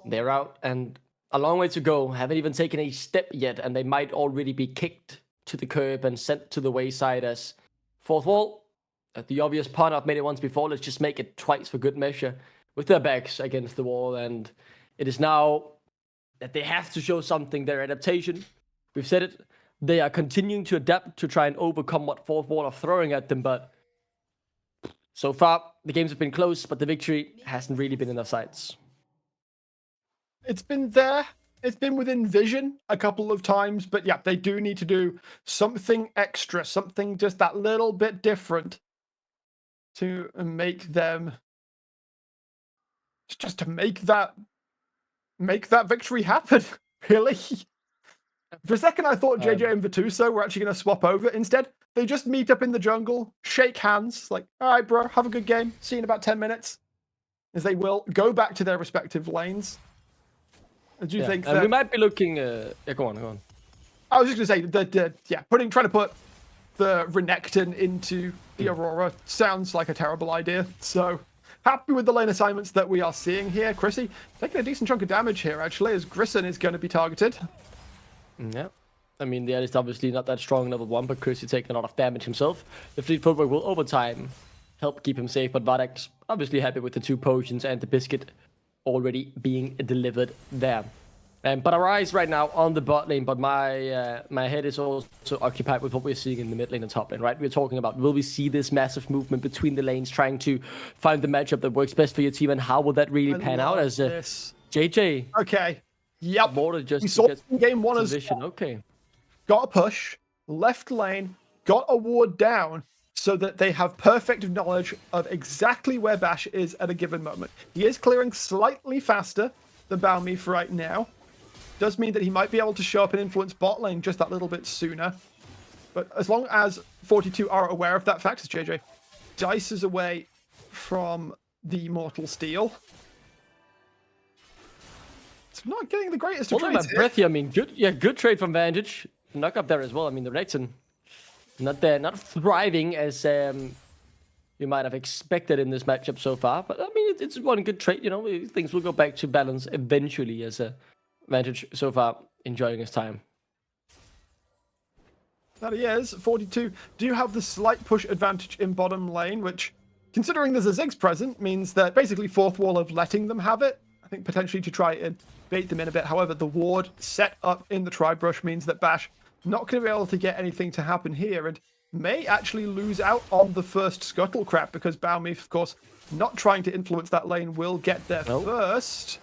they're out. And a long way to go. Haven't even taken a step yet, and they might already be kicked to the curb and sent to the wayside as Fourth Wall. At the obvious part, I've made it once before. Let's just make it twice for good measure, with their backs against the wall. And it is now that they have to show something, their adaptation. We've said it. They are continuing to adapt to try and overcome what Fourth Wall are throwing at them, but so far the games have been close, but the victory hasn't really been in their sights. It's been there. It's been within vision a couple of times, but yeah, they do need to do something extra, something just that little bit different to make them, just to make that victory happen, really. For a second, I thought JJ and Vituso were actually going to swap over. Instead, they just meet up in the jungle, shake hands, like, all right, bro, have a good game. See you in about 10 minutes. As they will go back to their respective lanes. Do you think that... we might be looking... Yeah, go on. I was just going to say that, trying to put the Renekton into the Aurora sounds like a terrible idea. So, happy with the lane assignments that we are seeing here. Chrissy taking a decent chunk of damage here, actually, as Grissom is going to be targeted. Yeah. I mean, the is obviously not that strong level 1, but Chrissy taking a lot of damage himself. The Fleet Footwork will, over time, help keep him safe, but Vardax obviously happy with the 2 potions and the biscuit already being delivered there. But our eyes right now on the bot lane, but my head is also occupied with what we're seeing in the mid lane and top lane, right? We're talking about, will we see this massive movement between the lanes, trying to find the matchup that works best for your team, and how will that really pan out as JJ? Okay. Yep. More than just we saw in game 1 as well. Okay. Got a push, left lane, got a ward down, so that they have perfect knowledge of exactly where Bash is at a given moment. He is clearing slightly faster than Baumif right now. Does mean that he might be able to show up and influence bot lane just that little bit sooner. But as long as 42 are aware of that fact, as JJ dices away from the Mortal Steel. It's not getting the greatest of Holding my trades here. breath here. I mean, good trade from Vantage. Knock up there as well. I mean, the Rexon not thriving as you might have expected in this matchup so far. But I mean, it's one good trade. You know, things will go back to balance eventually as Vantage so far enjoying his time. That he is. 42 do have the slight push advantage in bottom lane, which, considering there's a Ziggs present, means that basically fourth wall of letting them have it. I think potentially to try and bait them in a bit. However, the ward set up in the tri-brush means that Bash not going to be able to get anything to happen here, and may actually lose out on the first scuttle crap, because Baumif, of course, not trying to influence that lane, will get there first.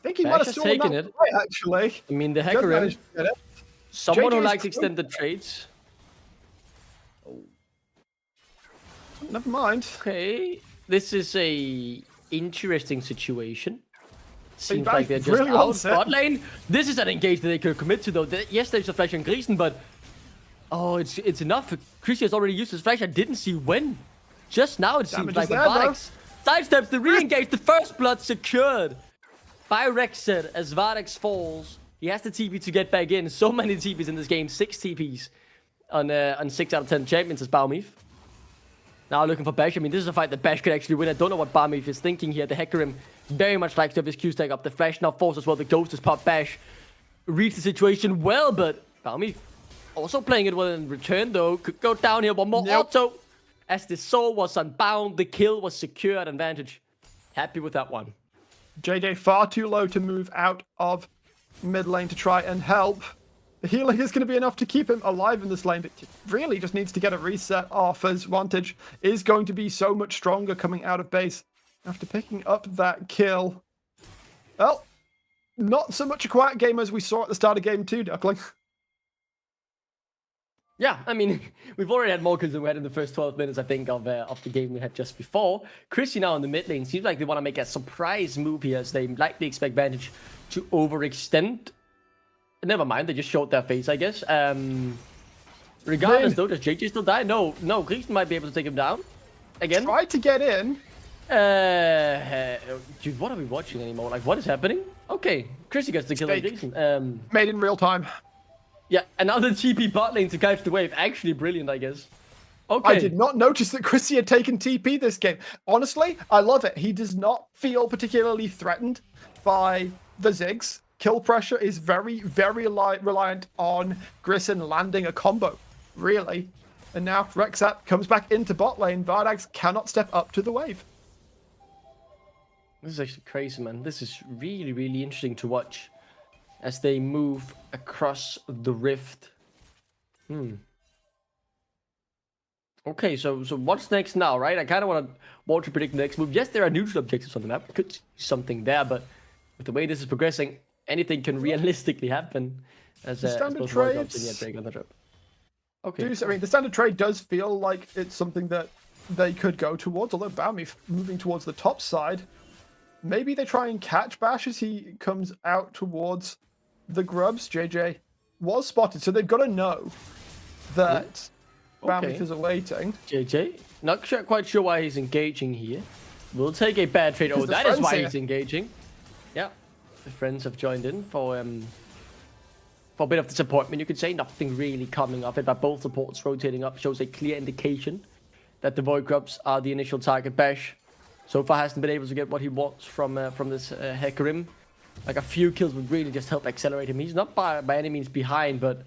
I think he might have stolen taken that it. right, actually. I mean, the Does hacker manage to get it. someone who JJ's likes cool. extended trades. Never mind. Okay, this is a interesting situation. Seems Bash like they're just really out wants it. bot lane. This is an engage that they could commit to, though. Yes, there's a flash on Griesen, but oh, it's enough. Chrissy has already used his flash. I didn't see when. Just now it seems Damage like is the there, though. Vardex sidesteps the re-engage. The first blood secured by Rexed as Vardex falls. He has the TP to get back in. So many TPs in this game. 6 TPs on 6 out of 10 champions as Baumif. Now looking for Bash. I mean, this is a fight that Bash could actually win. I don't know what Baumif is thinking here. The Hecarim very much likes to have his Q stack up. The Flash now forces as well. The Ghost has popped Bash. Reads the situation well, but Baumif also playing it well in return, though. Could go down here. One more auto. As the soul was unbound, the kill was secured. Advantage. Happy with that one. JJ far too low to move out of mid lane to try and help. The healing is going to be enough to keep him alive in this lane, but really just needs to get a reset off, as Vantage is going to be so much stronger coming out of base after picking up that kill. Well, not so much a quiet game as we saw at the start of game 2, Duckling. Yeah, I mean, we've already had more kills than we had in the first 12 minutes, I think, of the game we had just before. Chrissy now in the mid lane seems like they want to make a surprise move here, as they likely expect Vantage to overextend. Never mind, they just showed their face, I guess. Regardless, though, does JJ still die? No, Griesen might be able to take him down. Again. Try to get in. Dude, what are we watching anymore? Like, what is happening? Okay, Chrissy gets the kill on Griesen. Made in real time. Yeah, another TP bot lane to catch the wave. Actually brilliant, I guess. Okay. I did not notice that Chrissy had taken TP this game. Honestly, I love it. He does not feel particularly threatened by the Ziggs. Kill pressure is very, very reliant on Griesen landing a combo, really. And now Rexat comes back into bot lane. Vardax cannot step up to the wave. This is actually crazy, man. This is really, really interesting to watch as they move across the rift. Okay, so what's next now, right? I kind of want to predict the next move. Yes, there are neutral objectives on the map. Could see something there, but with the way this is progressing, anything can realistically happen. As standard trades. Break on the drop. Okay. I mean, the standard trade does feel like it's something that they could go towards, although Baumi moving towards the top side. Maybe they try and catch Bash as he comes out towards the grubs. JJ was spotted, so they've got to know that Baumi is awaiting. JJ, not quite sure why he's engaging here. We'll take a bad trade. Oh, that is why he's engaging. Yeah, the friends have joined in for a bit of disappointment, you could say. Nothing really coming of it, but both supports rotating up shows a clear indication that the Void Grubs are the initial target. Bash so far hasn't been able to get what he wants from this Hecarim. Like, a few kills would really just help accelerate him. He's not by any means behind, but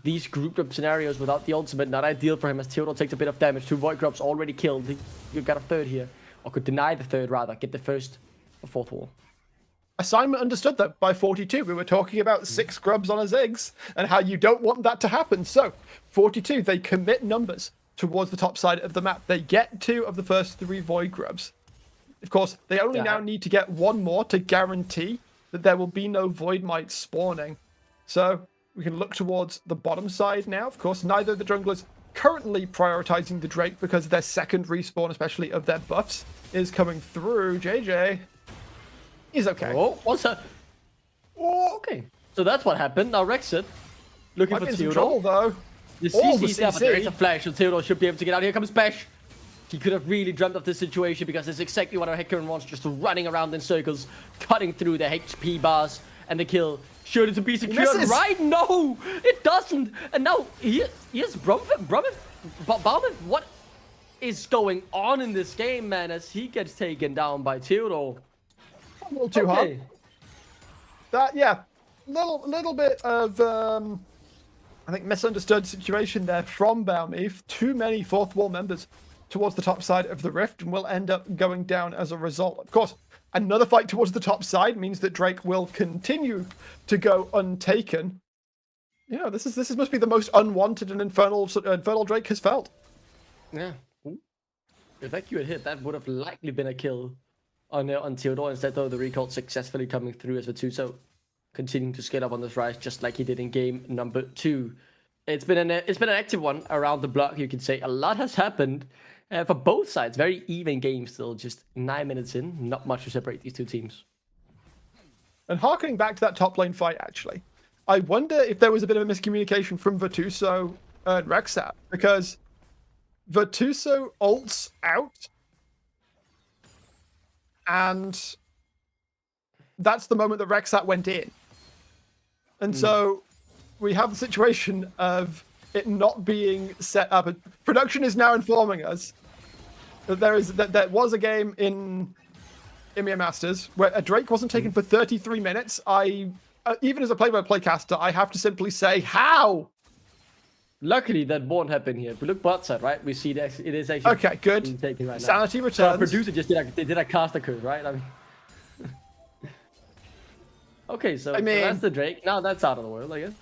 these group up scenarios without the ultimate, not ideal for him, as Theodore takes a bit of damage. 2 Void Grubs already killed. You've got a third here, or could deny the third rather, get the first or fourth wall. Assignment understood that by 42. We were talking about 6 grubs on a Ziggs and how you don't want that to happen. So 42, they commit numbers towards the top side of the map. They get 2 of the first 3 Void Grubs. Of course, they only now need to get 1 more to guarantee that there will be no Void Mites spawning. So we can look towards the bottom side now. Of course, neither of the junglers currently prioritizing the Drake because their second respawn, especially of their buffs, is coming through. JJ is okay. Oh, what's that? Oh, okay. So that's what happened. Now Rexit looking for Theodore. Trouble, though. The CC there, but there is a flash, so Theodore should be able to get out. Here comes Bash. He could have really dreamt of this situation because it's exactly what our Hecarim wants, just running around in circles, cutting through the HP bars and the kill should to be secured, misses. right? No, it doesn't. And now here's Balmeth. What is going on in this game, man? As he gets taken down by Theodore. A little too hard. That, yeah, little bit of I think misunderstood situation there from Balmeth. Too many fourth wall members towards the top side of the rift, and will end up going down as a result. Of course, another fight towards the top side means that Drake will continue to go untaken. Yeah, this must be the most unwanted and infernal Drake has felt. Yeah. Ooh. If that Q had hit, that would have likely been a kill on Theodore. Instead, though, the recall successfully coming through as Vituso continuing to scale up on this rise, just like he did in game number 2. It's been an active one around the block, you could say. A lot has happened for both sides. Very even game still, just 9 minutes in. Not much to separate these two teams. And harkening back to that top lane fight, actually, I wonder if there was a bit of a miscommunication from Vituso and Rexat, because Vituso ults out, and that's the moment that Rexat went in. And so we have the situation of it not being set up. Production is now informing us that there was a game in EMEA Masters where a Drake wasn't taken for 33 minutes. Even as a play-by-play caster, I have to simply say, how? Luckily, that won't happen here. If we look bot side, right, we see that it is actually okay, good. being taken right Sanity now. returns. So our producer just did a caster curve, right? I mean, okay, so that's the Drake. Now that's out of the world, I guess.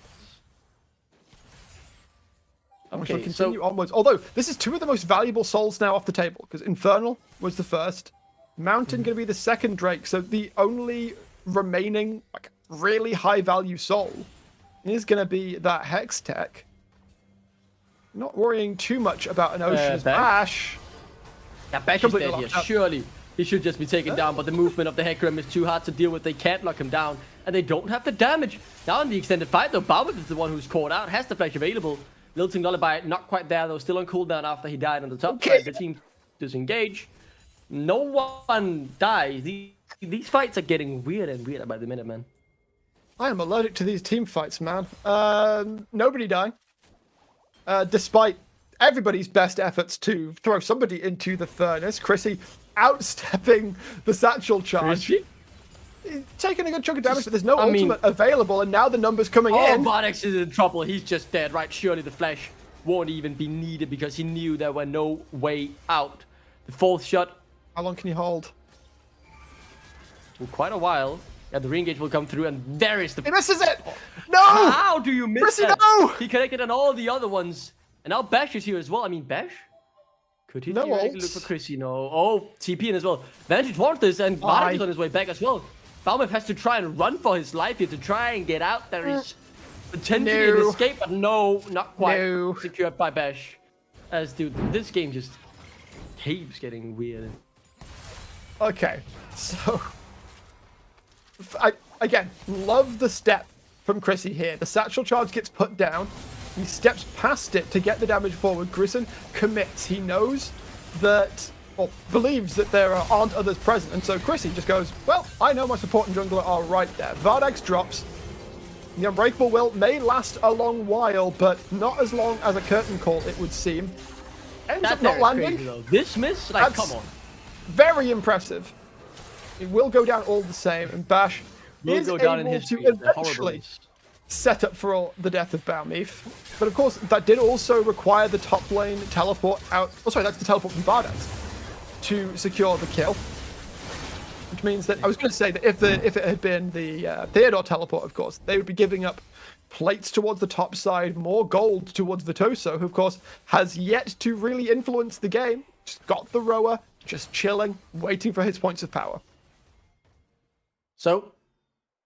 Okay, continue onwards. Although this is 2 of the most valuable souls now off the table, because Infernal was the first, Mountain going to be the second Drake. So the only remaining really high value soul is going to be that Hex Tech. Not worrying too much about an Ocean's Bash. Yeah, Bash is dead here. Surely he should just be taken down, but the movement of the Hecarim is too hard to deal with. They can't lock him down, and they don't have the damage. Now in the extended fight, though, Balmeth is the one who's caught out, has the flash available. Lilting Lullaby, not quite there, though, still on cooldown after he died on the top side. The team disengage. No one dies. These fights are getting weirder and weirder by the minute, man. I am allergic to these team fights, man. Nobody dying. Despite everybody's best efforts to throw somebody into the furnace. Chrissy outstepping the satchel charge. He's taking a good chunk of damage, but there's no ultimate available, and now the numbers coming in. Bardex is in trouble. He's just dead, right? Surely the flash won't even be needed because he knew there were no way out. The 4th shot. How long can he hold? For quite a while. Yeah, the re-engage will come through, and there is the... He misses it! No! How do you miss Chrissy, that? no! He connected on all the other ones. And now Bash is here as well. I mean, Bash? Could he theoretically look for Chrissy? No. Oh, TP in as well. Vantage wants this, and Bardex is on his way back as well. Balmeth has to try and run for his life here to try and get out. There is potentially an escape, but no, not quite secured by Bash. As, dude, this game just keeps getting weird. Okay, so... again, love the step from Chrissy here. The satchel charge gets put down. He steps past it to get the damage forward. Grissom commits. He knows that, or believes that there aren't others present. And so Chrissy just goes, well, I know my support and jungler are right there. Vardax drops. The Unbreakable Will may last a long while, but not as long as a curtain call, it would seem. Ends up not landing. Crazy, this miss? Like, come on. Very impressive. It will go down all the same, and Bash is able to eventually set up for the death of Balmeth. But of course, that did also require the top lane teleport out. Oh, sorry, that's the teleport from Vardax to secure the kill. Which means that I was going to say that if it had been the Theodore teleport, of course, they would be giving up plates towards the top side, more gold towards Vituso, who of course has yet to really influence the game. Just got the rower, just chilling, waiting for his points of power. So,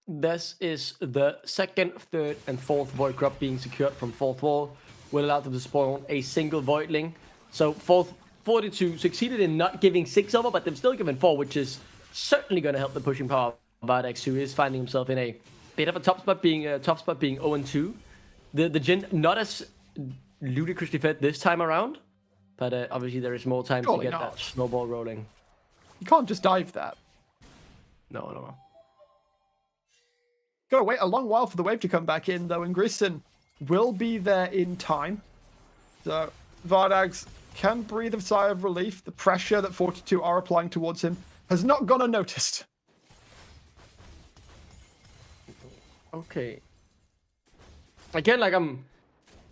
this is the 2nd, 3rd, and 4th Void Crop being secured from 4th wall. Will allow them to spawn a single Voidling. So, 42 succeeded in not giving 6 over, but they've still given 4, which is certainly going to help the pushing power of Vardax, who is finding himself in a bit of a top spot, being 0-2. The Jhin not as ludicrously fed this time around, but obviously there is more time to get that snowball rolling. You can't just dive that. No. Gotta wait a long while for the wave to come back in, though, and Griston will be there in time. So Vardags can breathe a sigh of relief. The pressure that 42 are applying towards him has not gone unnoticed. Okay. Again, like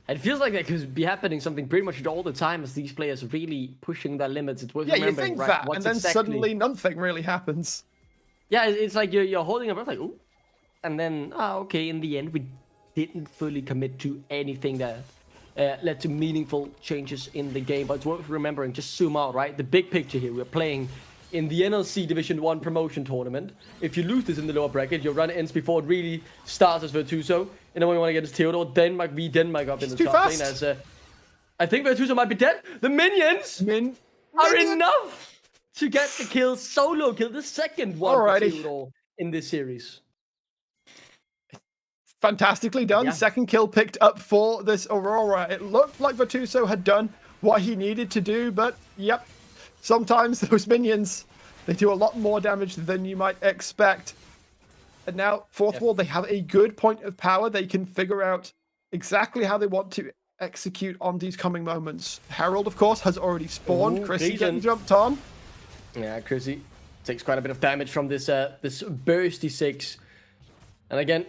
it feels like that could be happening something pretty much all the time as these players really pushing their limits. It's worth remembering, you think right? that, What's and then exactly... suddenly nothing really happens. Yeah, it's like you're holding your breath, like, ooh. And then, okay, in the end, we didn't fully commit to anything that led to meaningful changes in the game. But it's worth remembering, just zoom out, right? The big picture here, we're playing in the NLC Division 1 promotion tournament. If you lose this in the lower bracket, your run ends before it really starts as Virtuoso. And then when you want to get is Theodore, Denmark v Denmark up in the top lane. As I think Virtuoso might be dead. The minions are enough to get the kill, solo kill, the second one for Theodore in this series. Fantastically done. Yeah. Second kill picked up for this Aurora. It looked like Virtuoso had done what he needed to do, but yep. Sometimes those minions, they do a lot more damage than you might expect. And now, fourth wall, they have a good point of power. They can figure out exactly how they want to execute on these coming moments. Herald, of course, has already spawned. Chrissy getting jumped on. Yeah, Chrissy takes quite a bit of damage from this this bursty 6. And again,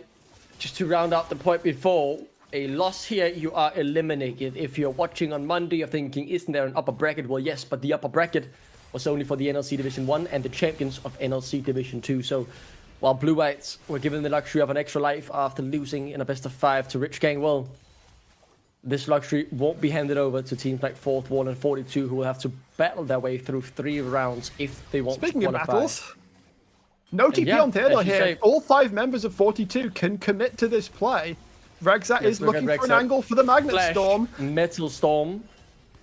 just to round out the point before, a loss here, you are eliminated. If you're watching on Monday, you're thinking, isn't there an upper bracket? Well, yes, but the upper bracket was only for the NLC Division 1 and the champions of NLC Division 2. So while Blue Whites were given the luxury of an extra life after losing in a best of 5 to Rich Gang, well, this luxury won't be handed over to teams like Fourth Wall and 42, who will have to battle their way through 3 rounds if they want to qualify. Speaking of battles, no TP on Theodore here. All 5 members of 42 can commit to this play. Rexat is looking for an angle for the Magnet Storm. Metal Storm.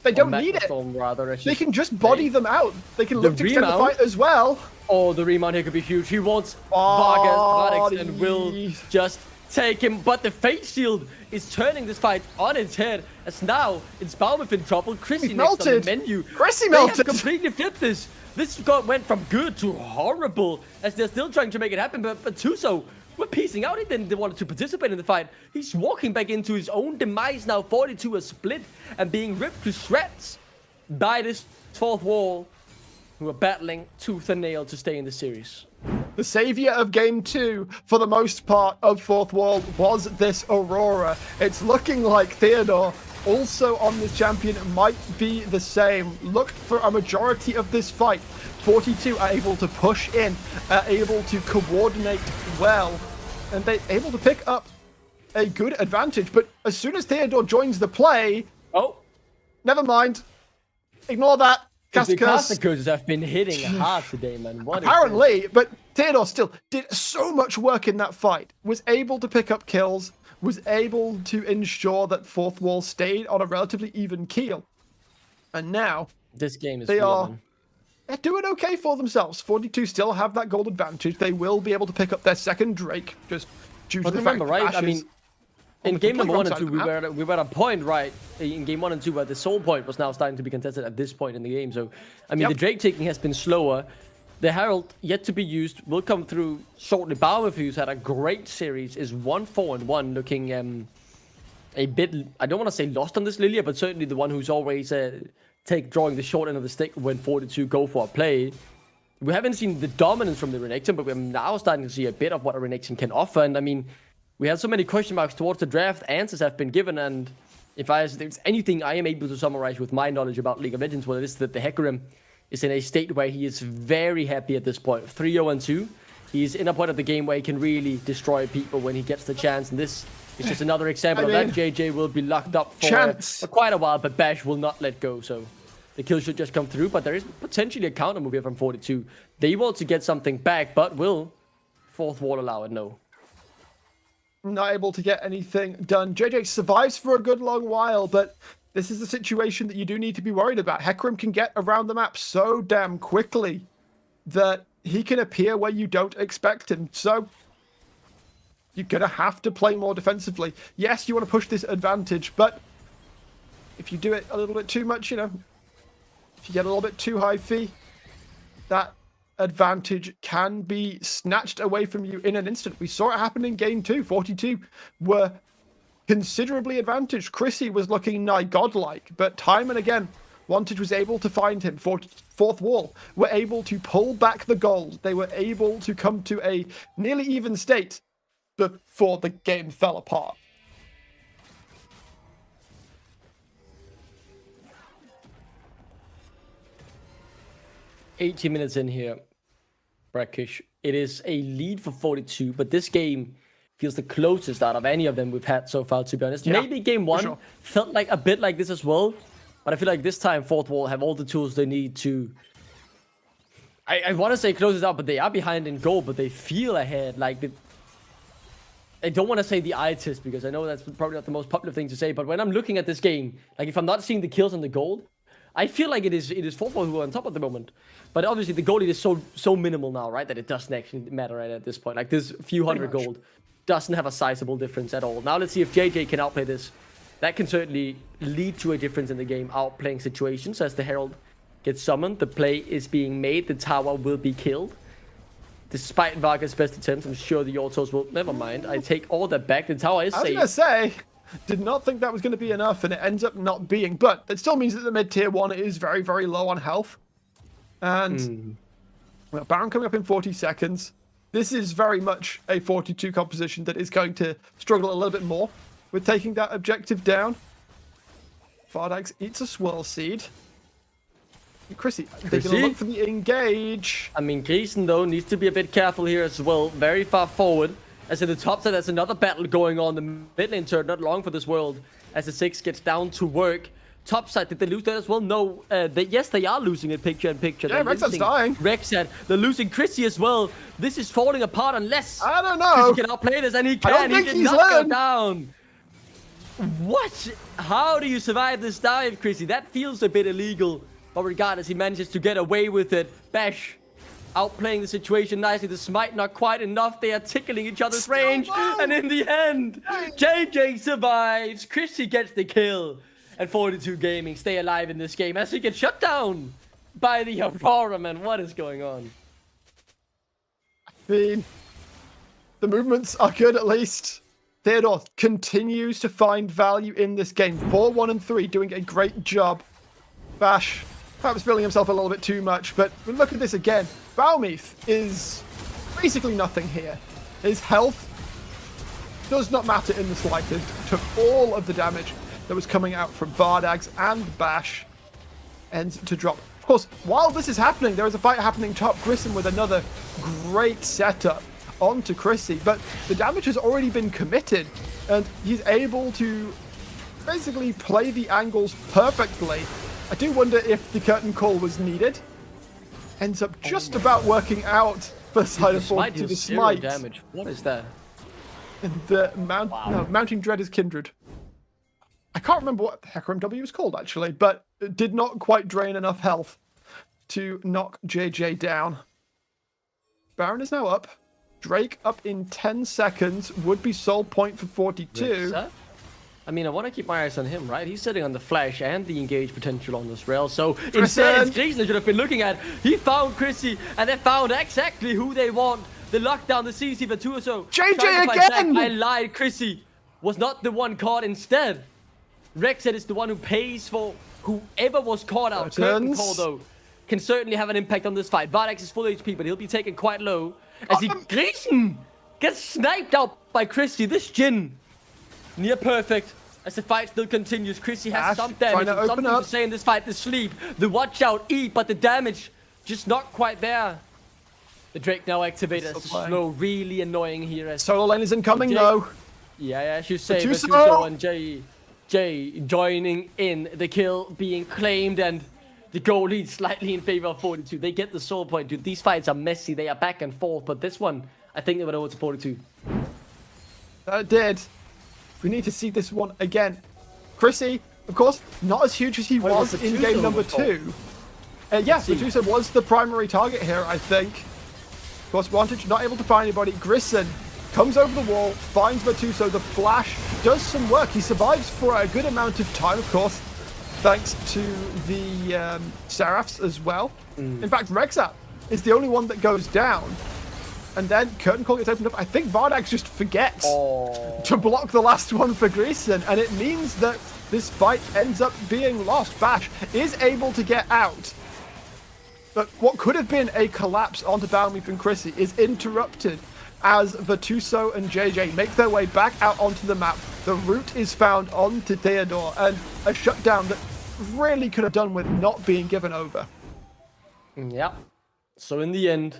They don't need it. Storm, rather. They can just body them out. They can look to extend the fight as well. Oh, the remount here could be huge. He wants Vardags and will just take him. But the Fate Shield is turning this fight on its head. As now, it's Baumif in trouble. Chrissy next on the menu. Chrissy melted. They have completely flipped this. This went from good to horrible as they're still trying to make it happen. But Tuso, we're piecing out. He didn't want to participate in the fight. He's walking back into his own demise now. 42 is split and being ripped to shreds by this fourth wall, who are battling tooth and nail to stay in the series. The savior of game 2, for the most part, of fourth wall was this Aurora. It's looking like Theodore, also on this champion, might be the same. Looked for a majority of this fight. 42 are able to push in, are able to coordinate well, and they're able to pick up a good advantage. But as soon as Theodore joins the play... Oh! Never mind. Ignore that. The caster curses have been hitting hard today, man. Apparently, but Theodore still did so much work in that fight. Was able to pick up kills, was able to ensure that fourth wall stayed on a relatively even keel. And now... This game is They're doing okay for themselves. 42 still have that gold advantage. They will be able to pick up their second Drake, just due to the fact that right? I mean, in game number 1 and 2, we were at a point, right, in game 1 and 2, where the soul point was now starting to be contested at this point in the game. So, I mean, the Drake taking has been slower. The Herald, yet to be used, will come through shortly. Baumif, who's had a great series, is 1-4-1, looking a bit, I don't want to say lost on this Lilia, but certainly the one who's always... drawing the short end of the stick when 42 go for a play. We haven't seen the dominance from the Renekton, but we're now starting to see a bit of what a Renekton can offer. And I mean, we had so many question marks towards the draft. Answers have been given, and if there's anything I am able to summarize with my knowledge about League of Legends, well, it is that the Hecarim is in a state where he is very happy at this point. 3-0-2. He's in a point of the game where he can really destroy people when he gets the chance, and this is just another example of that. JJ will be locked up for quite a while, but Bash will not let go, so the kill should just come through. But there is potentially a counter move here from 42. They want to get something back, but will fourth wall allow it? No. Not able to get anything done. JJ survives for a good long while, but this is a situation that you do need to be worried about. Hecarim can get around the map so damn quickly that he can appear where you don't expect him. So you're going to have to play more defensively. Yes, you want to push this advantage, but if you do it a little bit too much, you know, if you get a little bit too high fee, that advantage can be snatched away from you in an instant. We saw it happen in game 2. 42 were considerably advantaged. Chrissy was looking nigh godlike, but time and again, Wantage was able to find him. Fourth Wall were able to pull back the gold. They were able to come to a nearly even state before the game fell apart. $80 minutes in here, Brackish. It is a lead for 42, but this game feels the closest out of any of them we've had so far, to be honest. Yeah, maybe game 1 felt like a bit like this as well, but I feel like this time Fourth Wall have all the tools they need to... I want to say close it out, but they are behind in goal, but they feel ahead. Like, I don't want to say the eye test, because I know that's probably not the most popular thing to say, but when I'm looking at this game, like if I'm not seeing the kills and the gold, I feel like it is Fourth Wall who are on top at the moment. But obviously the gold lead is so minimal now, right, that it doesn't actually matter right at this point. Like this few hundred gold doesn't have a sizable difference at all. Now let's see if JJ can outplay this. That can certainly lead to a difference in the game, outplaying situations. As the Herald gets summoned, the play is being made, the tower will be killed. Despite Varga's best attempts, I'm sure the autos will... Never mind, I take all that back. The tower is safe. I was going to say, did not think that was going to be enough, and it ends up not being. But that still means that the mid-tier 1 is very, very low on health. And well, Baron coming up in 40 seconds. This is very much a 42 composition that is going to struggle a little bit more with taking that objective down. Fardax eats a swirl seed. Chrissy, they're going to look for the engage. I mean, Gleason, though, needs to be a bit careful here as well. Very far forward. As in the top side, there's another battle going on. The mid lane turn, not long for this world. As the 6 gets down to work. Top side, did they lose that as well? No. Yes, they are losing it picture in picture. Yeah, Rexad's dying. Rexad. They're losing Chrissy as well. This is falling apart unless... I don't know. Chrissy can outplay this, and he can. He did not go down. What? How do you survive this dive, Chrissy? That feels a bit illegal. But regardless, he manages to get away with it. Bash outplaying the situation nicely. The smite not quite enough. They are tickling each other's range. And in the end, JJ survives. Chrissy gets the kill. And 42 Gaming stay alive in this game as he gets shut down by the Aurora, man. What is going on? I mean, the movements are good at least. Theodore continues to find value in this game. 4-1 and 3, doing a great job. Bash perhaps feeling himself a little bit too much, but look at this again. Balmeath is basically nothing here. His health does not matter in the slightest. Took all of the damage that was coming out from Vardags and Bash ends to drop. Of course, while this is happening, there is a fight happening top. Grissom with another great setup onto Chrissy, but the damage has already been committed, and he's able to basically play the angles perfectly. I do wonder if the curtain call was needed. Ends up just about working out for the side of 42. The smite damage. What is that? And the Mounting Dread is Kindred. I can't remember what the heck MW was called, actually, but it did not quite drain enough health to knock JJ down. Baron is now up. Drake up in 10 seconds. Would be soul point for 42. I mean, I want to keep my eyes on him, right? He's sitting on the flash and the engage potential on this rail. So instead, it's Jason should have been looking at. He found Chrissy, and they found exactly who they want. They locked down the CC for 2 or so. JJ again! I lied. Chrissy was not the one caught instead. Rexed is the one who pays for whoever was caught out. Curtain call, though, can certainly have an impact on this fight. Vardax is full HP, but he'll be taken quite low. As Gleason gets sniped out by Chrissy. This Jhin, near perfect. As the fight still continues, Chrissy has some damage, something to say in this fight. The sleep, the watch out, eat, but the damage just not quite there. The Drake now activated as slow, really annoying here. As solo lane is incoming though. Yeah, as you say, Tuso and Jay joining in, the kill being claimed, and the goal leads slightly in favor of 42. They get the soul point, dude. These fights are messy. They are back and forth, but this one, I think they went over to 42. That did. We need to see this one again. Chrissy, of course, not as huge as he was in game number 2. Yes, Tuso was the primary target here, I think. Of course, Wantage not able to find anybody. Grissom comes over the wall, finds Matuso. The flash does some work. He survives for a good amount of time, of course, thanks to the Seraphs as well. In fact, Rexat is the only one that goes down. And then Curtain Call gets opened up. I think Vardax just forgets to block the last one for Greason, and it means that this fight ends up being lost. Bash is able to get out, but what could have been a collapse onto Balmy and Chrissy is interrupted as Vatuso and JJ make their way back out onto the map. The route is found onto Theodore, and a shutdown that really could have done with not being given over. Yeah. So in the end,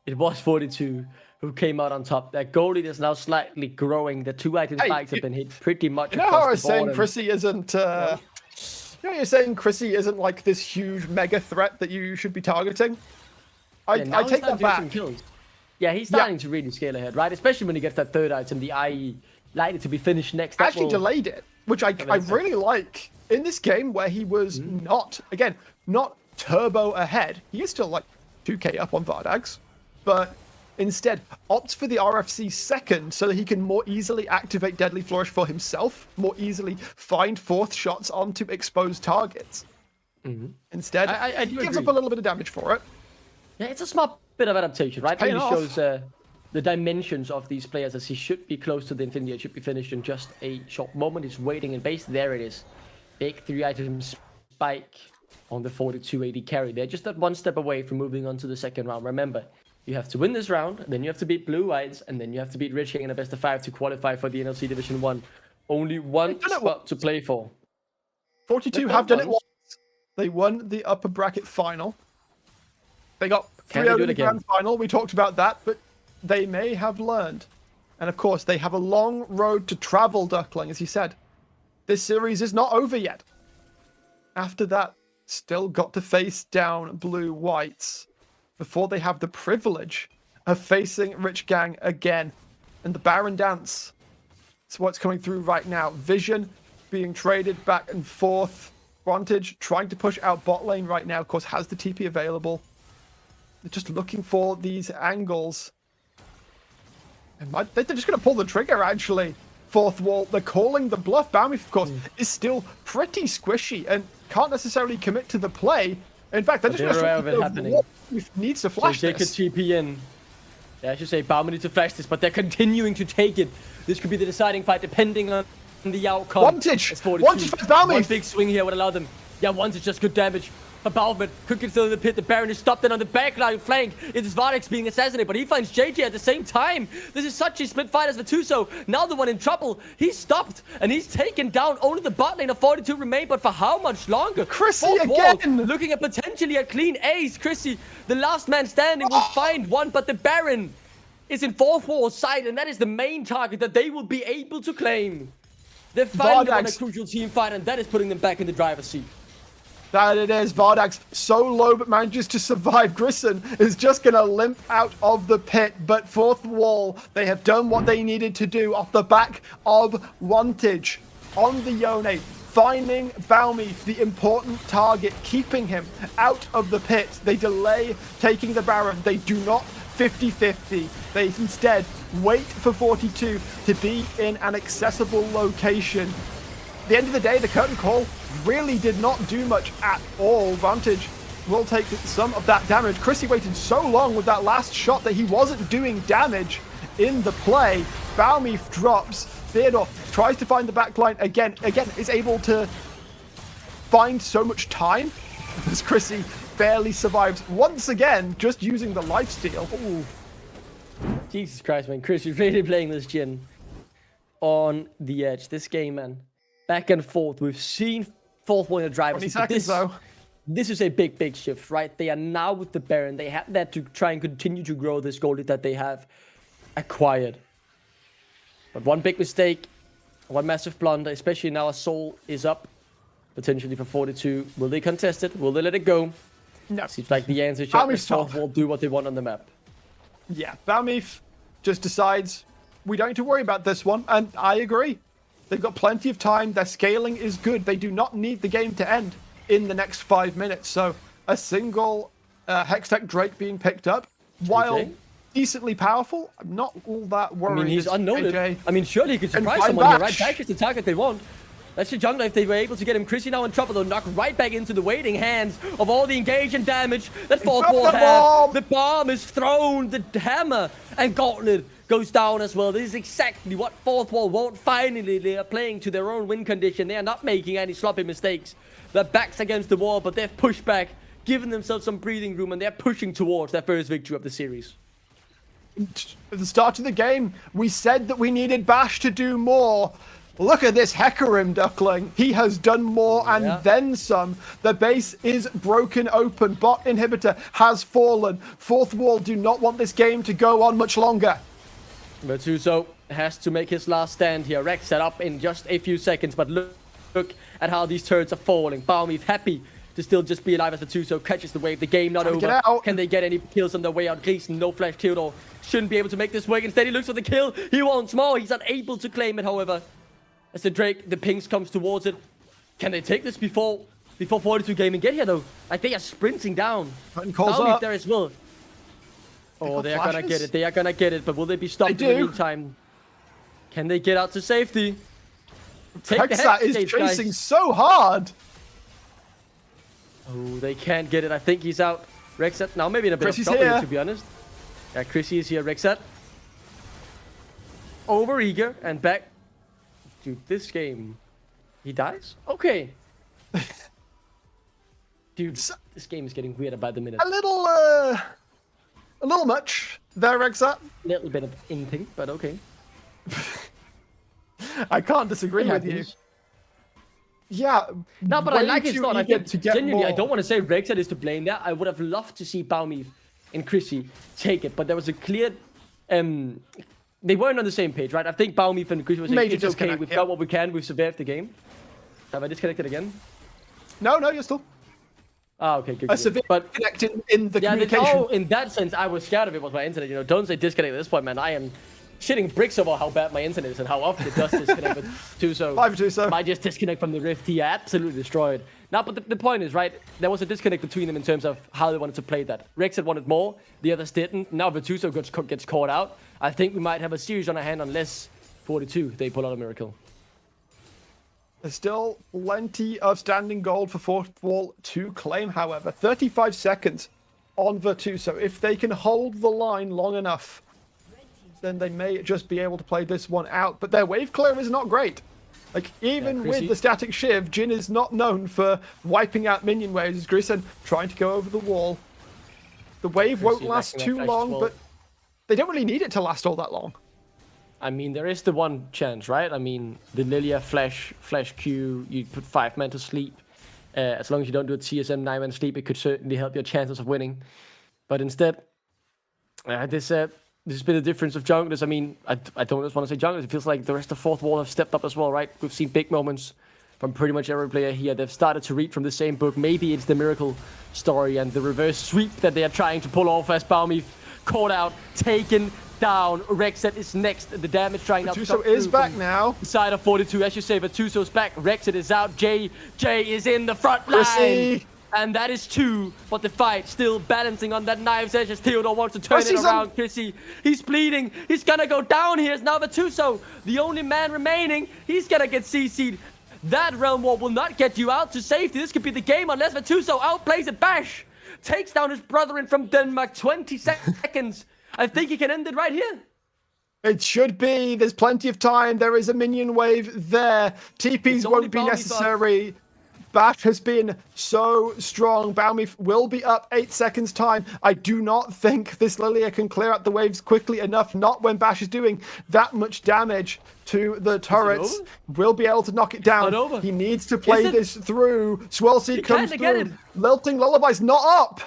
it was 42 who came out on top. Their goal lead is now slightly growing. The 2 item spikes have been hit pretty much. You know how I was saying Chrissy isn't. You're saying Chrissy isn't like this huge mega threat that you should be targeting. I take that back. Yeah, he's starting to really scale ahead, right? Especially when he gets that 3rd item, the IE likely to be finished next. Actually delayed it, which I really like in this game where he was not turbo ahead. He is still like 2k up on Vardax, but instead opts for the RFC second so that he can more easily activate Deadly Flourish for himself, more easily find 4th shots onto exposed targets. Instead, I he gives up a little bit of damage for it. Yeah, it's a smart bit of adaptation, right? It really shows the dimensions of these players, as he should be close to the Infinity. It should be finished in just a short moment. He's waiting in base. There it is. Big 3 item spike on the 42 AD carry. They're just that 1 step away from moving on to the 2nd round. Remember, you have to win this round, then you have to beat Blue Eyes, and then you have to beat Rich King in a best of 5 to qualify for the NLC Division 1. Only 1 spot to play for. 42 have done it once. They won the upper bracket final. They got 3-0 in the grand final. We talked about that, but they may have learned. And of course, they have a long road to travel, Duckling, as you said. This series is not over yet. After that, still got to face down Blue Whites before they have the privilege of facing Rich Gang again. And the Baron Dance. That's what's coming through right now. Vision being traded back and forth. Vantage trying to push out bot lane right now. Of course, has the TP available. They're just looking for these angles. They're just going to pull the trigger, actually. 4th wall. They're calling the bluff. Balmy, of course, is still pretty squishy and can't necessarily commit to the play. In fact, they're just going to needs to flash so they could TP in. Yeah, I should say Balmy needs to flash this, but they're continuing to take it. This could be the deciding fight, depending on the outcome. Vantage for Balmy. One big swing here would allow them. Yeah, Vantage just good damage. Balvin could get through the pit. The Baron is stopped in on the backline flank. It is Vardax being assassinated, but he finds JJ at the same time. This is such a split fight as Vatuso. Now the one in trouble. He's stopped and he's taken down. Only the bot lane of 42 remain, but for how much longer? Chrissy again! Looking at potentially a clean ace. Chrissy, the last man standing, will find one, but the Baron is in 4th wall side, and that is the main target that they will be able to claim. They're finally on a crucial team fight, and that is putting them back in the driver's seat. That it is. Vardax so low but manages to survive. Grissom is just going to limp out of the pit. But 4th wall, they have done what they needed to do off the back of Vantage on the Yone. Finding Balmy, the important target, keeping him out of the pit. They delay taking the Baron. They do not 50-50. They instead wait for 42 to be in an accessible location. At the end of the day, the curtain call really did not do much at all. Vantage will take some of that damage. Chrissy waited so long with that last shot that he wasn't doing damage in the play. Balmy drops. Theodore tries to find the backline again. Again, is able to find so much time as Chrissy barely survives once again, just using the lifesteal. Ooh. Jesus Christ, man. Chris, you're really playing this Jhin on the edge. This game, man. Back and forth. We've seen 4th wall in the driver's seat. 20 seconds, though. This is a big, big shift, right? They are now with the Baron. They have that to try and continue to grow this goal lead that they have acquired. But one big mistake, one massive blunder, especially now Soul is up, potentially for 42. Will they contest it? Will they let it go? No. Seems like the answer is that 4th wall do what they want on the map. Yeah, Balmy just decides, we don't need to worry about this one, and I agree. They've got plenty of time. Their scaling is good. They do not need the game to end in the next 5 minutes. So a single Hextech Drake being picked up, while decently powerful, I'm not all that worried. I mean, he's unknown. JJ I mean, surely he could surprise someone here, right? Back is the target they want. That's the jungler. If they were able to get him, Chrissy now in trouble. They'll knock right back into the waiting hands of all the engagement damage that fourth wall have. The bomb is thrown, the hammer, and Gauntlet goes down as well. This is exactly what fourth wall want. Finally, they are playing to their own win condition. They are not making any sloppy mistakes. Their backs against the wall, but they've pushed back, given themselves some breathing room, and they're pushing towards their first victory of the series. At the start of the game, we said that we needed Bash to do more. Look at this Hecarim duckling. He has done more and then some. The base is broken open. Bot inhibitor has fallen. Fourth wall do not want this game to go on much longer. Virtuoso has to make his last stand here. Rex set up in just a few seconds, but look at how these turrets are falling. Balmif happy to still just be alive as Virtuoso catches the wave. The game not over. Can they get any kills on their way out? Gleason, no flash killed, shouldn't be able to make this work. Instead, he looks for the kill. He wants more. He's unable to claim it, however. As the Drake, the pings comes towards it. Can they take this before 42 gaming get here, though? Like, they are sprinting down. Balmif there as well. Oh, they are gonna get it. They are gonna get it, but will they be stopped in the meantime? Can they get out to safety? Rexat is chasing so hard. Oh, they can't get it. I think he's out. Rexat now maybe in a bit of trouble, to be honest. Yeah, Chrissy is here. Rexat over eager and back. Dude, this game, he dies? Okay. Dude, this game is getting weirder by the minute. A little much there, Rexat. A little bit of anything, but okay. I can't disagree with you. Yeah. No, but I like his thought. I think genuinely, I don't want to say Rexat is to blame there. I would have loved to see Balmif and Chrissy take it, but there was a clear... they weren't on the same page, right? I think Balmif and Chrissy was saying, it's okay, we've got what we can, we've survived the game. Have I disconnected again? No, you're still... Ah, okay, good. But connecting in the communication. Oh, in that sense, I was scared of it was my internet. You know, don't say disconnect at this point, man. I am shitting bricks over how bad my internet is and how often it does disconnect with Tuso. Might just disconnect from the Rift. He absolutely destroyed. Now, but the point is, right, there was a disconnect between them in terms of how they wanted to play that. Rex had wanted more, the others didn't. Now Virtuoso gets caught out. I think we might have a series on our hand unless 42, they pull out a miracle. There's still plenty of standing gold for fourth wall to claim, however. 35 seconds on Virtuoso. If they can hold the line long enough, then they may just be able to play this one out. But their wave clear is not great. Like, even with the static shiv, Jhin is not known for wiping out minion waves. Grison trying to go over the wall. The wave won't last too long, but they don't really need it to last all that long. I mean, there is the one chance, right? I mean, the Lilia flash Q, you put 5 men to sleep. As long as you don't do a TSM 9 man sleep, it could certainly help your chances of winning. But instead, this has been the difference of junglers. I mean, I don't just want to say junglers. It feels like the rest of fourth wall have stepped up as well, right? We've seen big moments from pretty much every player here. They've started to read from the same book. Maybe it's the miracle story and the reverse sweep that they are trying to pull off as Balmif caught out, taken down. Rexat is next. The damage trying now to come through. Virtuoso is back now. Side of 42, as you say, Virtuoso's back. Rexat is out. Jay is in the front line. And that is 2, but the fight still balancing on that knife's edge as Theodore wants to turn it around. Chrissy, he's bleeding. He's gonna go down here. It's now Virtuoso, the only man remaining. He's gonna get CC'd. That realm wall will not get you out to safety. This could be the game unless Virtuoso outplays it. Bash takes down his brother in from Denmark. 20 seconds. I think he can end it right here. It should be. There's plenty of time. There is a minion wave there. TPs won't be necessary. Bash has been so strong. Balmif will be up 8 seconds time. I do not think this Lilia can clear out the waves quickly enough. Not when Bash is doing that much damage to the turrets. Will be able to knock it down. He needs to play this through. Swellseed comes through. Lilting Lullaby's not up.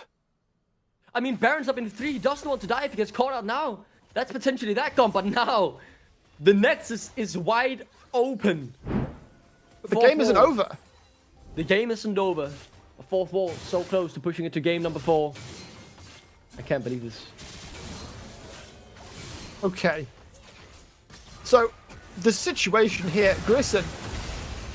I mean, Baron's up in 3. He doesn't want to die if he gets caught out now. That's potentially that gone, but now the Nexus is wide open. The game isn't over. The game isn't over. A fourth wall so close to pushing it to game number 4. I can't believe this. Okay. So, the situation here, Grison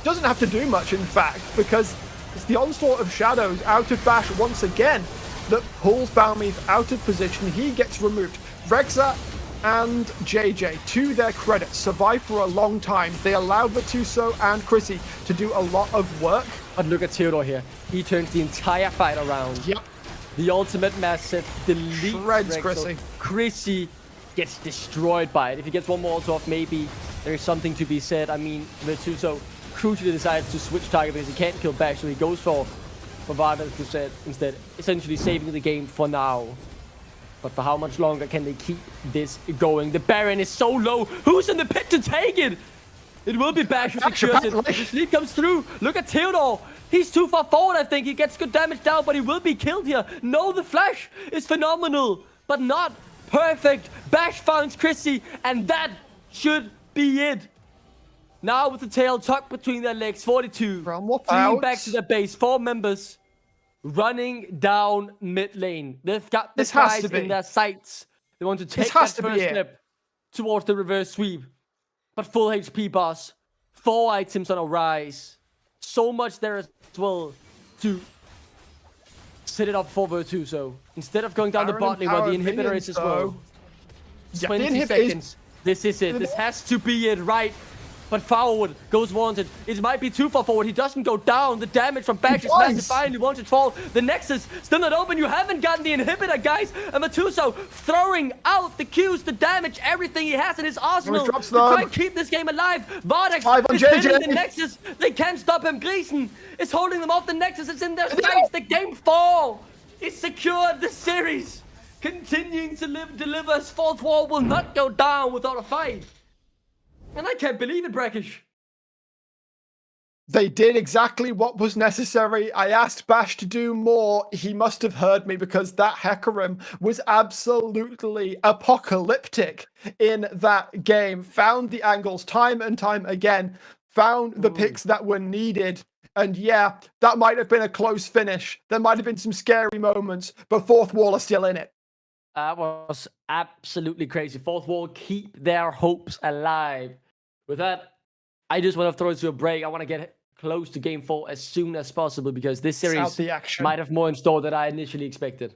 doesn't have to do much, in fact, because it's the onslaught of shadows out of Bash once again that pulls Balmif out of position. He gets removed. Rexat and JJ, to their credit, survived for a long time. They allowed Virtuoso and Chrissy to do a lot of work. But look at Theodore here. He turns the entire fight around. Yep. The ultimate massive delete. Shreds Rexo. Chrissy. Chrissy gets destroyed by it. If he gets one more off, maybe there's something to be said. I mean, Virtuoso crucially decides to switch target because he can't kill Bash, so he goes for Varda's Crusade instead, essentially saving the game for now. But for how much longer can they keep this going? The Baron is so low. Who's in the pit to take it? It will be Bash who secures it. The sleep comes through. Look at Theodore. He's too far forward, I think. He gets good damage down, but he will be killed here. No, the flash is phenomenal, but not perfect. Bash finds Chrissy, and that should be it. Now with the tail tucked between their legs, 42. Fleeing back to their base. 4 members running down mid lane. They've got the guys in their sights. They want to take that first step towards the reverse sweep. But full HP boss. 4 items on a rise. So much there as well to set it up for Virtuoso. Instead of going down the bot lane where the inhibitor is as well. 20 seconds. This is it. This has to be it, right? But forward goes wanted. It might be too far forward. He doesn't go down. The damage from Bash is massive. Finally wanted fall. The Nexus still not open. You haven't gotten the inhibitor, guys. And Virtuoso throwing out the Qs, the damage, everything he has in his arsenal to try and keep this game alive. Vardax is hitting the Nexus. They can't stop him. Gleason is holding them off the Nexus. It's in their sights. The game 4 is secured. The series continuing to delivers. Fourth wall will not go down without a fight. And I can't believe it, Brackish. They did exactly what was necessary. I asked Bash to do more. He must have heard me because that Hecarim was absolutely apocalyptic in that game. Found the angles time and time again. Found the picks that were needed. And yeah, that might have been a close finish. There might have been some scary moments, but Fourth Wall are still in it. That was absolutely crazy. Fourth Wall keep their hopes alive. With that, I just want to throw it to a break. I want to get close to game 4 as soon as possible because this series might have more in store than I initially expected.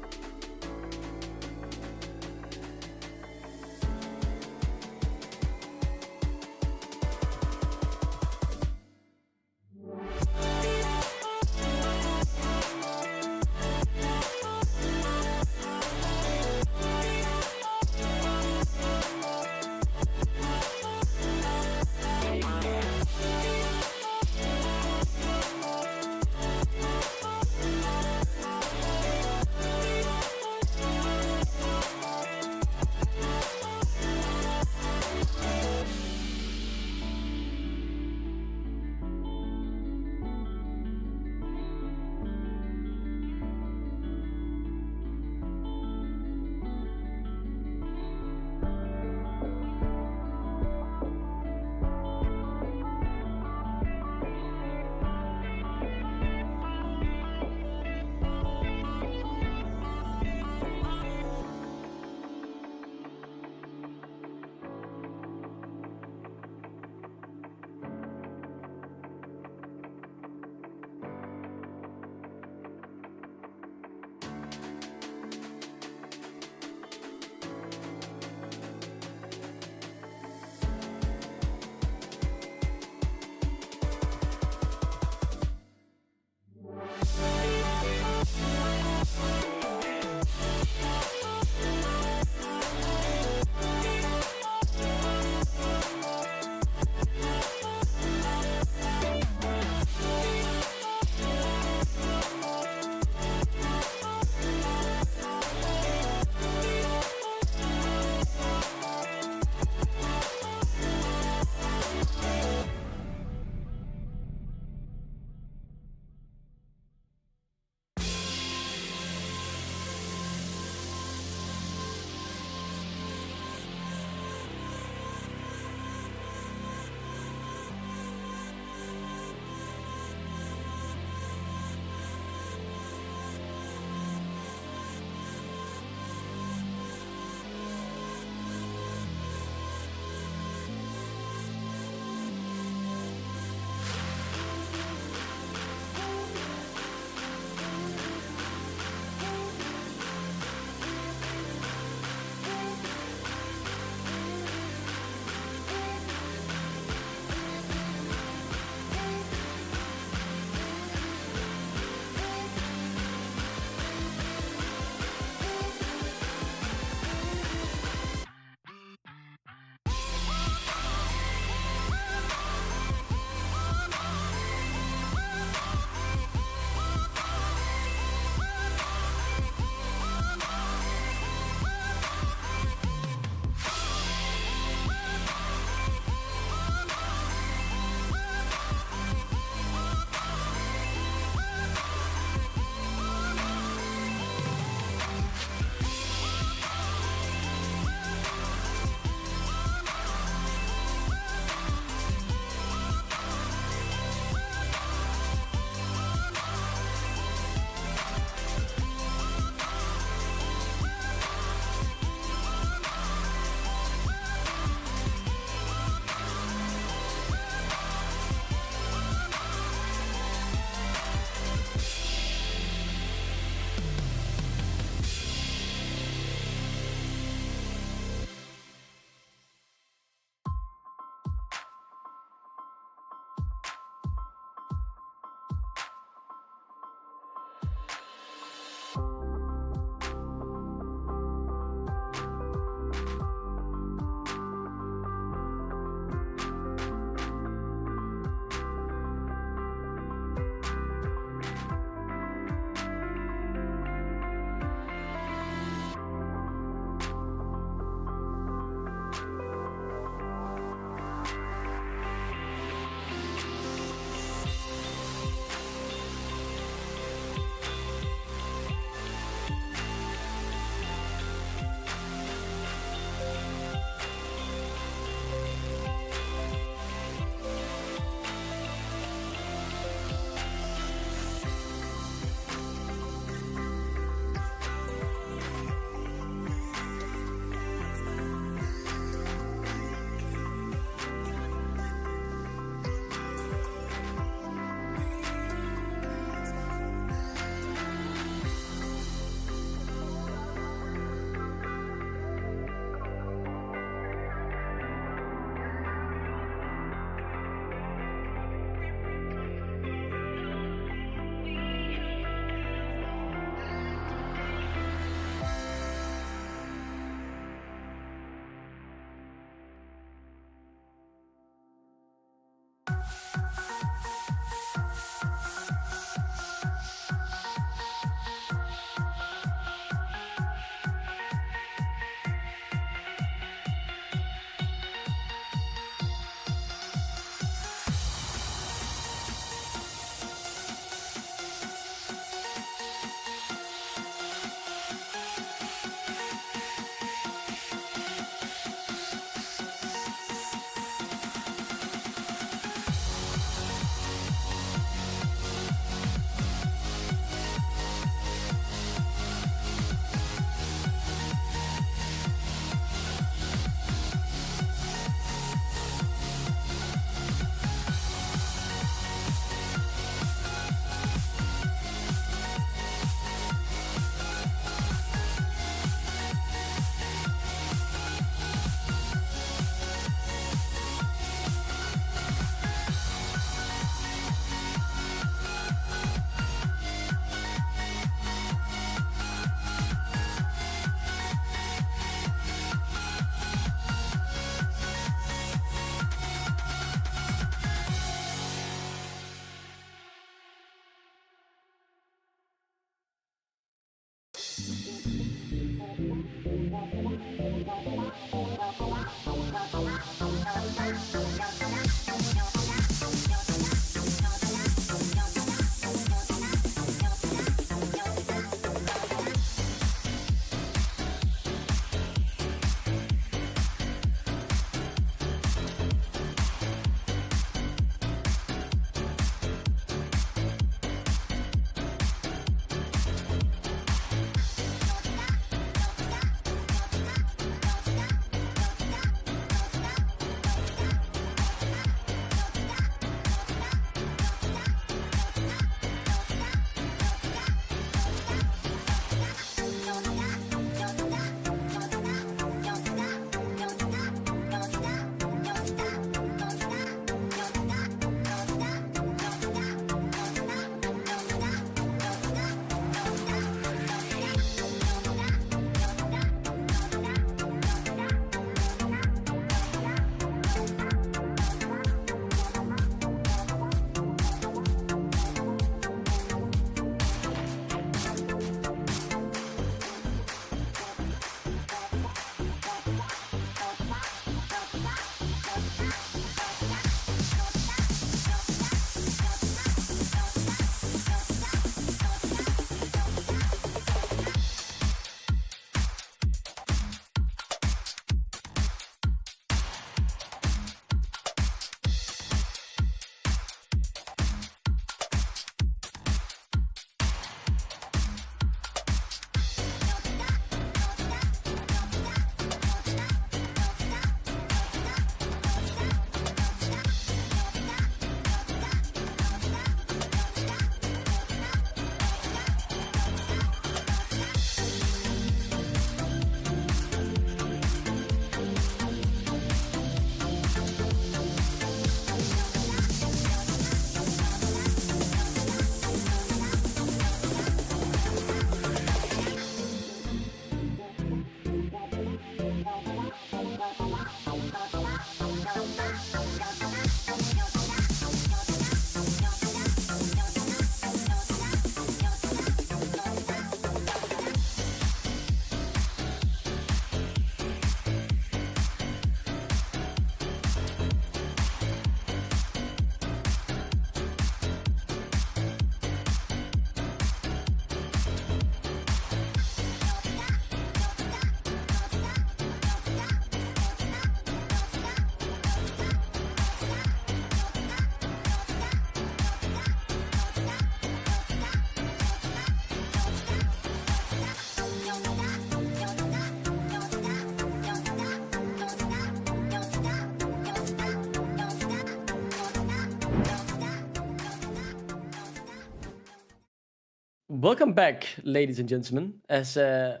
Welcome back, ladies and gentlemen. As I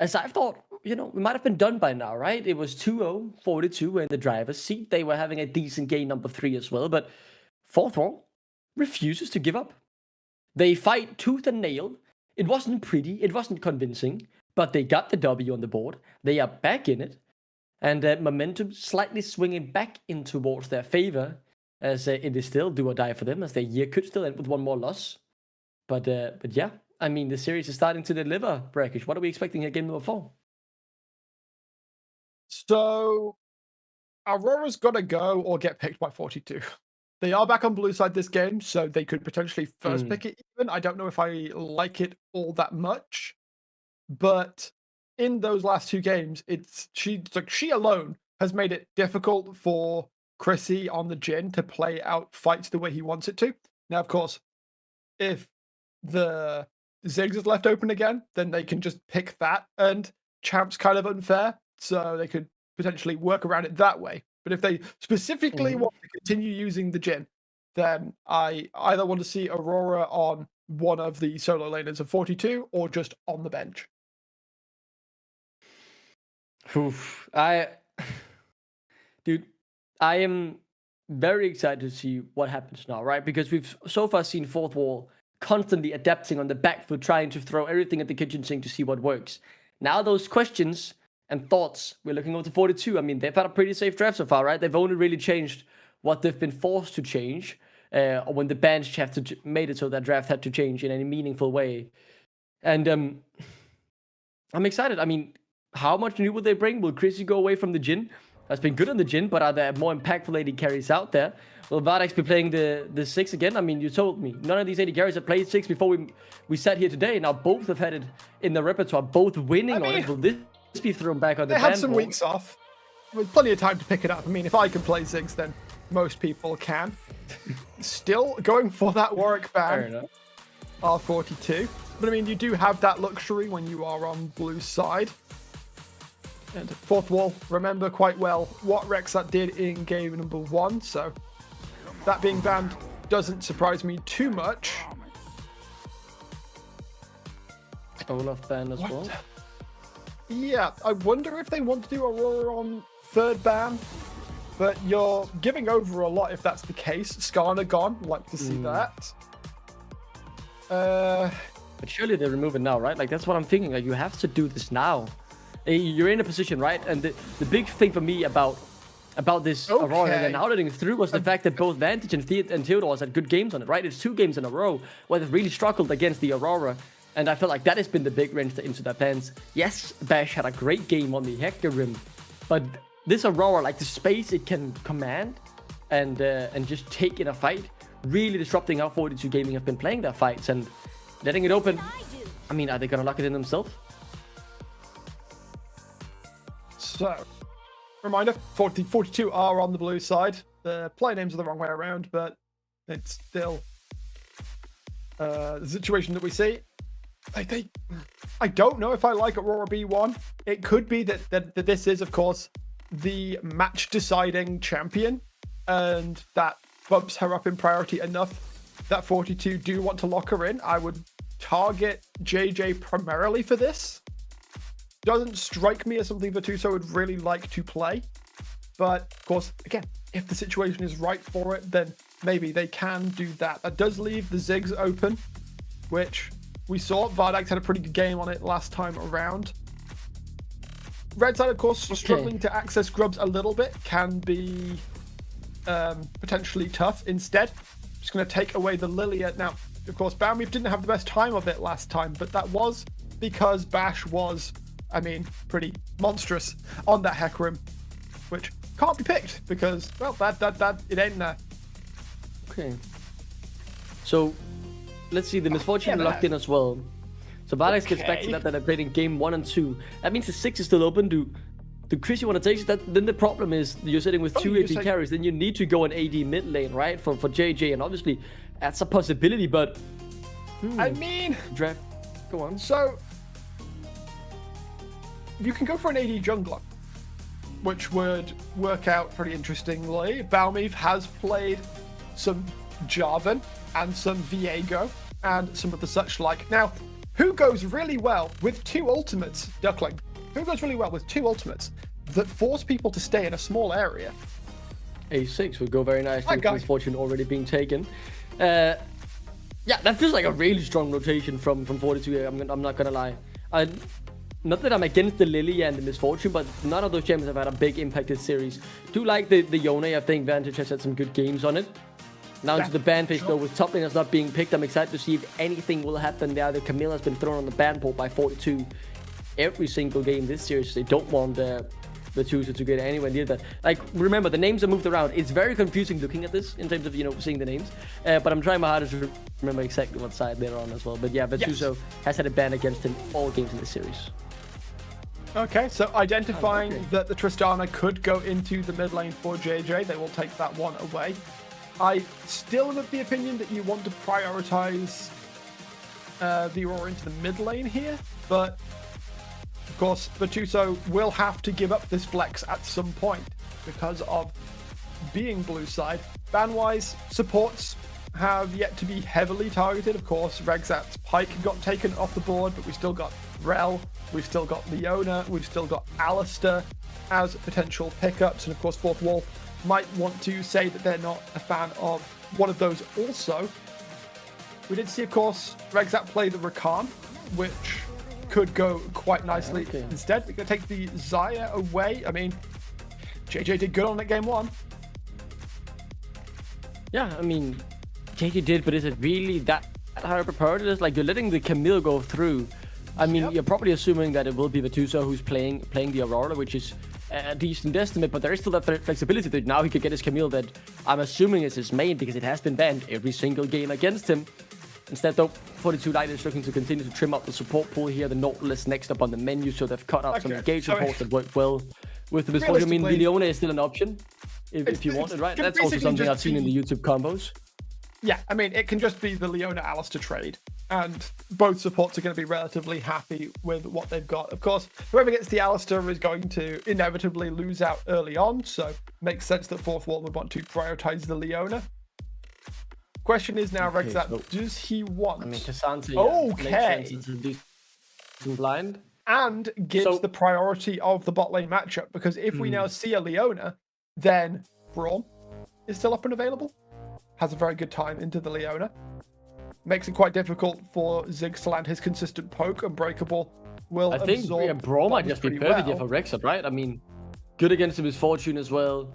thought, we might have been done by now, right? It was 2-0, 42 in the driver's seat. They were having a decent game number 3 as well, but Fourth Wall refuses to give up. They fight tooth and nail. It wasn't pretty, it wasn't convincing, but they got the W on the board. They are back in it, and momentum slightly swinging back in towards their favor, as it is still do or die for them, as their year could still end with one more loss. But yeah, I mean, the series is starting to deliver, Brackish. What are we expecting here, game number 4? So, Aurora's got to go or get picked by 42. They are back on blue side this game, so they could potentially first pick it even. I don't know if I like it all that much, but in those last 2 games, she alone has made it difficult for Chrissy on the Jhin to play out fights the way he wants it to. Now, of course, if the Ziggs is left open again, then they can just pick that, and Champ's kind of unfair, so they could potentially work around it that way. But if they specifically want to continue using the Jhin, then I either want to see Aurora on one of the solo laners of 42 or just on the bench. Oof. Dude, I am very excited to see what happens now, right? Because we've so far seen Fourth Wall constantly adapting on the back foot, trying to throw everything at the kitchen sink to see what works. Now those questions and thoughts, we're looking over to 42. I mean, they've had a pretty safe draft so far, right? They've only really changed what they've been forced to change, or when the bench have to made it so that draft had to change in any meaningful way. And I'm excited. I mean, how much new will they bring? Will Chrissy go away from the Jhin? That's been good on the Jhin, but are there more impactful AD carries out there? Will Vardax be playing the 6 again? I mean, you told me none of these AD carries have played 6 before we sat here today. Now both have had it in the repertoire, both winning on it. Will this be thrown back on the ban? They had some weeks off with plenty of time to pick it up. I mean, if I can play Ziggs, then most people can. Still going for that Warwick ban, R42. But I mean, you do have that luxury when you are on blue side. And Fourth Wall, remember quite well what Rexat did in game number 1, so that being banned doesn't surprise me too much. Olaf ban as well. Yeah, I wonder if they want to do Aurora on 3rd ban, but you're giving over a lot if that's the case. Skarner gone, like to see that. But surely they remove it now, right? Like, that's what I'm thinking. Like, you have to do this now. You're in a position, right? And the big thing for me about this Aurora and now letting it through was the fact that both Vantage and Theodore had good games on it, right? It's 2 games in a row where they've really struggled against the Aurora. And I feel like that has been the big wrench into their plans. Yes, Bash had a great game on the Hector Rim, but this Aurora, like the space it can command and just take in a fight, really disrupting how 42 Gaming have been playing their fights and letting it open. I mean, are they gonna lock it in themselves? So, reminder, 42 are on the blue side. The play names are the wrong way around, but it's still the situation that we see. I don't know if I like Aurora B1. It could be that this is, of course, the match-deciding champion, and that bumps her up in priority enough that 42 do want to lock her in. I would target JJ primarily for this. Doesn't strike me as something Virtuoso would really like to play. But, of course, again, if the situation is right for it, then maybe they can do that. That does leave the Ziggs open, which we saw. Vardax had a pretty good game on it last time around. Red side, of course, struggling to access grubs a little bit can be potentially tough. Instead, just going to take away the Lilia. Now, of course, Bowmeave didn't have the best time of it last time, but that was because Bash was, I mean, pretty monstrous on that Hecarim, which can't be picked because, well, that it ain't there. Okay. So, let's see, the Misfortune locked in as well. So Vardax gets back to that they played in game 1 and 2. That means the 6 is still open. Do Chris you want to take that? Then the problem is you're sitting with 2 AD carries. Then you need to go an AD mid lane, right? For JJ, and obviously that's a possibility. But I mean, draft. Go on. So you can go for an AD jungler, which would work out pretty interestingly. Bowmeave has played some Jarvan and some Viego and some of the such like. Now, who goes really well with 2 ultimates, Duckling? Who goes really well with 2 ultimates that force people to stay in a small area? A6 would go very nicely with Misfortune already being taken. Yeah, that feels like a really strong rotation from 42. I'm not gonna lie. Not that I'm against the Lily and the Misfortune, but none of those champions have had a big impact this series. Do like the Yone. I think Vantage has had some good games on it. Now into the ban phase though, with top laners not being picked, I'm excited to see if anything will happen there. The Camille has been thrown on the ban pool by 42 every single game this series. They don't want the Tuso to get anywhere near that. Like, remember, the names are moved around. It's very confusing looking at this in terms of, seeing the names. But I'm trying my hardest to remember exactly what side they're on as well. But yeah, Vetuso has had a ban against him all games in this series. Okay, so identifying that the Tristana could go into the mid lane for JJ, they will take that one away. I still am of the opinion that you want to prioritize the Aurora into the mid lane here, but of course, Vetuso will have to give up this flex at some point because of being blue side. Ban-wise, supports have yet to be heavily targeted. Of course, Rexat's Pike got taken off the board, but we still got Rel, we've still got Leona, we've still got Alistair as potential pickups, and of course, Fourth Wall might want to say that they're not a fan of one of those also. We did see, of course, Rexat play the Rakan, which could go quite nicely. Instead, we're going to take the Xayah away. I mean, JJ did good on it game 1. Yeah, I mean, JJ did, but is it really that high prepared? It's like you're letting the Camille go through. I mean, you're probably assuming that it will be Vetuso who's playing the Aurora, which is a decent estimate, but there is still that flexibility that now he could get his Camille that I'm assuming is his main because it has been banned every single game against him. Instead, though, 42 Light is looking to continue to trim up the support pool here. The Nautilus next up on the menu, so they've cut out some engage supports that work well with the Misfortune. I mean, Leona is still an option if you want it, right? That's also something I've seen in the YouTube combos. Yeah, I mean, it can just be the Leona Alistair trade, and both supports are going to be relatively happy with what they've got. Of course, whoever gets the Alistair is going to inevitably lose out early on, so makes sense that Fourth Wall would want to prioritize the Leona. Question is now, Rexat, so, does he want? I mean, Cassandra, blind and gives the priority of the bot lane matchup, because if we now see a Leona, then Braum is still up and available. Has a very good time into the Leona. Makes it quite difficult for Ziggs to land his consistent poke. Unbreakable will absorb. I think Braum might just be perfect here for Rexat, right? I mean, good against the Misfortune as well.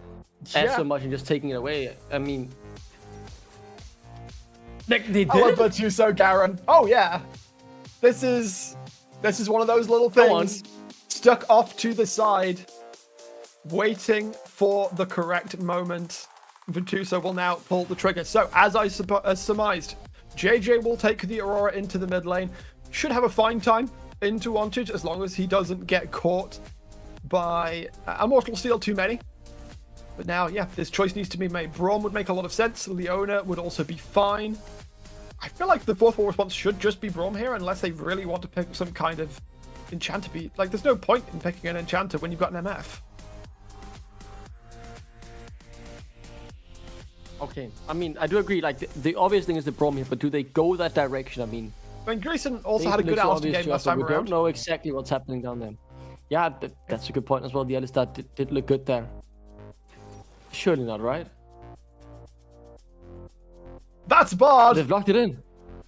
Adds so much and just taking it away. I mean, they did. I love Vetuso, Garen. Oh yeah, this is one of those little things stuck off to the side, waiting for the correct moment. Vetuso will now pull the trigger. So, as I surmised, JJ will take the Aurora into the mid lane. Should have a fine time into Wantage as long as he doesn't get caught by Immortal Steel too many. But now, yeah, this choice needs to be made. Braum would make a lot of sense. Leona would also be fine. I feel like the Fourth Wall response should just be Braum here, unless they really want to pick some kind of enchanter beat. Like, there's no point in picking an enchanter when you've got an MF. Okay, I mean, I do agree. Like, the obvious thing is the Braum here, but do they go that direction? I mean, Greason also had a good Alistair game last time around. We don't know exactly what's happening down there. Yeah, that's a good point as well. The Alistair did look good there. Surely not, right? That's bad. They've locked it in.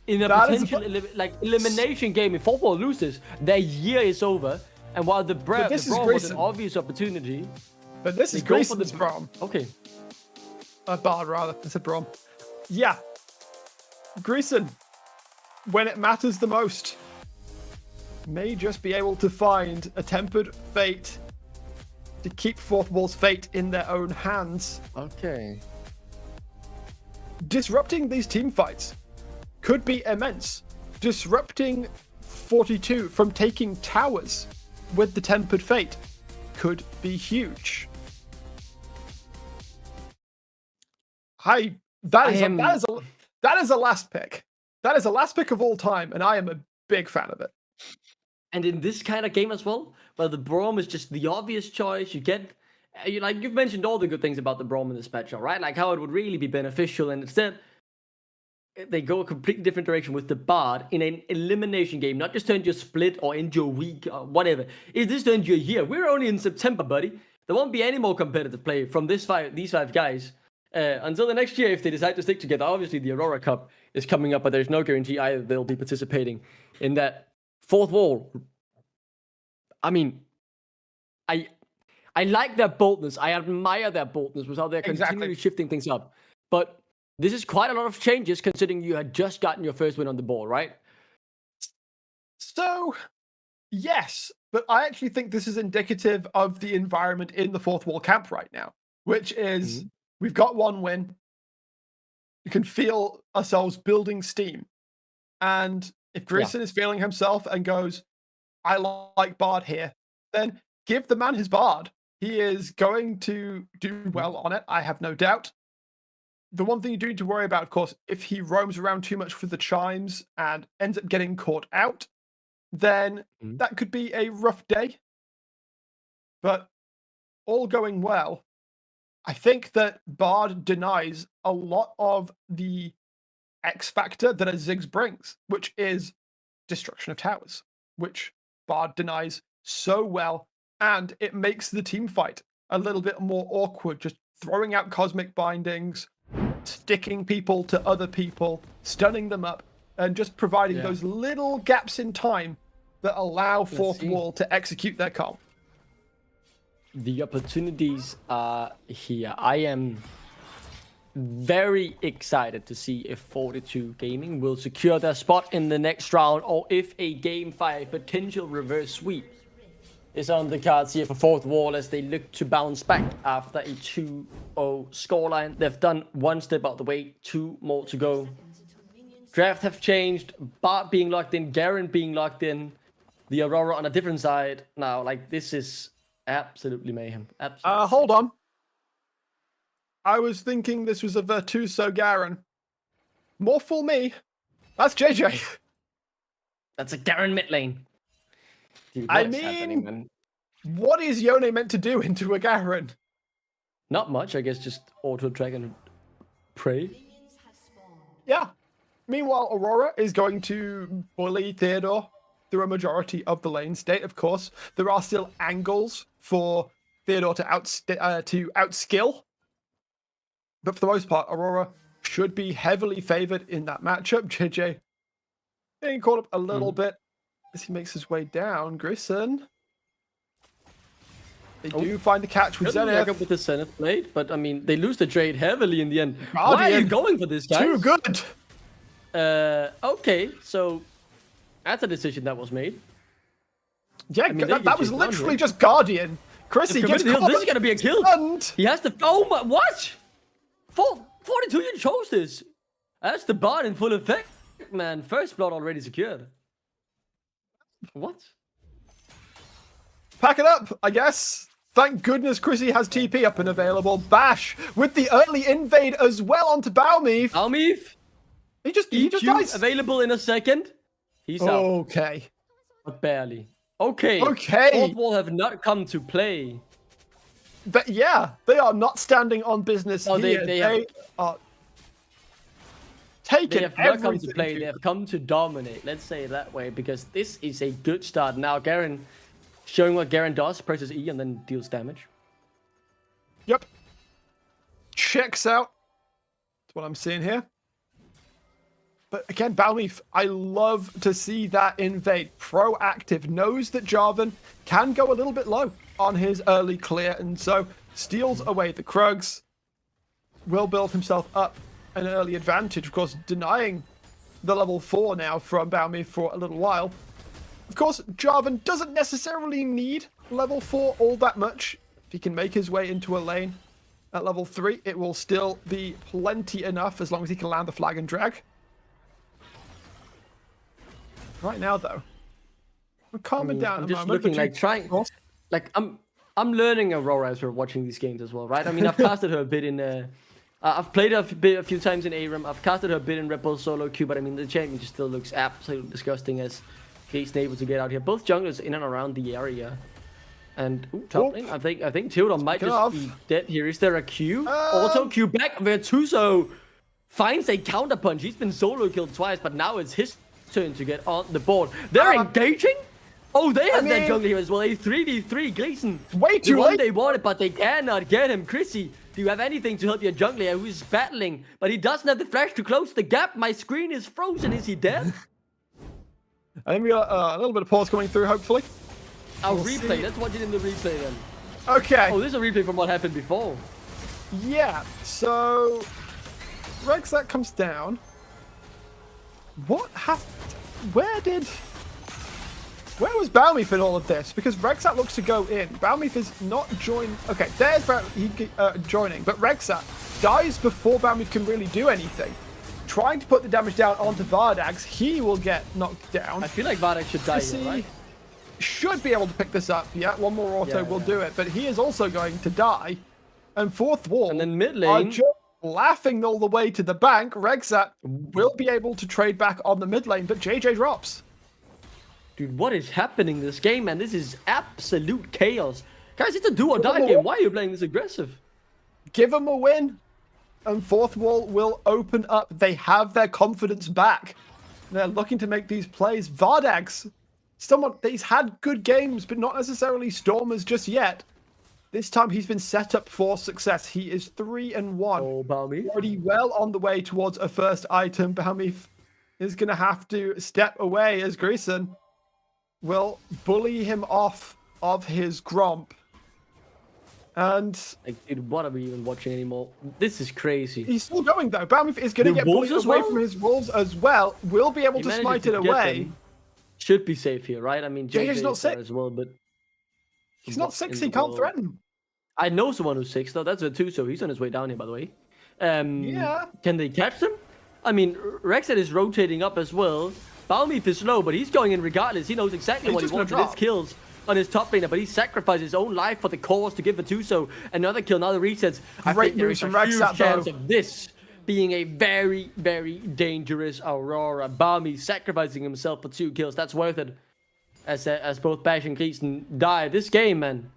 In a potential elimination game, if Football loses, their year is over. And while the Braum was an obvious opportunity, but this is Greason's Braum. Okay. Bard, rather. I said Braum. Yeah. Greason, when it matters the most, may just be able to find a tempered fate to keep Fourth Wall's fate in their own hands. Okay. Disrupting these team fights could be immense. Disrupting 42 from taking towers with the tempered fate could be huge. That is a last pick. That is a last pick of all time, and I am a big fan of it. And in this kind of game as well, where the Braum is just the obvious choice, you've mentioned all the good things about the Braum in this matchup, right? Like how it would really be beneficial, and instead, they go a completely different direction with the Bard in an elimination game, not just to end your split or end your week or whatever. It's this to end your year. We're only in September, buddy. There won't be any more competitive play from these five guys until the next year if they decide to stick together. Obviously, the Aurora Cup is coming up, but there's no guarantee either they'll be participating in that. Fourth Wall. I mean, I like their boldness. I admire their boldness with how they're continually shifting things up. But this is quite a lot of changes considering you had just gotten your first win on the board, right? So, yes, but I actually think this is indicative of the environment in the Fourth Wall camp right now, which is we've got one win. You can feel ourselves building steam. And if Grayson is feeling himself and goes, I like Bard here, then give the man his Bard. He is going to do well on it, I have no doubt. The one thing you do need to worry about, of course, if he roams around too much for the chimes and ends up getting caught out, then that could be a rough day. But all going well, I think that Bard denies a lot of the X factor that a Ziggs brings, which is destruction of towers, which Bard denies so well, and it makes the team fight a little bit more awkward, just throwing out cosmic bindings, sticking people to other people, stunning them up, and just providing those little gaps in time that allow Fourth Wall to execute their comp. The opportunities are here. I am very excited to see if 42 Gaming will secure their spot in the next round, or if a Game 5 potential reverse sweep is on the cards here for Fourth Wall as they look to bounce back after a 2-0 scoreline. They've done one step out the way, 2 more to go. Draft have changed, Bart being locked in, Garen being locked in, the Aurora on a different side. Now, like, this is absolutely mayhem. Absolutely. Hold on. I was thinking this was a Virtuoso Garen. More fool me. That's JJ. That's a Garen mid lane. Dude, I mean, what is Yone meant to do into a Garen? Not much, I guess, just auto-track and pray. Yeah. Meanwhile, Aurora is going to bully Theodore through a majority of the lane state, of course. There are still angles for Theodore to outskill. But for the most part, Aurora should be heavily favored in that matchup. JJ getting caught up a little bit as he makes his way down. Grayson. They do find the catch with Zenith. Up with the Zenith blade, but I mean, they lose the trade heavily in the end. Why are you going for this, guys? Too good. Okay, so that's a decision that was made. Yeah, I mean, that was literally just Guardian. Chrissy gets caught. This is gonna be a kill. Stunned. He has to. Oh my! What? 42, you chose this. That's the Bard in full effect, man. First blood already secured. What? Pack it up, I guess. Thank goodness Chrissy has TP up and available. Bash with the early invade as well onto Balmeef. Balmeef? He just dies. Available in a second. He's out. Okay. But barely. Okay. Okay. Fourth Wall have not come to play. But yeah, they are not standing on business here. They are taking They have not come to play. They have come to dominate. Let's say it that way, because this is a good start. Now Garen showing what Garen does, presses E and then deals damage. Yep. Checks out. That's what I'm seeing here. But again, Balmeef, I love to see that invade. Proactive, knows that Jarvan can go a little bit low on his early clear, and so steals away the Krugs. Will build himself up an early advantage, of course, denying the level 4 now from Balmeef for a little while. Of course, Jarvan doesn't necessarily need level 4 all that much. If he can make his way into a lane at level 3, it will still be plenty enough as long as he can land the flag and drag. Right now, though, we're calming down. I'm just looking like trying. Like I'm learning Aurora as we're watching these games as well, right? I mean, I've casted her a bit in. I've played her a few times in ARAM. I've casted her a bit in Red Bull solo queue, but I mean, the champion just still looks absolutely disgusting as he's able to get out here. Both junglers in and around the area. And top lane, I think Theodore might just be dead here. Is there a Q? Auto Q back Virtuoso. finds a counter punch. He's been solo killed twice, but now it's his turn to get on the board. They're engaging? Oh, they have their jungler here as well. A 3v3 Gleason. Way too the late. one they wanted, but they cannot get him. Chrissy, do you have anything to help your jungler who's battling? But he doesn't have the flash to close the gap. My screen is frozen. Is he dead? I think we got a little bit of pause coming through, hopefully. I'll replay. Let's watch it in the replay then. Okay. Oh, this is a replay from what happened before. Yeah, so Rexat comes down. What happened? Where was Balmif in all of this? Because Rexat looks to go in. Balmif is not joined. Okay, there's joining, but Rexat dies before Balmif can really do anything. Trying to put the damage down onto Vardags, he will get knocked down. I feel like Vardags should die here, right? Should be able to pick this up. Yeah, one more auto will do it, but he is also going to die. And fourth wall. And then mid lane. Are just laughing all the way to the bank. Rexat will be able to trade back on the mid lane, but JJ drops. Dude, what is happening in this game, man? This is absolute chaos. Guys, it's a do or die game. Why are you playing this aggressive? Give them a win, and fourth wall will open up. They have their confidence back. They're looking to make these plays. Vardags, he's had good games, but not necessarily Stormers just yet. This time he's been set up for success. He is 3-1. Oh, Balmif. Already well on the way towards a first item. Balmif is going to have to step away as Grayson will bully him off of his Gromp. And like, dude, what are we even watching anymore? This is crazy. He's still going though. Balmif is going to get bullied away from his wolves as well. Will be able to smite it away. Should be safe here, right? I mean, JJ's not sick as well, but he's not 6. He can't threaten. I know someone who's 6 though. That's Vetuso. He's on his way down here, by the way. Yeah. Can they catch them? I mean, Rexat is rotating up as well. Balmif is slow, but he's going in regardless. He knows exactly what he wants. His kills on his top laner, but he sacrificed his own life for the cause to give Vetuso another kill, another resets. Great moves from Rexat, chance of this being a very, very dangerous Aurora. Balmif sacrificing himself for 2 kills. That's worth it. As both Bash and Gleason die. This game, man.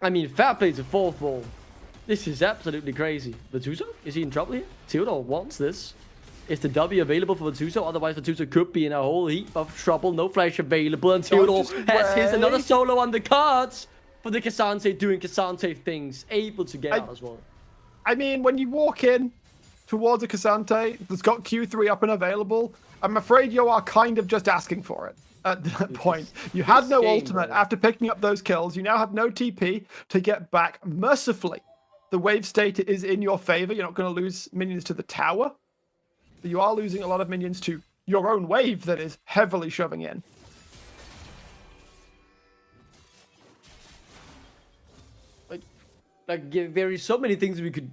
I mean, fair play to fourth wall. This is absolutely crazy. Vetuso? Is he in trouble here? Theodore wants this. Is the W available for Vetuso? Otherwise, Vetuso could be in a whole heap of trouble. No flash available. And Theodore has his another solo on the cards for the Cassante doing Cassante things. Able to get out as well. I mean, when you walk in towards a Cassante that's got Q3 up and available, I'm afraid you are kind of just asking for it at that point. You had no ultimate after picking up those kills. You now have no TP to get back. Mercifully, the wave state is in your favor. You're not going to lose minions to the tower. You are losing a lot of minions to your own wave that is heavily shoving in. Like there is so many things we could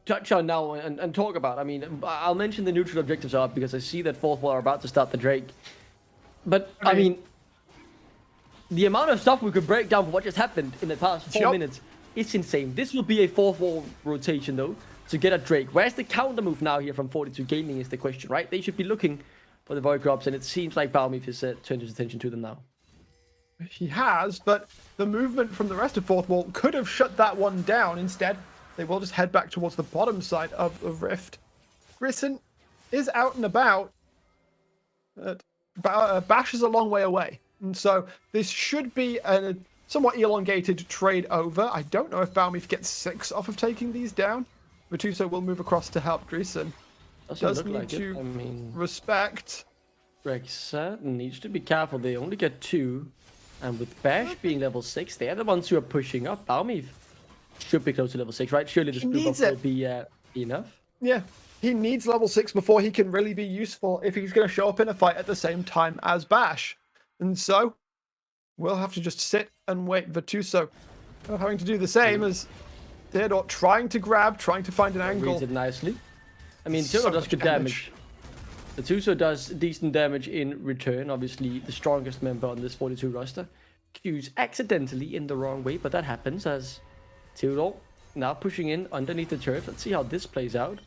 touch on now and talk about. I mean, I'll mention the neutral objectives up because I see that fourth wall are about to start the Drake. But, I mean, the amount of stuff we could break down for what just happened in the past 4 minutes is insane. This will be a fourth wall rotation, though, to get a Drake. Where's the counter move now here from 42 Gaming is the question, right? They should be looking for the Void Drops, and it seems like Balmif has turned his attention to them now. He has, but the movement from the rest of fourth wall could have shut that one down. Instead, they will just head back towards the bottom side of the rift. Grissom is out and about. Bash is a long way away, and so this should be a somewhat elongated trade over. I don't know if Balmif gets 6 off of taking these down. Vetuso will move across to help Dreesen. Does need to respect. Rexat needs to be careful. They only get 2, and with Bash being level 6, they're the ones who are pushing up. Balmif should be close to level 6, right? Surely this blue buff will be enough. Yeah. He needs level 6 before he can really be useful if he's going to show up in a fight at the same time as Bash. And so, we'll have to just sit and wait. Vetuso having to do the same as Theodore, trying to grab, trying to find an angle. Reads it nicely. I mean, Theodore does good damage. Vetuso does decent damage in return. Obviously, the strongest member on this 42 roster. Q's accidentally in the wrong way, but that happens as Theodore now pushing in underneath the turret. Let's see how this plays out.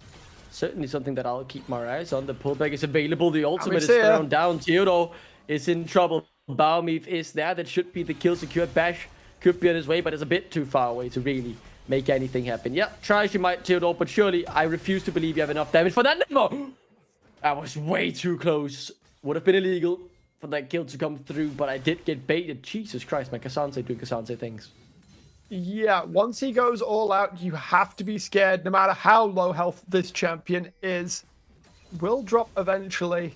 Certainly something that I'll keep my eyes on. The pullback is available. The ultimate is thrown down. Theodore is in trouble. Balmif is there. That should be the kill secured. Bash could be on his way, but it's a bit too far away to really make anything happen. Yeah, try as you might, Theodore, but surely I refuse to believe you have enough damage for that. No! That was way too close. Would have been illegal for that kill to come through, but I did get baited. Jesus Christ, man. Kazanse doing Kazanse things. Yeah, once he goes all out, you have to be scared no matter how low health this champion is. Will drop eventually,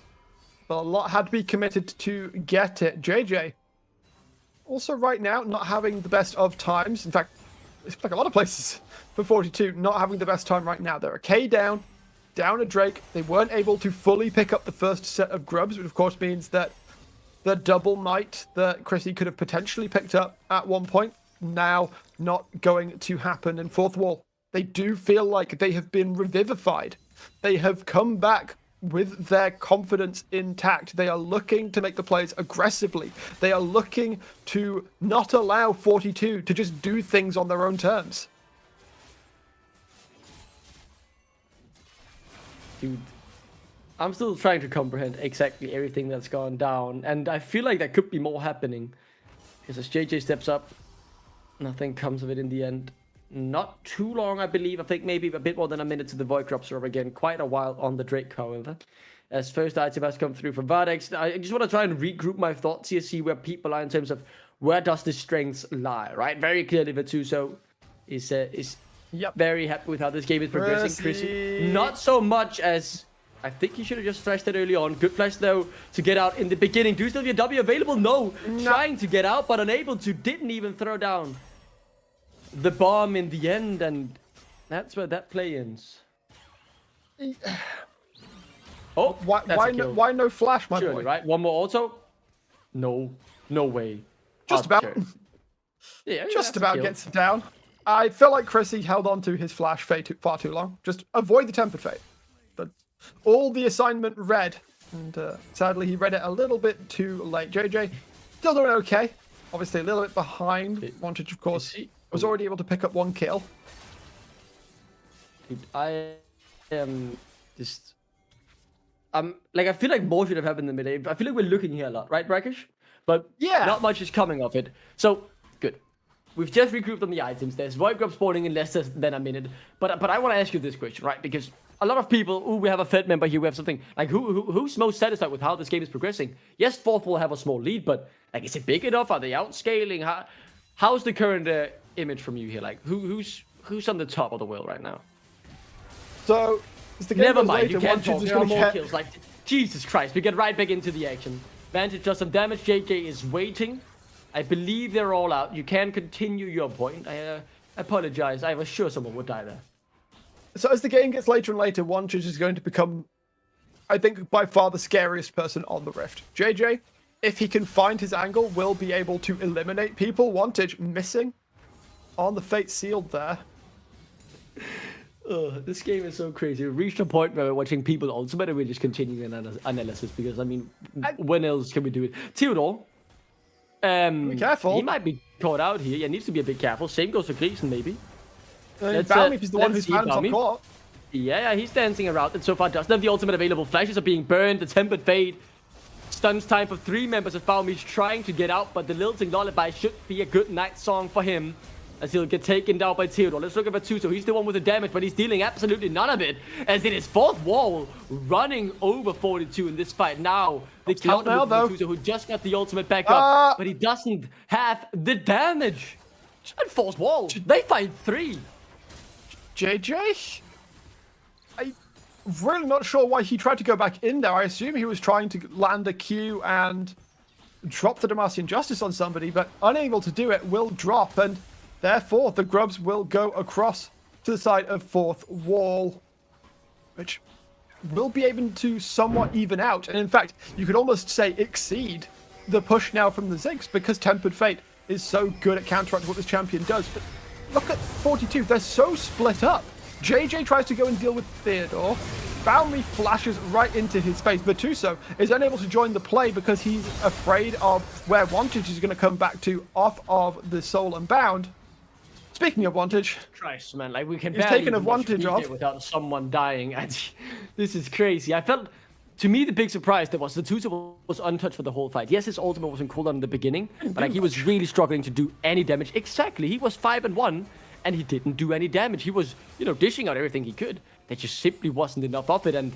but a lot had to be committed to get it. JJ, also right now, not having the best of times. In fact, it's like a lot of places for 42, not having the best time right now. They're a K down a Drake. They weren't able to fully pick up the first set of grubs, which of course means that the double might that Chrissy could have potentially picked up at one point, now not going to happen. And fourth wall, they do feel like they have been revivified. They have come back with their confidence intact. They are looking to make the plays aggressively. They are looking to not allow 42 to just do things on their own terms. Dude, I'm still trying to comprehend exactly everything that's gone down, and I feel like there could be more happening. Because as JJ steps up, nothing comes of it in the end. Not too long, I believe. I think maybe a bit more than a minute to the Void Drops are again. Quite a while on the Drake, however. As first item has come through from Vardex. I just want to try and regroup my thoughts here, see where people are in terms of where does the strengths lie, right? Very clearly, Virtuoso is very happy with how this game is progressing. Chrissy, not so much as... I think he should have just flashed it early on. Good flash, though, to get out in the beginning. Do still be a W available? No. Trying to get out, but unable to. Didn't even throw down the bomb in the end, and that's where that play ends. Oh, why no flash, my boy? Right? One more auto? No. No way. Just about. Yeah, just about gets it down. I feel like Chrissy held on to his flash far too long. Just avoid the Tempered Fate. But all the assignment read, and sadly he read it a little bit too late. JJ still doing okay. Obviously a little bit behind. Vantage, of course, was already able to pick up one kill. Dude, I am just... like, I feel like more should have happened in the mid. I feel like we're looking here a lot, right, Brackish? But yeah, not much is coming of it. So, good. We've just regrouped on the items. There's Void Grub spawning in less than a minute. But I want to ask you this question, right? Because a lot of people, we have a Fed member here, we have something. Like, who's most satisfied with how this game is progressing? Yes, fourth will have a small lead, but, like, is it big enough? Are they outscaling? How's the current image from you here? Like, who's on the top of the world right now? So, never mind, you can't talk. There are more kills. Like, Jesus Christ, we get right back into the action. Vantage does some damage. JJ is waiting. I believe they're all out. You can continue your point. I apologize. I was sure someone would die there. So as the game gets later and later, Vantage is going to become, I think, by far the scariest person on the Rift. JJ, if he can find his angle, will be able to eliminate people. Vantage missing on the Fate Sealed there. This game is so crazy. We reached a point where we're watching people ultimately we're just continuing an analysis because, I mean, when else can we do it? Theodore. Be careful. He might be caught out here. Yeah, needs to be a bit careful. Same goes for Gleason, maybe. Balmy is the one who's found top caught. Yeah, he's dancing around, and so far doesn't have the ultimate available. Flashes are being burned. The Tempered Fate. Stuns time for 3 members of Balmy's trying to get out, but the Lilting Lullaby should be a good night song for him, as he'll get taken down by Theodore. Let's look at Virtuoso. He's the one with the damage, but he's dealing absolutely none of it, as it is fourth wall running over 42 in this fight. Now, the counter with Virtuoso, who just got the ultimate back up, but he doesn't have the damage. And fourth wall, they fight 3. JJ? I'm really not sure why he tried to go back in there. I assume he was trying to land a Q and drop the Demacian Justice on somebody, but unable to do it, will drop, and therefore, the grubs will go across to the side of fourth wall, which will be able to somewhat even out. And in fact, you could almost say exceed the push now from the Ziggs, because Tempered Fate is so good at counteracting what this champion does. But look at 42. They're so split up. JJ tries to go and deal with Theodore. Balmy flashes right into his face. Virtuoso is unable to join the play because he's afraid of where Vantage is going to come back to off of the Soul Unbound. Speaking of Vantage, Christ, man, like we can barely taken advantage of without someone dying. And this is crazy. I felt, to me, the big surprise that was Virtuoso was untouched for the whole fight. Yes, his ultimate was in cooldown in the beginning, but like he was really struggling to do any damage. Exactly, he was 5-1, and he didn't do any damage. He was, you know, dishing out everything he could. There just simply wasn't enough of it, and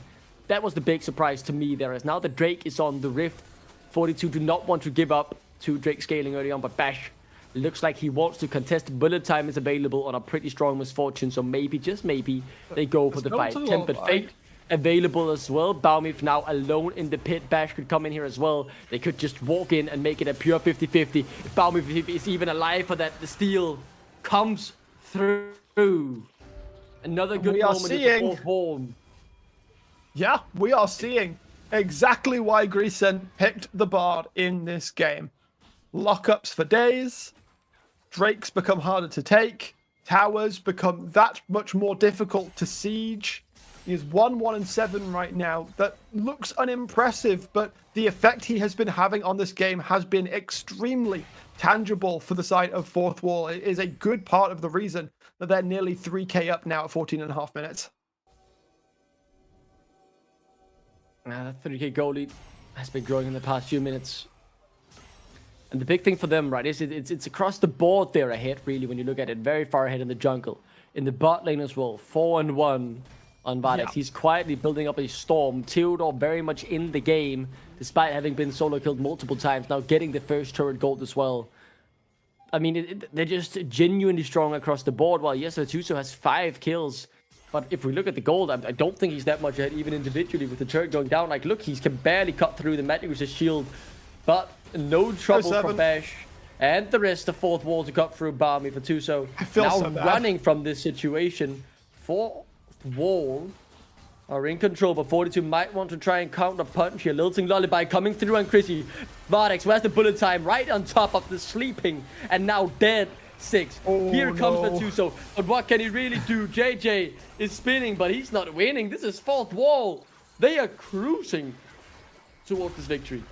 that was the big surprise to me there. As now that Drake is on the Rift, 42 do not want to give up to Drake scaling early on, but Bash looks like he wants to contest. Bullet time is available on a pretty strong Misfortune, so maybe, just maybe, they go for the fight. Tempered Fate available as well. Baumif now alone in the pit. Bash could come in here as well. They could just walk in and make it a pure 50-50. If Baumif is even alive for that, the steal comes through. Another good moment in the fourth wall. Yeah, we are seeing exactly why Greason picked the Bard in this game. Lockups for days. Drakes become harder to take. Towers become that much more difficult to siege. He is 1-1-7 right now. That looks unimpressive, but the effect he has been having on this game has been extremely tangible for the side of Fourth Wall. It is a good part of the reason that they're nearly 3k up now at 14.5 minutes. That 30k goal lead has been growing in the past few minutes. And the big thing for them, right, is it's across the board they're ahead, really, when you look at it. Very far ahead in the jungle. In the bot lane as well, 4-1 on Vardex. Yeah. He's quietly building up a storm. Theodore very much in the game, despite having been solo killed multiple times. Now getting the first turret gold as well. I mean, they're just genuinely strong across the board, while yes, Virtuoso has 5 kills. But if we look at the gold, I don't think he's that much ahead, even individually, with the turret going down. Like, look, he can barely cut through the magic with his shield. But no trouble from Bash and the rest of Fourth Wall to cut through Barmy for Tuso. Now so running from this situation. Fourth Wall are in control, but 42 might want to try and counter punch here. Lilting Lullaby coming through on Chrissy. Vardex, where's the bullet time? Right on top of the sleeping and now dead 6. Here comes Virtuoso. But what can he really do? JJ is spinning, but he's not winning. This is Fourth Wall. They are cruising towards this victory.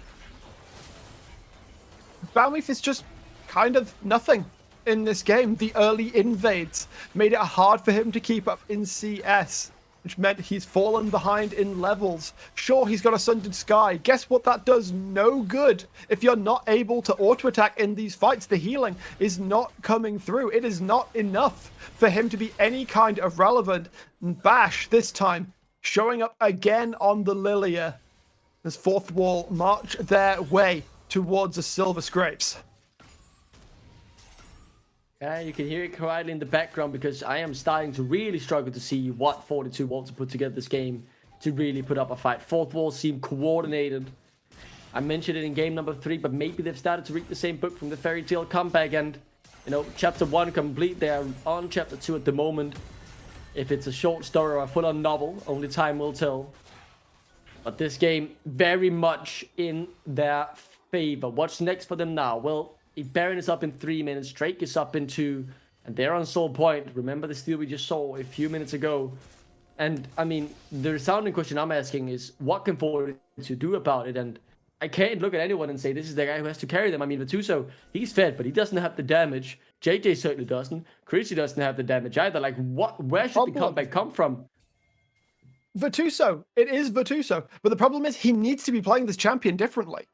Baumif is just kind of nothing in this game. The early invades made it hard for him to keep up in CS, which meant he's fallen behind in levels. Sure, he's got a Sundered Sky. Guess what that does? No good. If you're not able to auto-attack in these fights, the healing is not coming through. It is not enough for him to be any kind of relevant. And Bash, this time, showing up again on the Lilia as Fourth Wall march their way towards the Silver Scrapes. Yeah, you can hear it quietly in the background because I am starting to really struggle to see what 42 want to put together this game to really put up a fight. Fourth Wall seem coordinated. I mentioned it in game number 3, but maybe they've started to read the same book from the Fairy Tale comeback, and you know, chapter 1 complete. They're on chapter 2 at the moment. If it's a short story or a full-on novel, only time will tell. But this game very much in their favor. What's next for them now? Well, Baron is up in 3 minutes. Drake is up in 2. And they're on Soul Point. Remember the steal we just saw a few minutes ago. And, I mean, the resounding question I'm asking is, what can 42 do about it? And I can't look at anyone and say, this is the guy who has to carry them. I mean, Virtuoso, he's fed, but he doesn't have the damage. JJ certainly doesn't. Chrissy doesn't have the damage either. Like, where should the comeback come from? Virtuoso. It is Virtuoso. But the problem is, he needs to be playing this champion differently.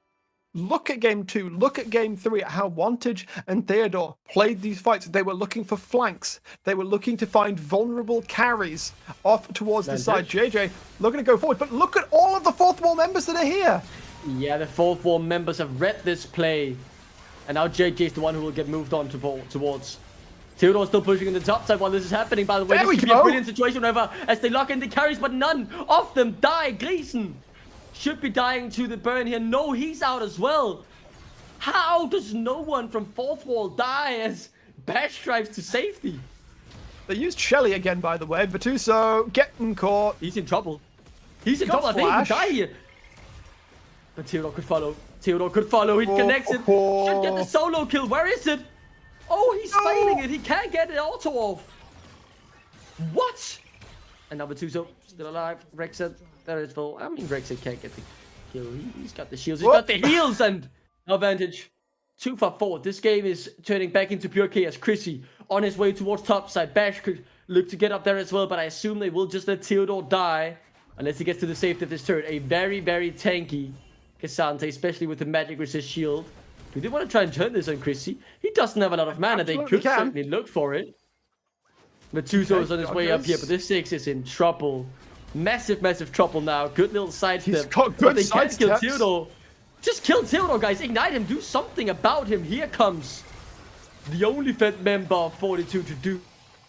Look at game 2, look at game 3, at how Wantage and Theodore played these fights. They were looking for flanks. They were looking to find vulnerable carries off towards the side. JJ looking to go forward, but look at all of the Fourth Wall members that are here. Yeah, the Fourth Wall members have read this play. And now JJ is the one who will get moved on towards. Theodore still pushing in the top side while this is happening, by the way. This could be a brilliant situation whenever as they lock in the carries, but none of them die. Greason should be dying to the burn here. No, he's out as well. How does no one from Fourth Wall die as Bash drives to safety? They used Shelly again, by the way. Virtuoso getting caught. He's in trouble. He's in trouble. I think he could die here. But Theodore could follow. Theodore could follow. He connects it. Should get the solo kill. Where is it? Oh, he's failing it. He can't get it auto off. What? And now Virtuoso still alive. Rexed. There is full. I mean, Rexed can't get the kill. He's got the shields. He's got the heals and advantage. 2 for 4. This game is turning back into pure chaos. Chrissy on his way towards top side. Bash could look to get up there as well, but I assume they will just let Theodore die unless he gets to the safety of this turret. A very, very tanky Cassante, especially with the magic resist shield. Do they want to try and turn this on Chrissy? He doesn't have a lot of mana. Absolutely they could certainly look for it. Metuso is on his way up here, dodges. but this 6 is in trouble. Massive trouble now. Good little sidestep. He's got But good they can't kill sidesteps. Theodore. Just kill Theodore, guys. Ignite him. Do something about him. Here comes the only Fed member of 42 to do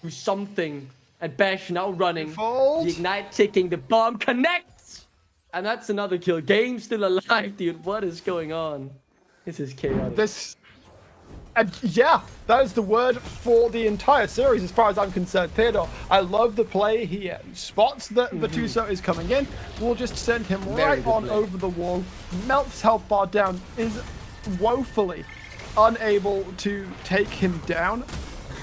something. And Bash now running. Fold. The Ignite ticking. The bomb connects. And that's another kill. Game still alive, dude. What is going on? This is chaotic. And yeah, that is the word for the entire series as far as I'm concerned. Theodore, I love the play here. He spots that Metuso is coming in. We'll just send him right on over the wall. Melts health bar down. Is woefully unable to take him down.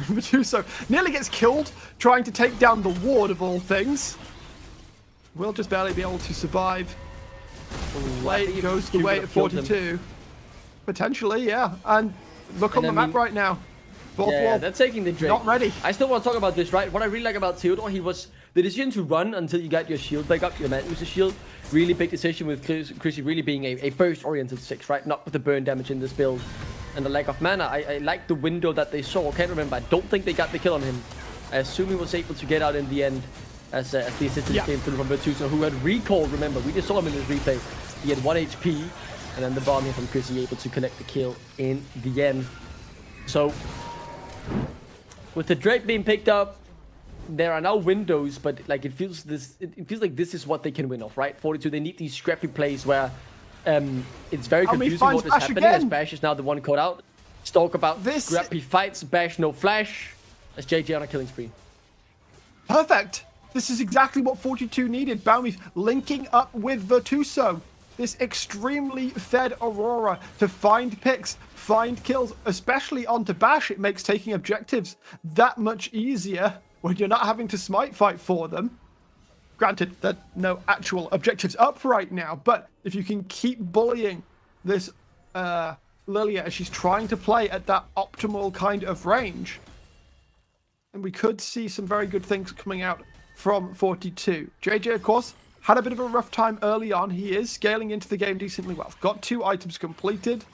Metuso nearly gets killed trying to take down the ward of all things. Will just barely be able to survive. Play goes the way at 42. Potentially, yeah. And look on the map right now. Fourth Yeah, wall. they're taking the Drake. Not ready. I still want to talk about this, right? What I really like about Theodore, he was the decision to run until you got your shield back up. Your man use the shield. Really big decision with Chrissy really being a burst-oriented 6, right? Not with the burn damage in this build. And the lack of mana. I like the window that they saw. Can't remember. I don't think they got the kill on him. I assume he was able to get out in the end as the assistance came through from Metuso, who had recall. Remember, we just saw him in this replay. He had 1 HP. And then the bomb here from Chrissy able to collect the kill in the end. So, with the Drake being picked up, there are now windows, but like it feels like this is what they can win off, right? 42, they need these scrappy plays where it's very confusing what is happening as Bash is now the one caught out. Let's talk about this scrappy fights. Bash no flash. As JJ on a killing spree. Perfect. This is exactly what 42 needed. Baumif linking up with Metuso. This extremely fed Aurora to find picks, find kills, especially onto Bash. It makes taking objectives that much easier when you're not having to smite fight for them. Granted, there are no actual objectives up right now, but if you can keep bullying this Lilia as she's trying to play at that optimal kind of range, and we could see some very good things coming out from 42. JJ, of course, had a bit of a rough time early on. He is scaling into the game decently well. Got 2 items completed.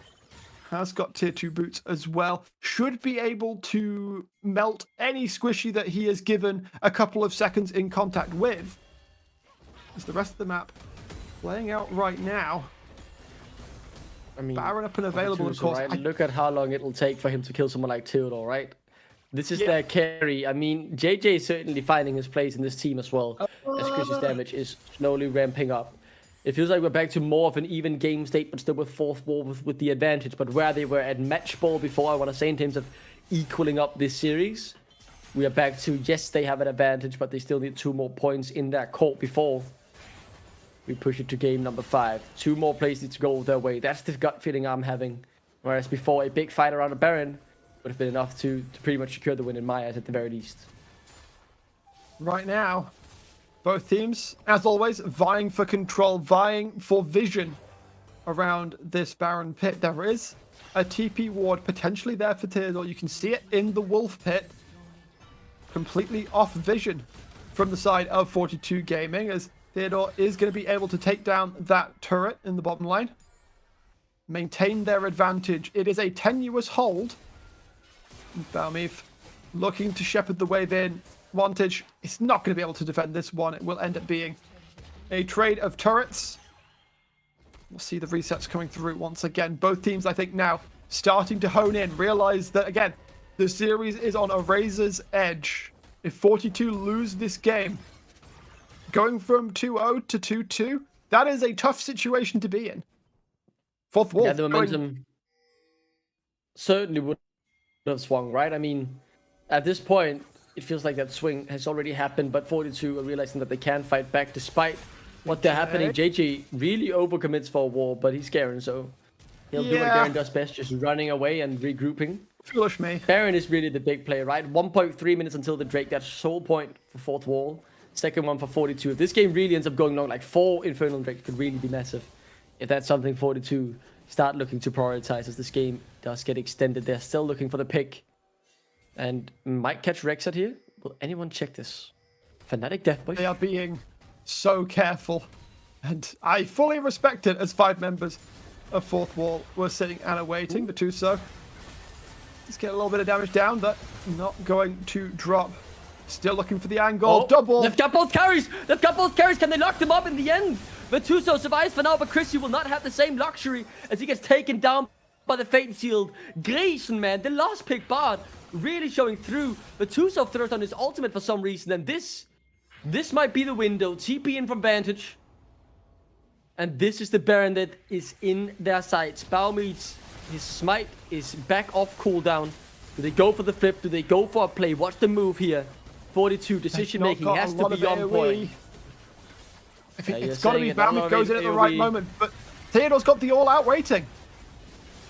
Has got tier 2 boots as well. Should be able to melt any squishy that he is given a couple of seconds in contact with. As the rest of the map playing out right now. I mean, Baron up and available, of course. Right? Look at how long it'll take for him to kill someone like Theodore, right? This is their carry. I mean, JJ is certainly finding his place in this team as well, as Chris's damage is slowly ramping up. It feels like we're back to more of an even game state, but still with fourth wall with the advantage. But where they were at match ball before, I want to say, in terms of equaling up this series, we are back to, yes, they have an advantage, but they still need 2 more points in that court before we push it to game number 5. 2 more plays need to go their way. That's the gut feeling I'm having. Whereas before, a big fight around a Baron would have been enough to pretty much secure the win in my eyes at the very least. Right now, both teams, as always, vying for control, vying for vision around this Baron pit. There is a TP ward potentially there for Theodore. You can see it in the Wolf pit. Completely off vision from the side of 42 Gaming, as Theodore is going to be able to take down that turret in the bottom line. Maintain their advantage. It is a tenuous hold. Baumif looking to shepherd the wave in. Wantage is not going to be able to defend this one. It will end up being a trade of turrets. We'll see the resets coming through once again. Both teams, I think, now starting to hone in. Realize that, again, the series is on a razor's edge. If 42 lose this game, going from 2-0 to 2-2, that is a tough situation to be in. Fourth wall. Yeah, the momentum certainly would have swung, right? I mean, at this point, it feels like that swing has already happened, but 42 are realizing that they can fight back despite what they're happening. JJ really overcommits for a war, but he's scaring, so he'll do what Garen does best, just running away and regrouping. Foolish me. Baron is really the big play, right? 1.3 minutes until the Drake. That's sole point for fourth wall. Second one for 42. If this game really ends up going long, like 4 Infernal Drakes could really be massive. If that's something 42 start looking to prioritize as this game does get extended. They're still looking for the pick. And might catch Rexat here. Will anyone check this? Fnatic Deathwish. They are being so careful. And I fully respect it as 5 members of fourth wall were sitting and awaiting. The Metuso. Let's get a little bit of damage down, but not going to drop Still looking for the angle. Double. They've got both carries. They've got both carries. Can they lock them up in the end? Vetuso survives for now, but Chrissy will not have the same luxury as he gets taken down by the Fate Shield. Grayson, man, the last pick Bard really showing through. Vetuso throws on his ultimate for some reason, and this might be the window. TP in from Vantage. And this is the Baron that is in their sights. Baumid's, his smite is back off cooldown. Do they go for the flip? Do they go for a play? What's the move here? 42, decision making has to be on point. It's got to be Baumid goes in at the right moment, but Theodore's got the all-out waiting.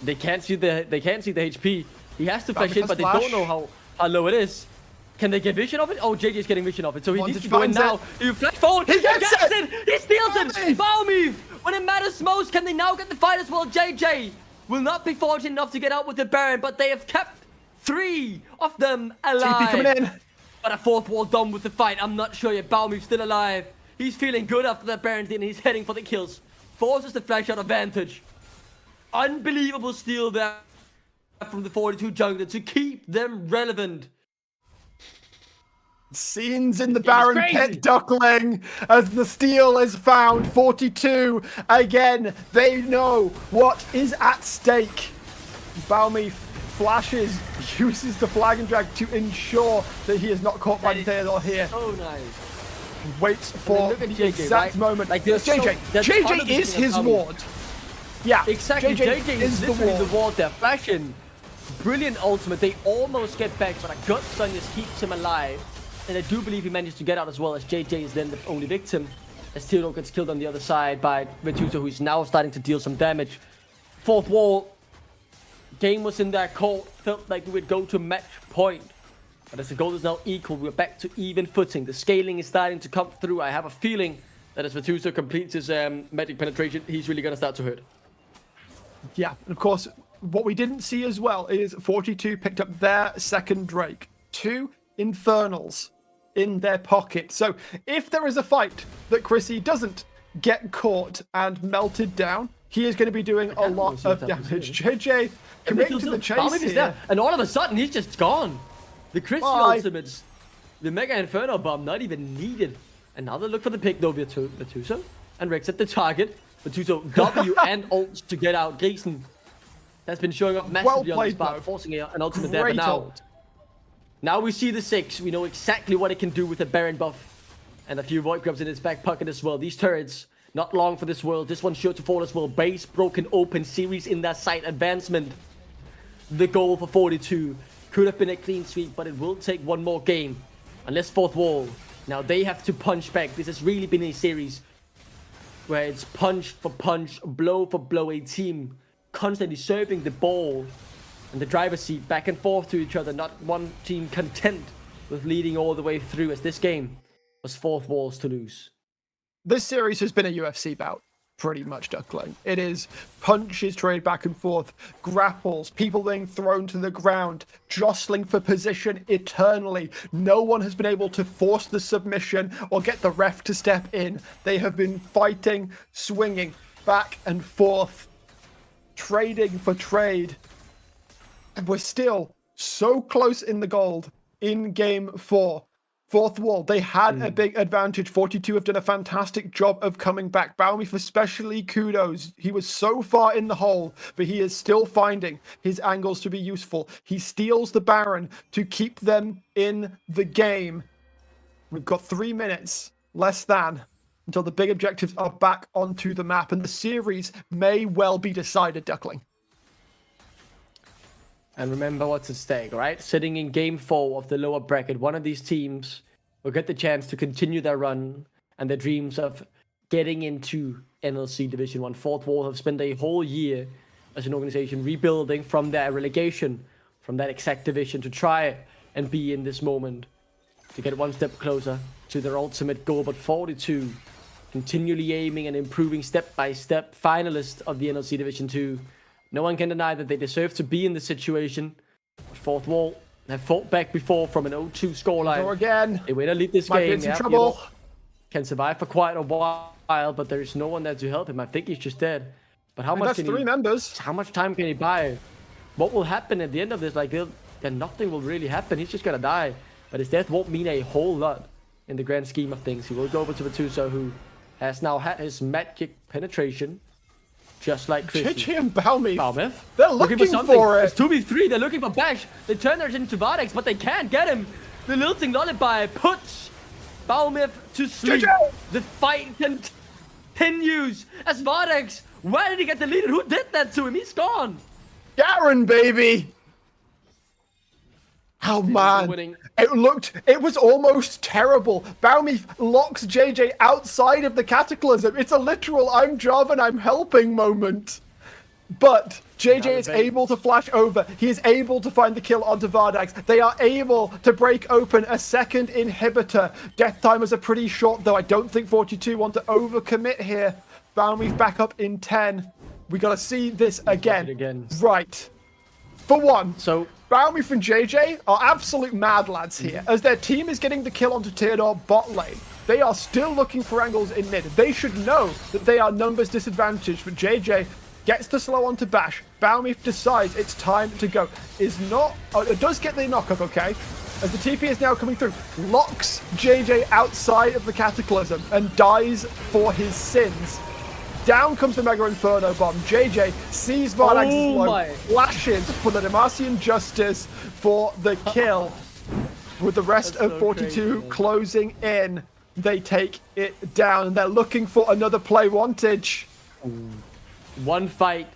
They can't see the HP. He has to flash in, but they don't know how low it is. Can they get vision of it? Oh, JJ's getting vision of it, so he needs to go in now. You flash forward. He gets it. He steals it. Baumid, when it matters most, can they now get the fight as well? JJ will not be fortunate enough to get out with the Baron, but they have kept 3 of them alive. TP coming in. But a fourth wall done with the fight. I'm not sure yet. Baumid's still alive. He's feeling good after that Baron and he's heading for the kills. Forces the flash out of Vantage. Unbelievable steal there from the 42 jungler to keep them relevant. Scenes in the Baron pit, Duckling, as the steal is found. 42 again. They know what is at stake. Baumid flashes, uses the flag and drag to ensure that he is not caught by Theodore here. So nice. Waits for the JJ, exact moment. Like JJ. JJ is his ward. Yeah, exactly. JJ is the literally ward. the ward there. Flashing. Brilliant ultimate. They almost get back, but a gut stun just keeps him alive. And I do believe he managed to get out as well, as JJ is then the only victim. As Theodore gets killed on the other side by Vetuso, who's now starting to deal some damage. Fourth wall. Game was in their court. Felt like we would go to match point. But as the goal is now equal, we're back to even footing. The scaling is starting to come through. I have a feeling that as Vetuso completes his magic penetration, he's really going to start to hurt. Yeah, and of course, what we didn't see as well is 42 picked up their second Drake. 2 Infernals in their pocket. So if there is a fight that Chrissy doesn't get caught and melted down, he is going to be doing a lot of damage. JJ committing to the chase here. And all of a sudden, he's just gone. The Chrissy ultimates, the Mega Inferno Bomb, not even needed. Another look for the pick though, Vetuso. And Rex at the target. Vetuso W and ults to get out. Grayson has been showing up massively on this part, forcing an ultimate there. But now we see the 6. We know exactly what it can do with the Baron buff. And a few Void Grubs in its back pocket as well. These turrets, not long for this world. This one's sure to fall as well. Base, broken, open, series in that site. Advancement. The goal for 42. Could have been a clean sweep, but it will take one more game. Unless fourth wall. Now they have to punch back. This has really been a series where it's punch for punch, blow for blow. A team constantly serving the ball and the driver's seat back and forth to each other. Not one team content with leading all the way through, as this game was fourth walls to lose. This series has been a UFC bout, pretty much, Duckling. It is punches trade back and forth, grapples, people being thrown to the ground, jostling for position eternally. No one has been able to force the submission or get the ref to step in. They have been fighting, swinging back and forth, trading for trade. And we're still so close in the gold in game 4. Fourth wall, they had a big advantage. 42 have done a fantastic job of coming back. Baumid especially kudos. He was so far in the hole, but he is still finding his angles to be useful. He steals the Baron to keep them in the game. We've got 3 minutes, less than, until the big objectives are back onto the map, and the series may well be decided, Duckling. And remember what's at stake, right? Sitting in game 4 of the lower bracket, one of these teams will get the chance to continue their run and their dreams of getting into NLC Division 1. Fourth Wall have spent a whole year as an organization rebuilding from their relegation, from that exact division, to try and be in this moment, to get one step closer to their ultimate goal. But 42 continually aiming and improving step by step, finalist of the NLC Division 2. No one can deny that they deserve to be in this situation. Fourth Wall have fought back before from an 0-2 scoreline. Go again. They way to lead this Might game. be in some trouble. Can survive for quite a while, but there's no one there to help him. I think he's just dead. But how much? That's 3 members. How much time can he buy? What will happen at the end of this? Like, then nothing will really happen. He's just gonna die. But his death won't mean a whole lot in the grand scheme of things. He will go over to Vatuso, who has now had his magic penetration, just like Chrissy. JJ and Balmy. They're looking for it. It's 2v3. They're looking for Bash. They turn their attention to Vardex, but they can't get him. The lilting lullaby puts Balmif to sleep. JJ! The fight continues as Vardex. Where did he get deleted? Who did that to him? He's gone. Garen, baby. Oh man, it was almost terrible. Balmy locks JJ outside of the Cataclysm. It's a literal I'm Jarvan, I'm helping moment. But JJ is able to flash over. He is able to find the kill onto Vardax. They are able to break open a second inhibitor. Death timers are pretty short, though. I don't think 42 want to overcommit here. Balmy back up in 10. We got to see this again. Right. For one, so Balmy and JJ are absolute mad lads here. As their team is getting the kill onto Teodor bot lane, they are still looking for angles in mid. They should know that they are numbers disadvantaged, but JJ gets the slow onto Bash. Balmy decides it's time to go. It does get the knockup, okay? As the TP is now coming through, locks JJ outside of the Cataclysm and dies for his sins. Down comes the Mega Inferno bomb. JJ sees Vardax's low, flashes for the Demacian Justice for the kill. With the rest of 42 closing in, they take it down. They're looking for another play wantage. One fight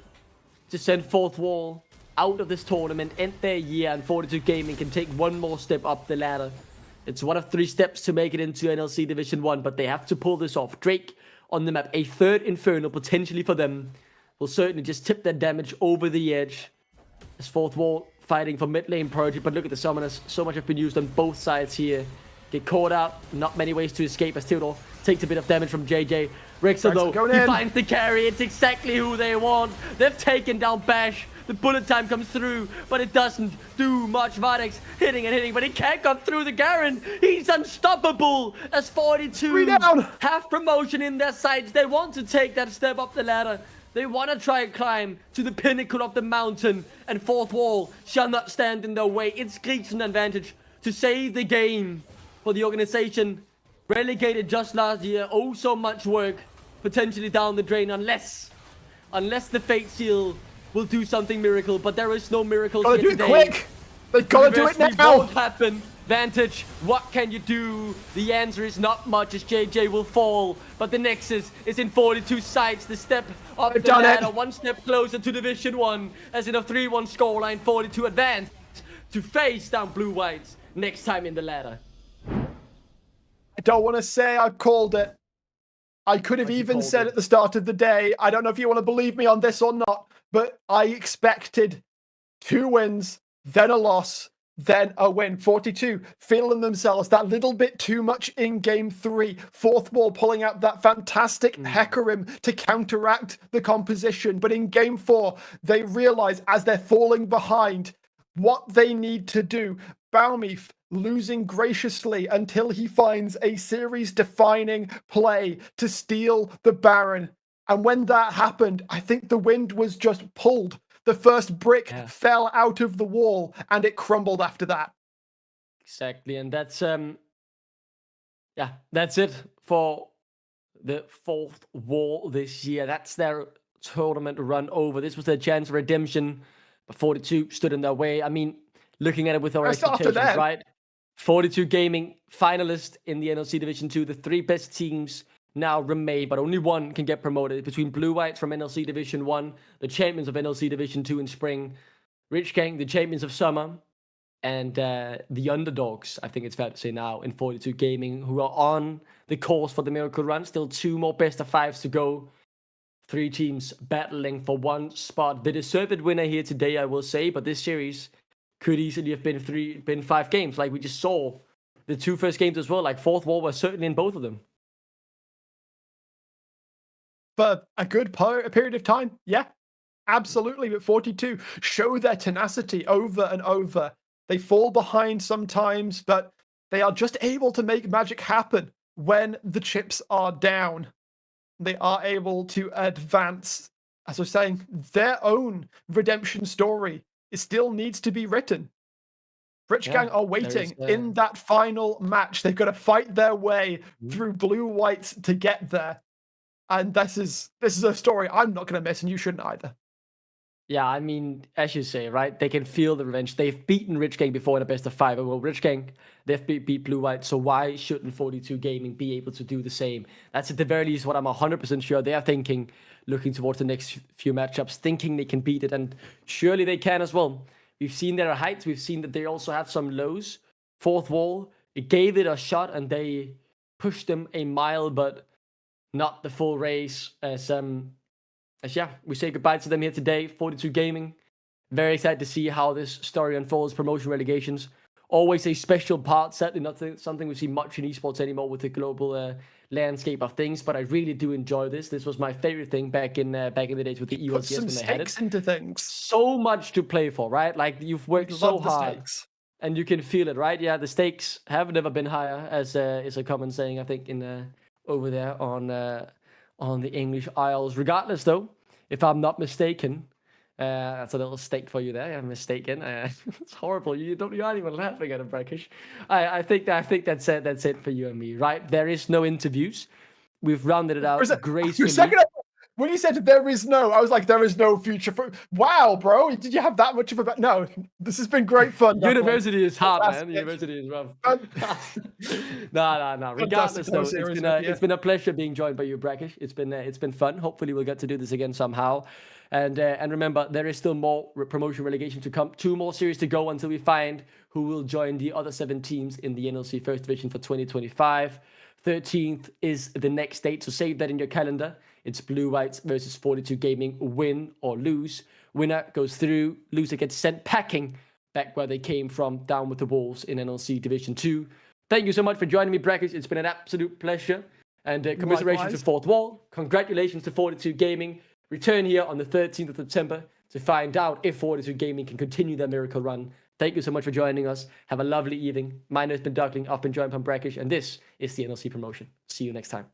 to send Fourth Wall out of this tournament, end their year, and 42 Gaming can take one more step up the ladder. It's one of 3 steps to make it into NLC Division 1, but they have to pull this off. Drake on the map, a third Inferno potentially for them, will certainly just tip their damage over the edge. As Fourth Wall fighting for mid lane priority, but look at the summoners. So much have been used on both sides here. Get caught out, not many ways to escape as Teodor takes a bit of damage from JJ. Rexer though, he finds the carry. It's exactly who they want. They've taken down Bash. The bullet time comes through, but it doesn't do much. Vardex hitting and hitting, but he can't come through the Garen. He's unstoppable as 42 have promotion in their sights. They want to take that step up the ladder. They want to try and climb to the pinnacle of the mountain, and Fourth Wall shall not stand in their way. It's Greek's advantage to save the game for the organization. Relegated just last year. Oh, so much work potentially down the drain unless the Fate Seal will do something miracle, but there is no miracle here today. Do it quick! They've got to do it now! Won't happen. Vantage, what can you do? The answer is not much as JJ will fall, but the Nexus is in 42 sights. The step up the ladder, one step closer to Division 1, as in a 3-1 scoreline. 42 advanced to face down Blue Whites next time in the ladder. I don't want to say I called it. I could have even said at the start of the day, I don't know if you want to believe me on this or not, but I expected 2 wins, then a loss, then a win. 42 feeling themselves that little bit too much in game 3. Fourth Wall pulling out that fantastic Hecarim to counteract the composition. But in game 4, they realize as they're falling behind what they need to do. Balmif losing graciously until he finds a series-defining play to steal the Baron. And when that happened, I think the wind was just pulled. The first brick fell out of the wall, and it crumbled after that. Exactly, and that's that's it for the Fourth Wall this year. That's their tournament run over. This was their chance of redemption, but 42 stood in their way. I mean, looking at it with our expectations, right? 42 Gaming finalist in the NLC Division 2. The 3 best teams now remain, but only one can get promoted. Between Blue Whites from NLC Division 1, the champions of NLC Division 2 in spring, Rich Gang, the champions of summer, and the underdogs, I think it's fair to say now, in 42 Gaming, who are on the course for the Miracle Run. Still 2 more best of 5s to go. 3 teams battling for 1 spot. The deserved winner here today, I will say, but this series could easily have been 5 games, like we just saw. The 2 first games as well, like Fourth Wall was certainly in both of them. For a good period of time, yeah, absolutely. But 42 show their tenacity over and over. They fall behind sometimes, but they are just able to make magic happen when the chips are down. They are able to advance. As I was saying, their own redemption story. It still needs to be written. Rich Yeah, Gang are there is, waiting in that final match. They've got to fight their way through blue whites to get there. And this is a story I'm not going to miss, and you shouldn't either. Yeah, I mean, as you say, right? They can feel the revenge. They've beaten Rich Gang before in a best of five. Well, Rich Gang, they've beat Blue White, so why shouldn't 42 Gaming be able to do the same? That's at the very least what I'm 100% sure they are thinking, looking towards the next few matchups, thinking they can beat it, and surely they can as well. We've seen their heights. We've seen that they also have some lows. Fourth wall, it gave it a shot, and they pushed them a mile, but not the full race. As yeah, we say goodbye to them here today. 42 Gaming. Very excited to see how this story unfolds. Promotion relegations, always a special part. Certainly not something we see much in esports anymore with the global landscape of things. But I really do enjoy this. This was my favorite thing back in the days with the Put ELCS some when they had stakes it. into things. So much to play for, right? Like you've worked so Love the hard, stakes. and you can feel it, right? Yeah, the stakes have never been higher, as is a common saying, I think, in over there on the English Isles. Regardless, though, if I'm not mistaken, that's a little stake for you there. I'm mistaken. It's horrible. You aren't even laughing at it, Brackish. I think that's it. That's it for you and me, right? There is no interviews. We've rounded it out gracefully. When you said there is no, I was like, there is no future for. Wow, bro, did you have that much of a? No, this has been great fun. University is hard, man. University is rough. No. Regardless, though, it's been a pleasure being joined by you, Brackish. It's been fun. Hopefully, we'll get to do this again somehow. And remember, there is still more promotion relegation to come. 2 more series to go until we find who will join the other 7 teams in the NLC First Division for 2025. 13th is the next date, so save that in your calendar. It's Blue Whites versus 42 Gaming, win or lose. Winner goes through, loser gets sent packing back where they came from, down with the Wolves in NLC Division 2. Thank you so much for joining me, Brackets. It's been an absolute pleasure. And commiserations to Fourth Wall. Congratulations to 42 Gaming. Return here on the 13th of September to find out if 42 Gaming can continue their miracle run. Thank you so much for joining us. Have a lovely evening. My name has been Duckling. I've been joined by Brackish, and this is the NLC promotion. See you next time.